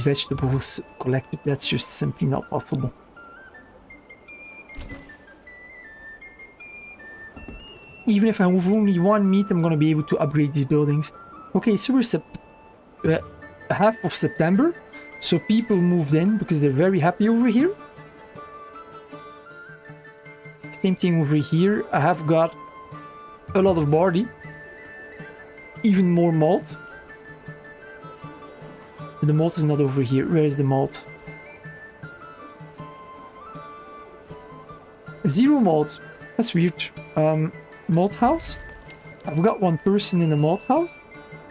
vegetables collected. That's just simply not possible. Even if I have only 1 meat, I'm gonna be able to upgrade these buildings. Okay, so we're half of September, so people moved in because they're very happy over here. Same thing over here. I have got a lot of barley, even more malt. But the malt is not over here. Where is the malt? 0 malt. That's weird. Malt house. I've got 1 person in the malt house,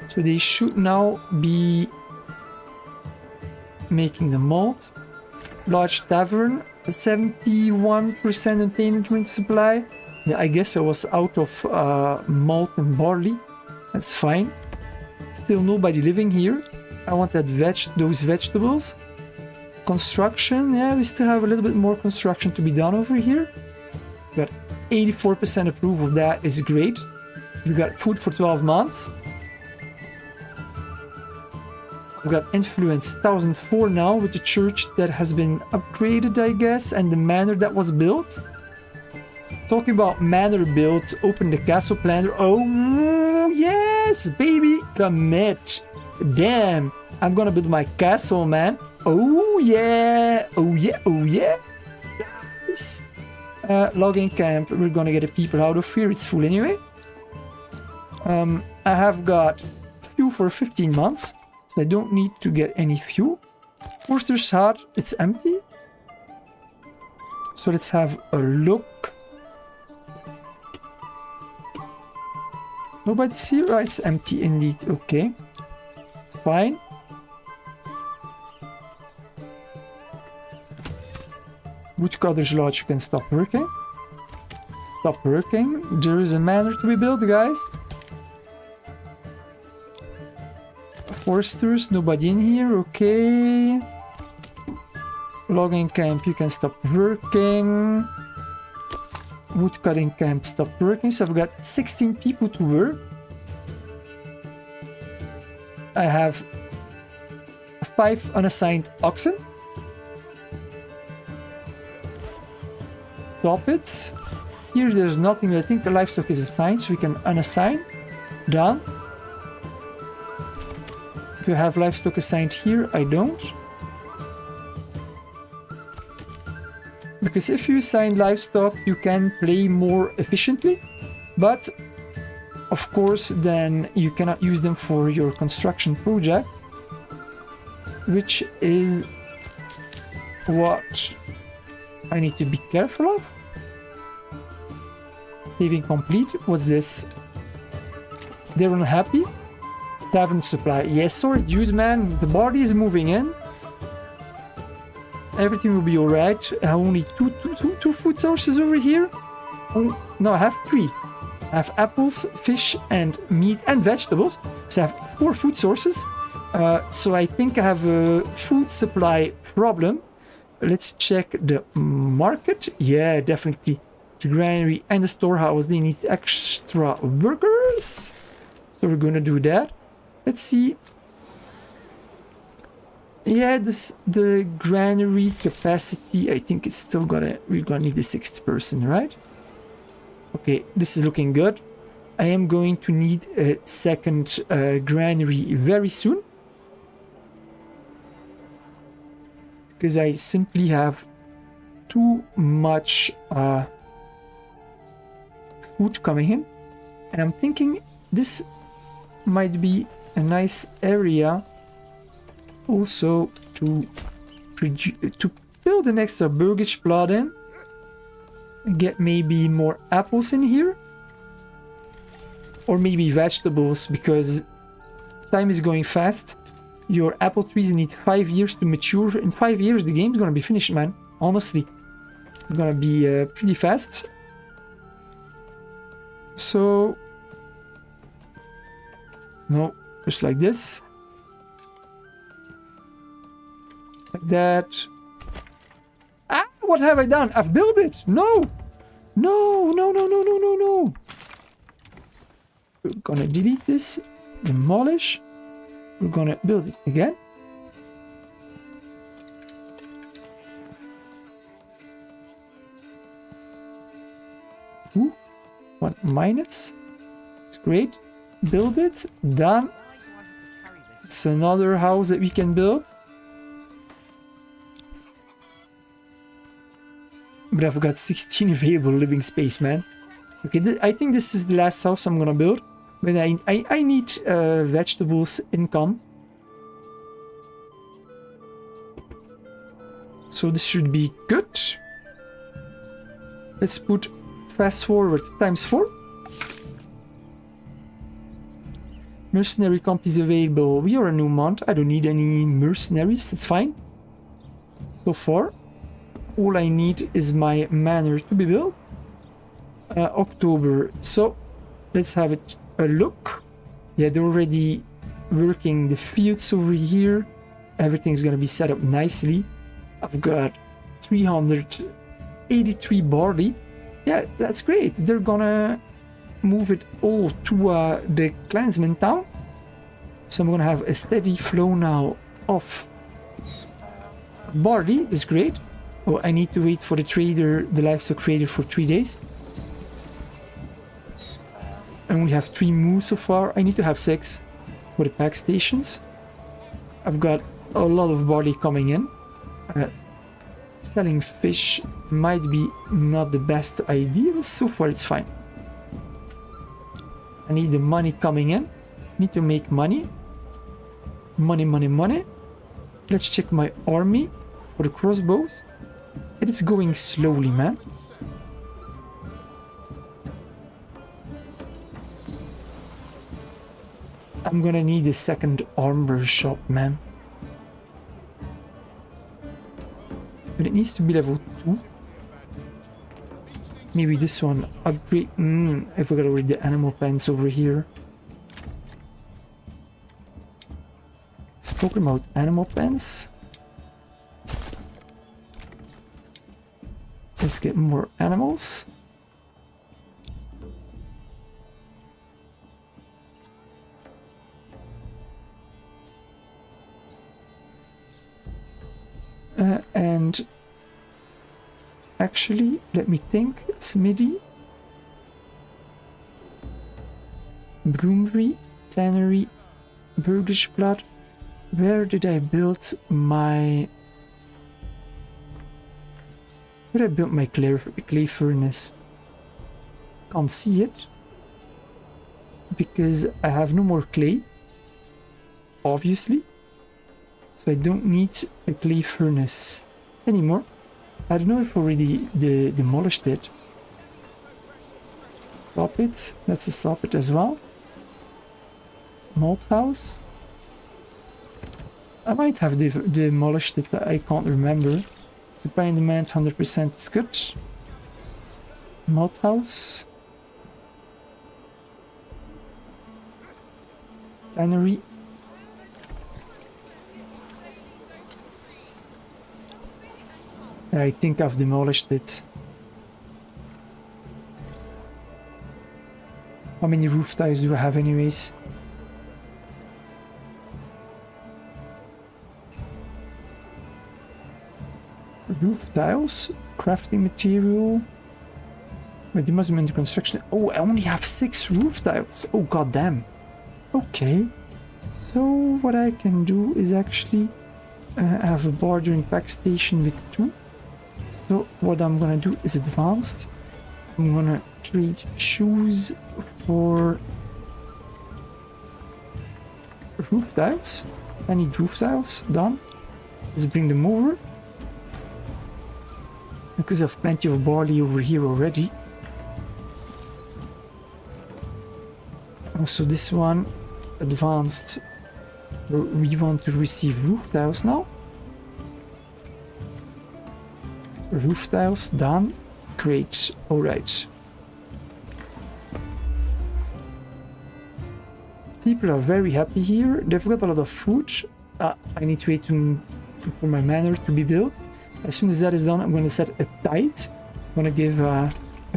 so they should now be making the malt. Large tavern, 71% entertainment supply. Yeah, I guess I was out of malt and barley. That's fine. Still nobody living here. I want that those vegetables. Construction, yeah, we still have a little bit more construction to be done over here. We got 84% approval. That is great. We got food for 12 months. We've got influence 1004 now with the church that has been upgraded, I guess, and the manor that was built. Talking about manor built, open the castle planner. Oh yes, baby, commit. Damn, I'm gonna build my castle, man. Oh yeah, oh yeah, oh yeah. Nice. Logging camp, we're gonna get the people out of here. It's full anyway. I have got fuel for 15 months, so I don't need to get any fuel. Forster's hut, it's empty. So let's have a look. Nobody's here? Oh, it's empty indeed. Okay. It's fine. Woodcutter's Lodge can stop working. Stop working. There is a manor to be built, guys. Foresters, nobody in here. Okay. Logging camp, you can stop working. Woodcutting camp, stop working. So I've got 16 people to work. I have 5 unassigned oxen. Stop it. Here there's nothing. I think the livestock is assigned, so we can unassign. Done. Do I have livestock assigned here? I don't. Because if you assign livestock, you can play more efficiently. But, of course, then you cannot use them for your construction project. Which is what I need to be careful of. Saving complete. What's this? They're unhappy. Tavern supply. Yes, sorry, dude, man. The body is moving in. Everything will be alright. I have only two food sources over here. Oh, no, I have 3. I have apples, fish, and meat, and vegetables. So I have 4 food sources. So I think I have a food supply problem. Let's check the market. Yeah, definitely. The granary and the storehouse, they need extra workers. So we're gonna do that. Let's see. Yeah, the granary capacity, I think it's still we're gonna need the 6th person, right? Okay, this is looking good. I am going to need a 2nd granary very soon. Because I simply have too much food coming in. And I'm thinking this might be a nice area also to build an extra burgage plot in. Get maybe more apples in here. Or maybe vegetables, because time is going fast. Your apple trees need 5 years to mature. In 5 years, the game's gonna be finished, man. Honestly. It's gonna be pretty fast. So... no, just like this. Like that. Ah, what have I done? I've built it! No! No, no, no, no, no, no, no! We're gonna delete this. Demolish. We're gonna build it again. Ooh, 1 minus. It's great. Build it. Done. It's another house that we can build. But I've got 16 available living space, man. Okay, I think this is the last house I'm gonna build. But I need vegetables income. So this should be good. Let's put fast forward ×4. Mercenary comp is available. We are a new month. I don't need any mercenaries. That's fine. So far, all I need is my manor to be built. October. So let's have a look. Yeah, they're already working the fields over here. Everything's gonna be set up nicely. I've got 383 barley. Yeah, that's great. They're gonna move it all to the Clansman town. So I'm gonna have a steady flow now of barley. That's great. Oh, I need to wait for the trader, the livestock trader, for 3 days. I only have 3 moves so far. I need to have 6 for the pack stations. I've got a lot of barley coming in. Selling fish might be not the best idea, but so far it's fine. I need the money coming in. Need to make money. Money, money, money. Let's check my army for the crossbows. It is going slowly, man. I'm gonna need a second armor shop, man. But it needs to be level 2. Maybe this one upgrade. I forgot already the animal pens over here. Talking about animal pens. Let's get more animals. And actually, let me think. Smithy, Broomery, Tannery, Burgersblad. Where did I build my... Where did I build my clay furnace? Can't see it. Because I have no more clay. Obviously. So I don't need a clay furnace anymore. I don't know if already demolished it. Soppit. That's a soppit as well. Malt house. I might have demolished it, but I can't remember. Supply and demand 100% is good. Malt house. Tannery. I think I've demolished it. How many roof tiles do I have anyways? Roof tiles, crafting material. Wait, they must have been into construction. Oh, I only have 6 roof tiles. Oh, goddamn. Okay. So what I can do is actually have a bordering pack station with 2. So what I'm gonna do is advanced. I'm gonna trade shoes for roof tiles. I need roof tiles. Done. Let's bring them over. Because I have plenty of barley over here already. Also this one, advanced. We want to receive roof tiles now. Roof tiles, done. Great, alright. People are very happy here. They've got a lot of food. I need to wait for my manor to be built. As soon as that is done, I'm going to set a tithe. I'm going to give a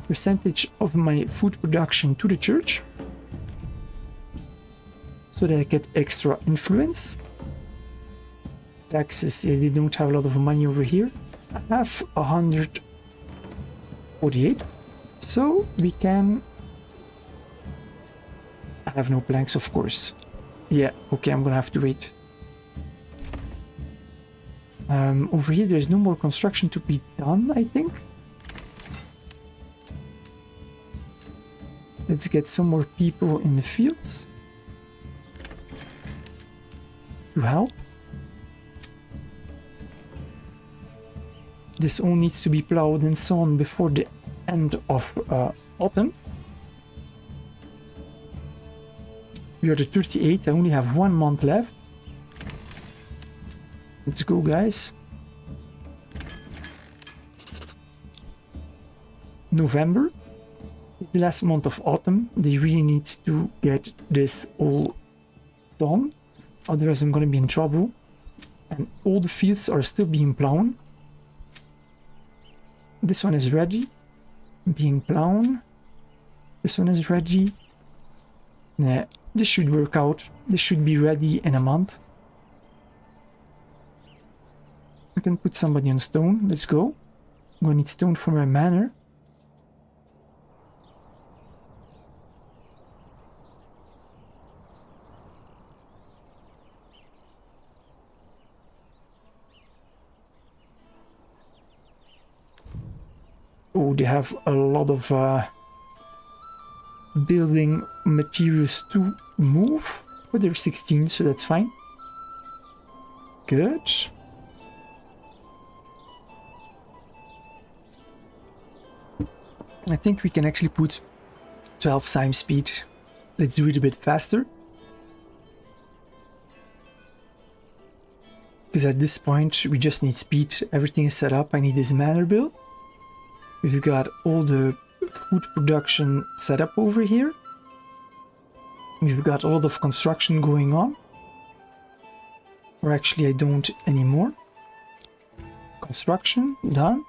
percentage of my food production to the church. So that I get extra influence. Taxes, yeah, we don't have a lot of money over here. I have 148. So we can... I have no planks, of course. Yeah, okay, I'm going to have to wait. Over here, there's no more construction to be done, I think. Let's get some more people in the fields to help. This all needs to be plowed and so on before the end of autumn. We are at 38. I only have 1 month left. Let's go, guys. November is the last month of autumn. They really need to get this all done. Otherwise, I'm going to be in trouble. And all the fields are still being plowed. This one is ready. Being plowed. This one is ready. Nah, this should work out. This should be ready in a month. I can put somebody on stone. Let's go. I'm gonna need stone for my manor. Oh, they have a lot of building materials to move, but they're 16, so that's fine. Good. I think we can actually put 12 times speed. Let's do it a bit faster. Because at this point we just need speed. Everything is set up. I need this manor build. We've got all the food production set up over here. We've got a lot of construction going on. Or actually I don't anymore. Construction, done.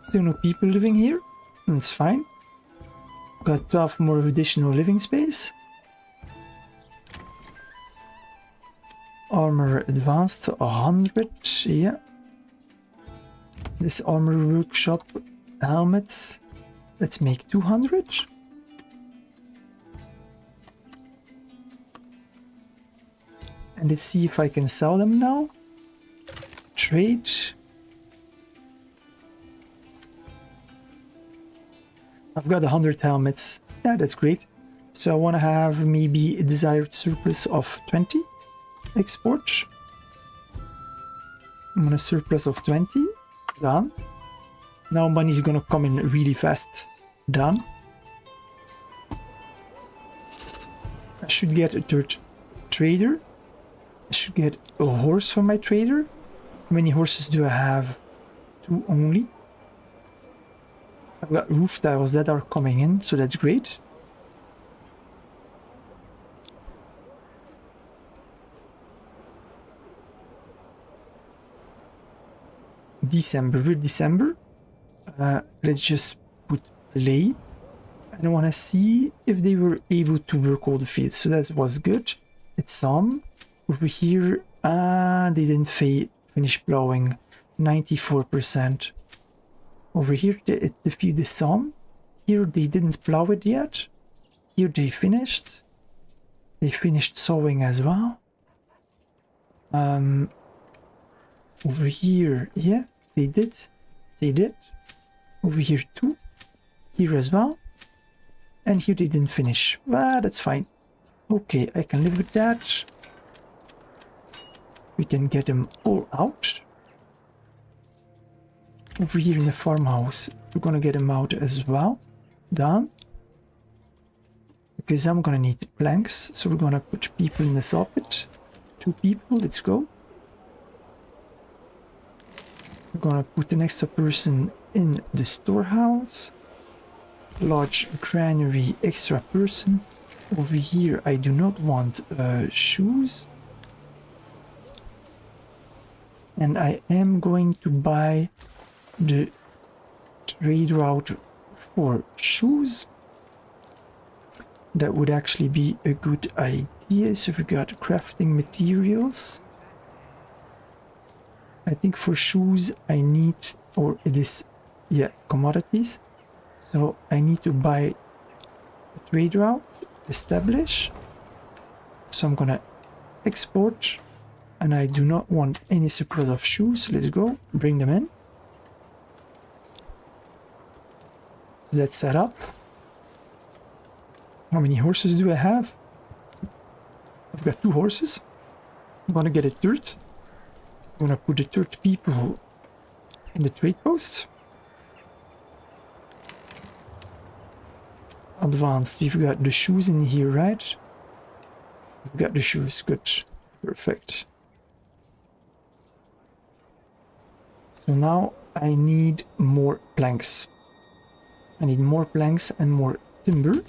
Still no people living here. That's fine. Got 12 more additional living space. Armor advanced 100, yeah. This armor workshop helmets, let's make 200. And let's see if I can sell them now. Trade. I've got 100 helmets. Yeah, that's great. So I want to have maybe a desired surplus of 20. Export. I'm gonna surplus of 20. Done. Now money's gonna come in really fast. Done. I should get a third trader. I should get a horse for my trader. How many horses do I have? 2 only. I've got roof tiles that are coming in, so that's great. December. Let's just put lay. I want to see if they were able to work all the fields, so that was good. It's some over here. They didn't finish plowing. 94%. Over here the field is some. Here they didn't plow it yet. Here they finished. They finished sowing as well. Over here, yeah. They did. Over here too. Here as well. And here they didn't finish. Well, that's fine. Okay, I can live with that. We can get them all out. Over here in the farmhouse, we're gonna get them out as well. Done. Because I'm gonna need planks, so we're gonna put people in the saw pit. 2 people, let's go. We're gonna put an extra person in the storehouse. Large granary, extra person. Over here, I do not want shoes. And I am going to buy the trade route for shoes. That would actually be a good idea. So we got crafting materials. I think for shoes I need, or it is, yeah, commodities. So I need to buy a trade route, establish. So I'm gonna export, and I do not want any surplus of shoes. Let's go, bring them in. So that's set up. How many horses do I have? I've got 2 horses. I'm gonna get a third. I'm gonna put the third people in the trade post. Advanced, we've got the shoes in here, right? We've got the shoes, good, perfect. So now I need more planks. I need more planks and more timber. So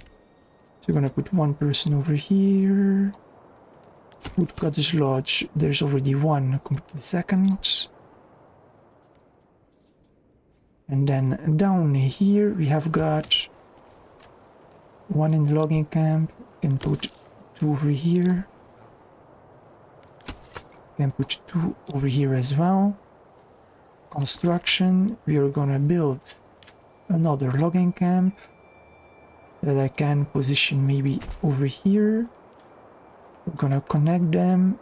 we're gonna put 1 person over here. Wood cottage lodge, there's already 1, complete the second. And then down here we have got 1 in the logging camp. Can put 2 over here. Can put 2 over here as well. Construction, we are gonna build another logging camp that I can position maybe over here. We're gonna connect them,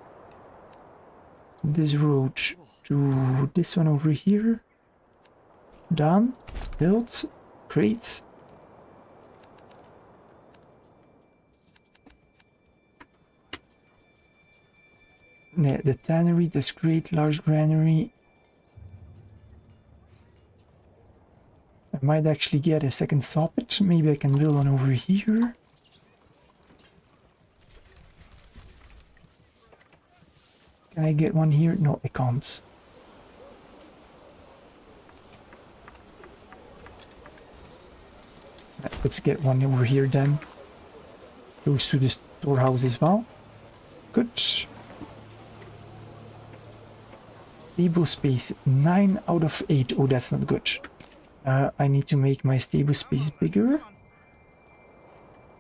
this road to this one over here. Done, built, great. Yeah, the tannery, that's great. Large granary. I might actually get a second soffit. Maybe I can build one over here. Can I get one here? No, I can't. Let's get one over here then. Goes to the storehouse as well. Good. Stable space 9 out of 8. Oh, that's not good. I need to make my stable space bigger.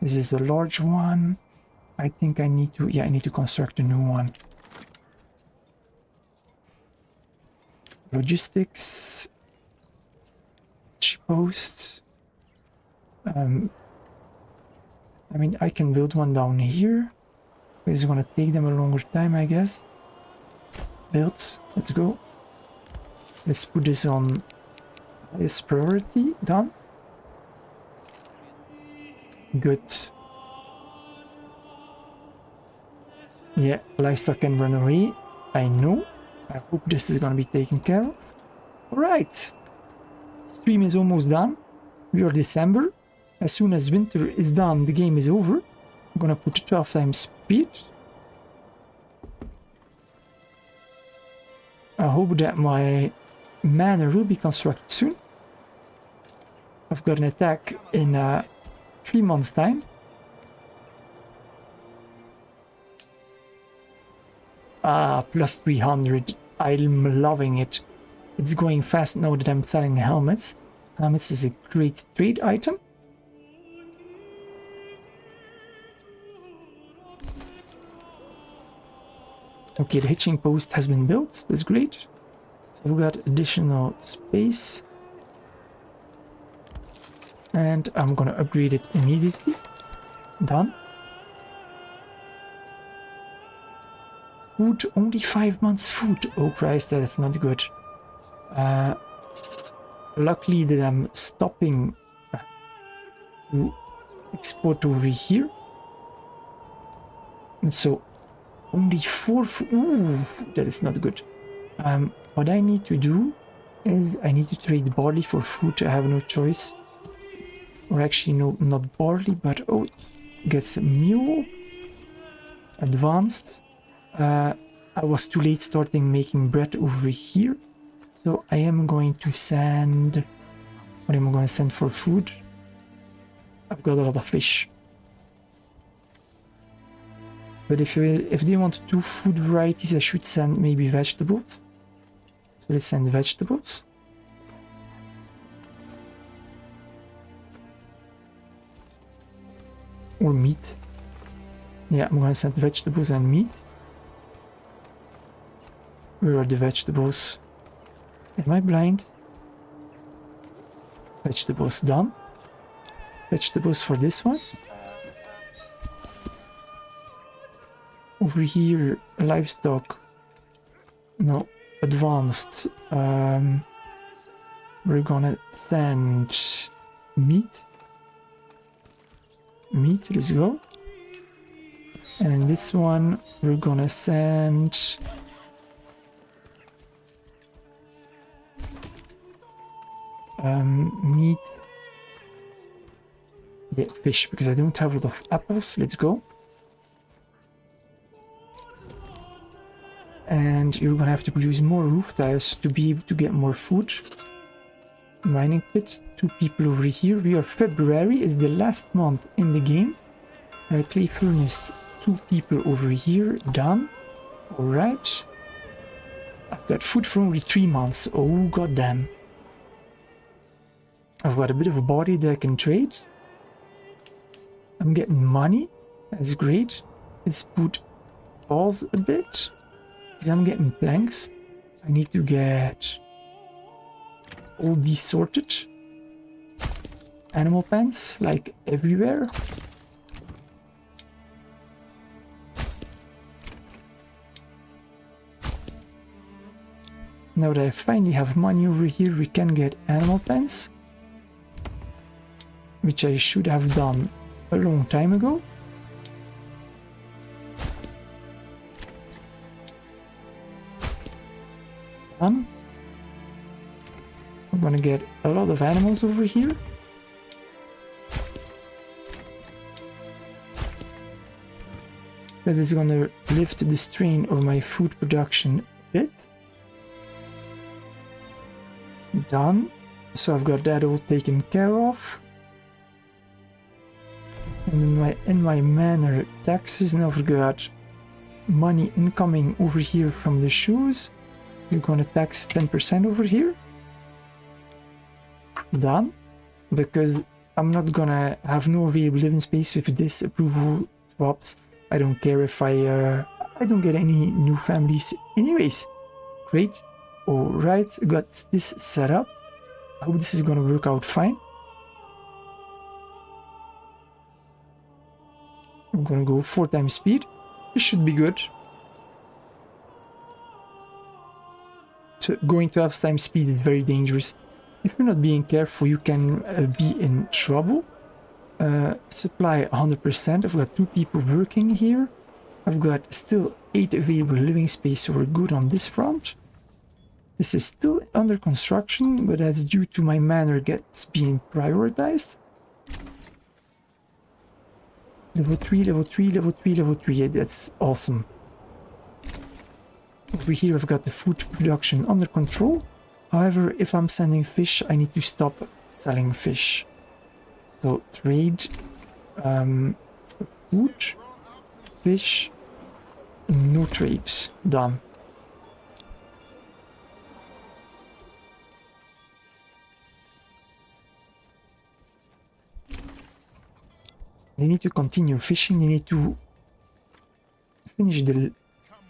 This is a large one. I think I need to, yeah, I need to construct a new one. Logistics. Post. I mean, I can build one down here. It's gonna take them a longer time, I guess. Built. Let's go. Let's put this on highest priority. Done. Good. Yeah, livestock can run away. I know. I hope this is gonna be taken care of. Alright. Stream is almost done. We are December. As soon as winter is done, the game is over. I'm gonna put 12 times speed. I hope that my manor will be constructed soon. I've got an attack in 3 months' time. Ah, plus 300. I'm loving it. It's going fast now that I'm selling helmets. Helmets is a great trade item. Okay, the hitching post has been built. That's great. So we got additional space. And I'm gonna upgrade it immediately. Done. Food, only 5 months food. Oh Christ, that's not good. Luckily that I'm stopping to export over here. And so only 4 food. Ooh, that is not good. What I need to do is I need to trade barley for food. I have no choice. Or actually no, not barley, but oh, get some mule. Advanced. I was too late starting making bread over here. So I am going to send... What am I going to send for food? I've got a lot of fish. But if they want 2 food varieties, I should send maybe vegetables. So let's send vegetables. Or meat. Yeah, I'm gonna send vegetables and meat. Where are the vegetables? Am I blind? Vegetables done. Vegetables for this one. Over here, livestock. No, advanced. We're gonna send meat. Meat, let's go. And in this one, we're gonna send meat. Yeah, fish, because I don't have a lot of apples. Let's go. And you're gonna have to produce more roof tiles to be able to get more food. Mining pit, 2 people over here. We are February, it's the last month in the game. Clay furnace, 2 people over here, done. Alright. I've got food for only 3 months, oh goddamn. I've got a bit of a body that I can trade. I'm getting money, that's great. Let's put pause a bit, because I'm getting planks. I need to get all these sorted. Animal pens, like everywhere. Now that I finally have money over here, we can get animal pens. Which I should have done a long time ago. Done. I'm gonna get a lot of animals over here. That is gonna lift the strain of my food production a bit. Done. So I've got that all taken care of. And in my manor taxes, now I've got money incoming over here from the shoes. You're gonna tax 10% over here. Done. Because I'm not gonna have no available living space if this approval drops. I don't care if I don't get any new families anyways. Great. Alright, got this set up. I hope this is gonna work out fine. I'm gonna go 4 times speed. This should be good. So going 12 times speed is very dangerous. If you're not being careful, you can be in trouble. Supply 100%. I've got 2 people working here. I've got still 8 available living space, so we're good on this front. This is still under construction, but that's due to my manor gets being prioritized. Level 3, level 3, level 3, level 3. Yeah, that's awesome. Over here I've got the food production under control. However, if I'm sending fish, I need to stop selling fish. So trade, food, fish, no trade. Done. They need to continue fishing. They need to finish the...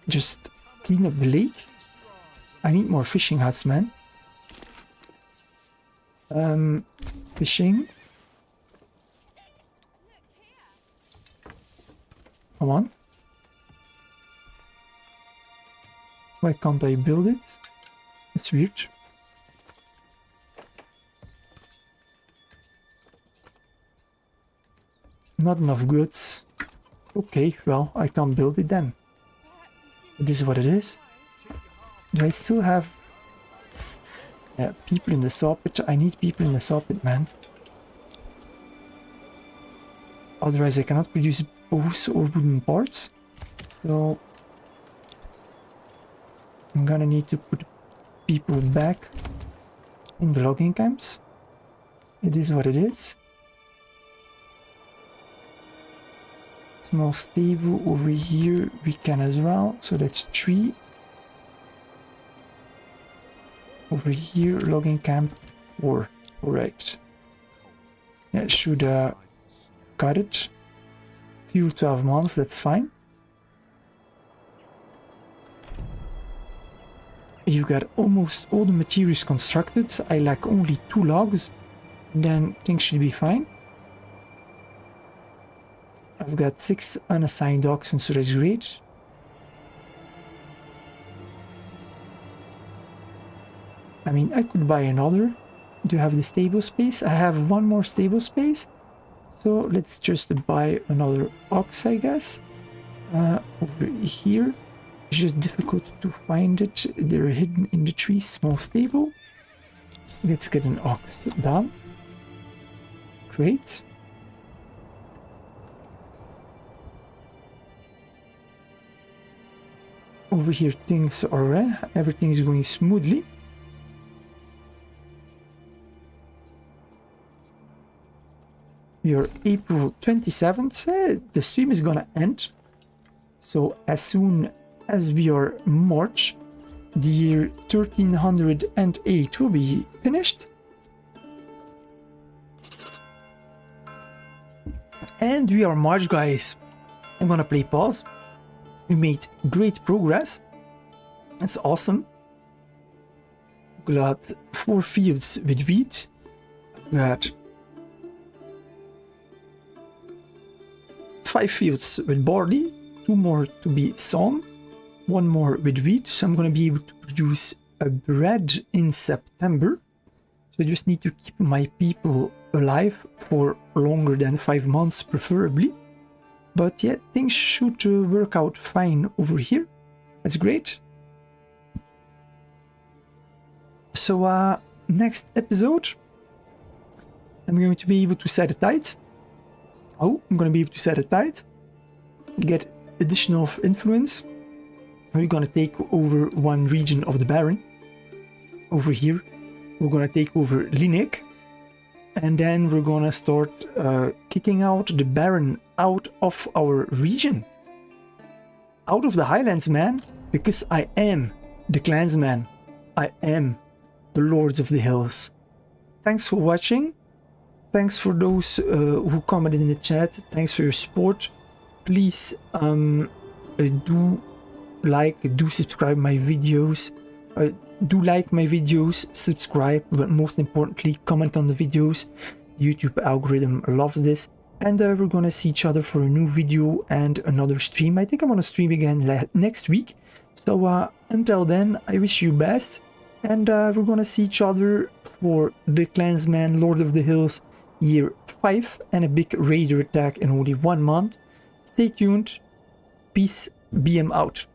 just clean up the lake. I need more fishing huts, man. Fishing. Come on. Why can't I build it? It's weird. Not enough goods. Okay, well, I can't build it then. This is what it is. Do I still have... yeah, people in the saw pit? I need people in the saw pit, man. Otherwise I cannot produce bows or wooden parts. So... I'm gonna need to put people back in the logging camps. It is what it is. Small stable over here we can as well, so that's 3. Over here logging camp 4. Correct. Yeah, should cut it. Fuel 12 months, that's fine. You've got almost all the materials constructed. I lack only 2 logs, then things should be fine. I've got 6 unassigned oxen, so that's great. I mean, I could buy another. Do you have the stable space? I have 1 more stable space. So let's just buy another ox, I guess. Over here. It's just difficult to find it. They're hidden in the tree. Small stable. Let's get an ox done. Great. Over here things are everything is going smoothly. We are April 27th. The stream is gonna end. So as soon as we are March, the year 1308 will be finished. And we are March, guys. I'm gonna play pause. We made great progress. That's awesome. We got 4 fields with wheat. We got 5 fields with barley. 2 more to be sown. 1 more with wheat. So I'm gonna be able to produce a bread in September. So I just need to keep my people alive for longer than 5 months, preferably. But yeah, things should work out fine over here. That's great. So next episode, I'm going to be able to set a tide. Oh, I'm going to be able to set a tide, get additional influence. We're going to take over one region of the Baron. Over here, we're going to take over Linek. And then we're going to start kicking out the Baron out of our region. Out of the Highlands, man. Because I am the Clansman. I am the Lords of the Hills. Thanks for watching. Thanks for those who commented in the chat. Thanks for your support. Please do like, do subscribe my videos. Do like my videos, subscribe, but most importantly, comment on the videos. YouTube algorithm loves this. And we're gonna see each other for a new video and another stream. I think I'm gonna stream again next week. So until then, I wish you best. And we're gonna see each other for the Clansman Lord of the Hills Year 5 and a big raider attack in only 1 month. Stay tuned. Peace. BM out.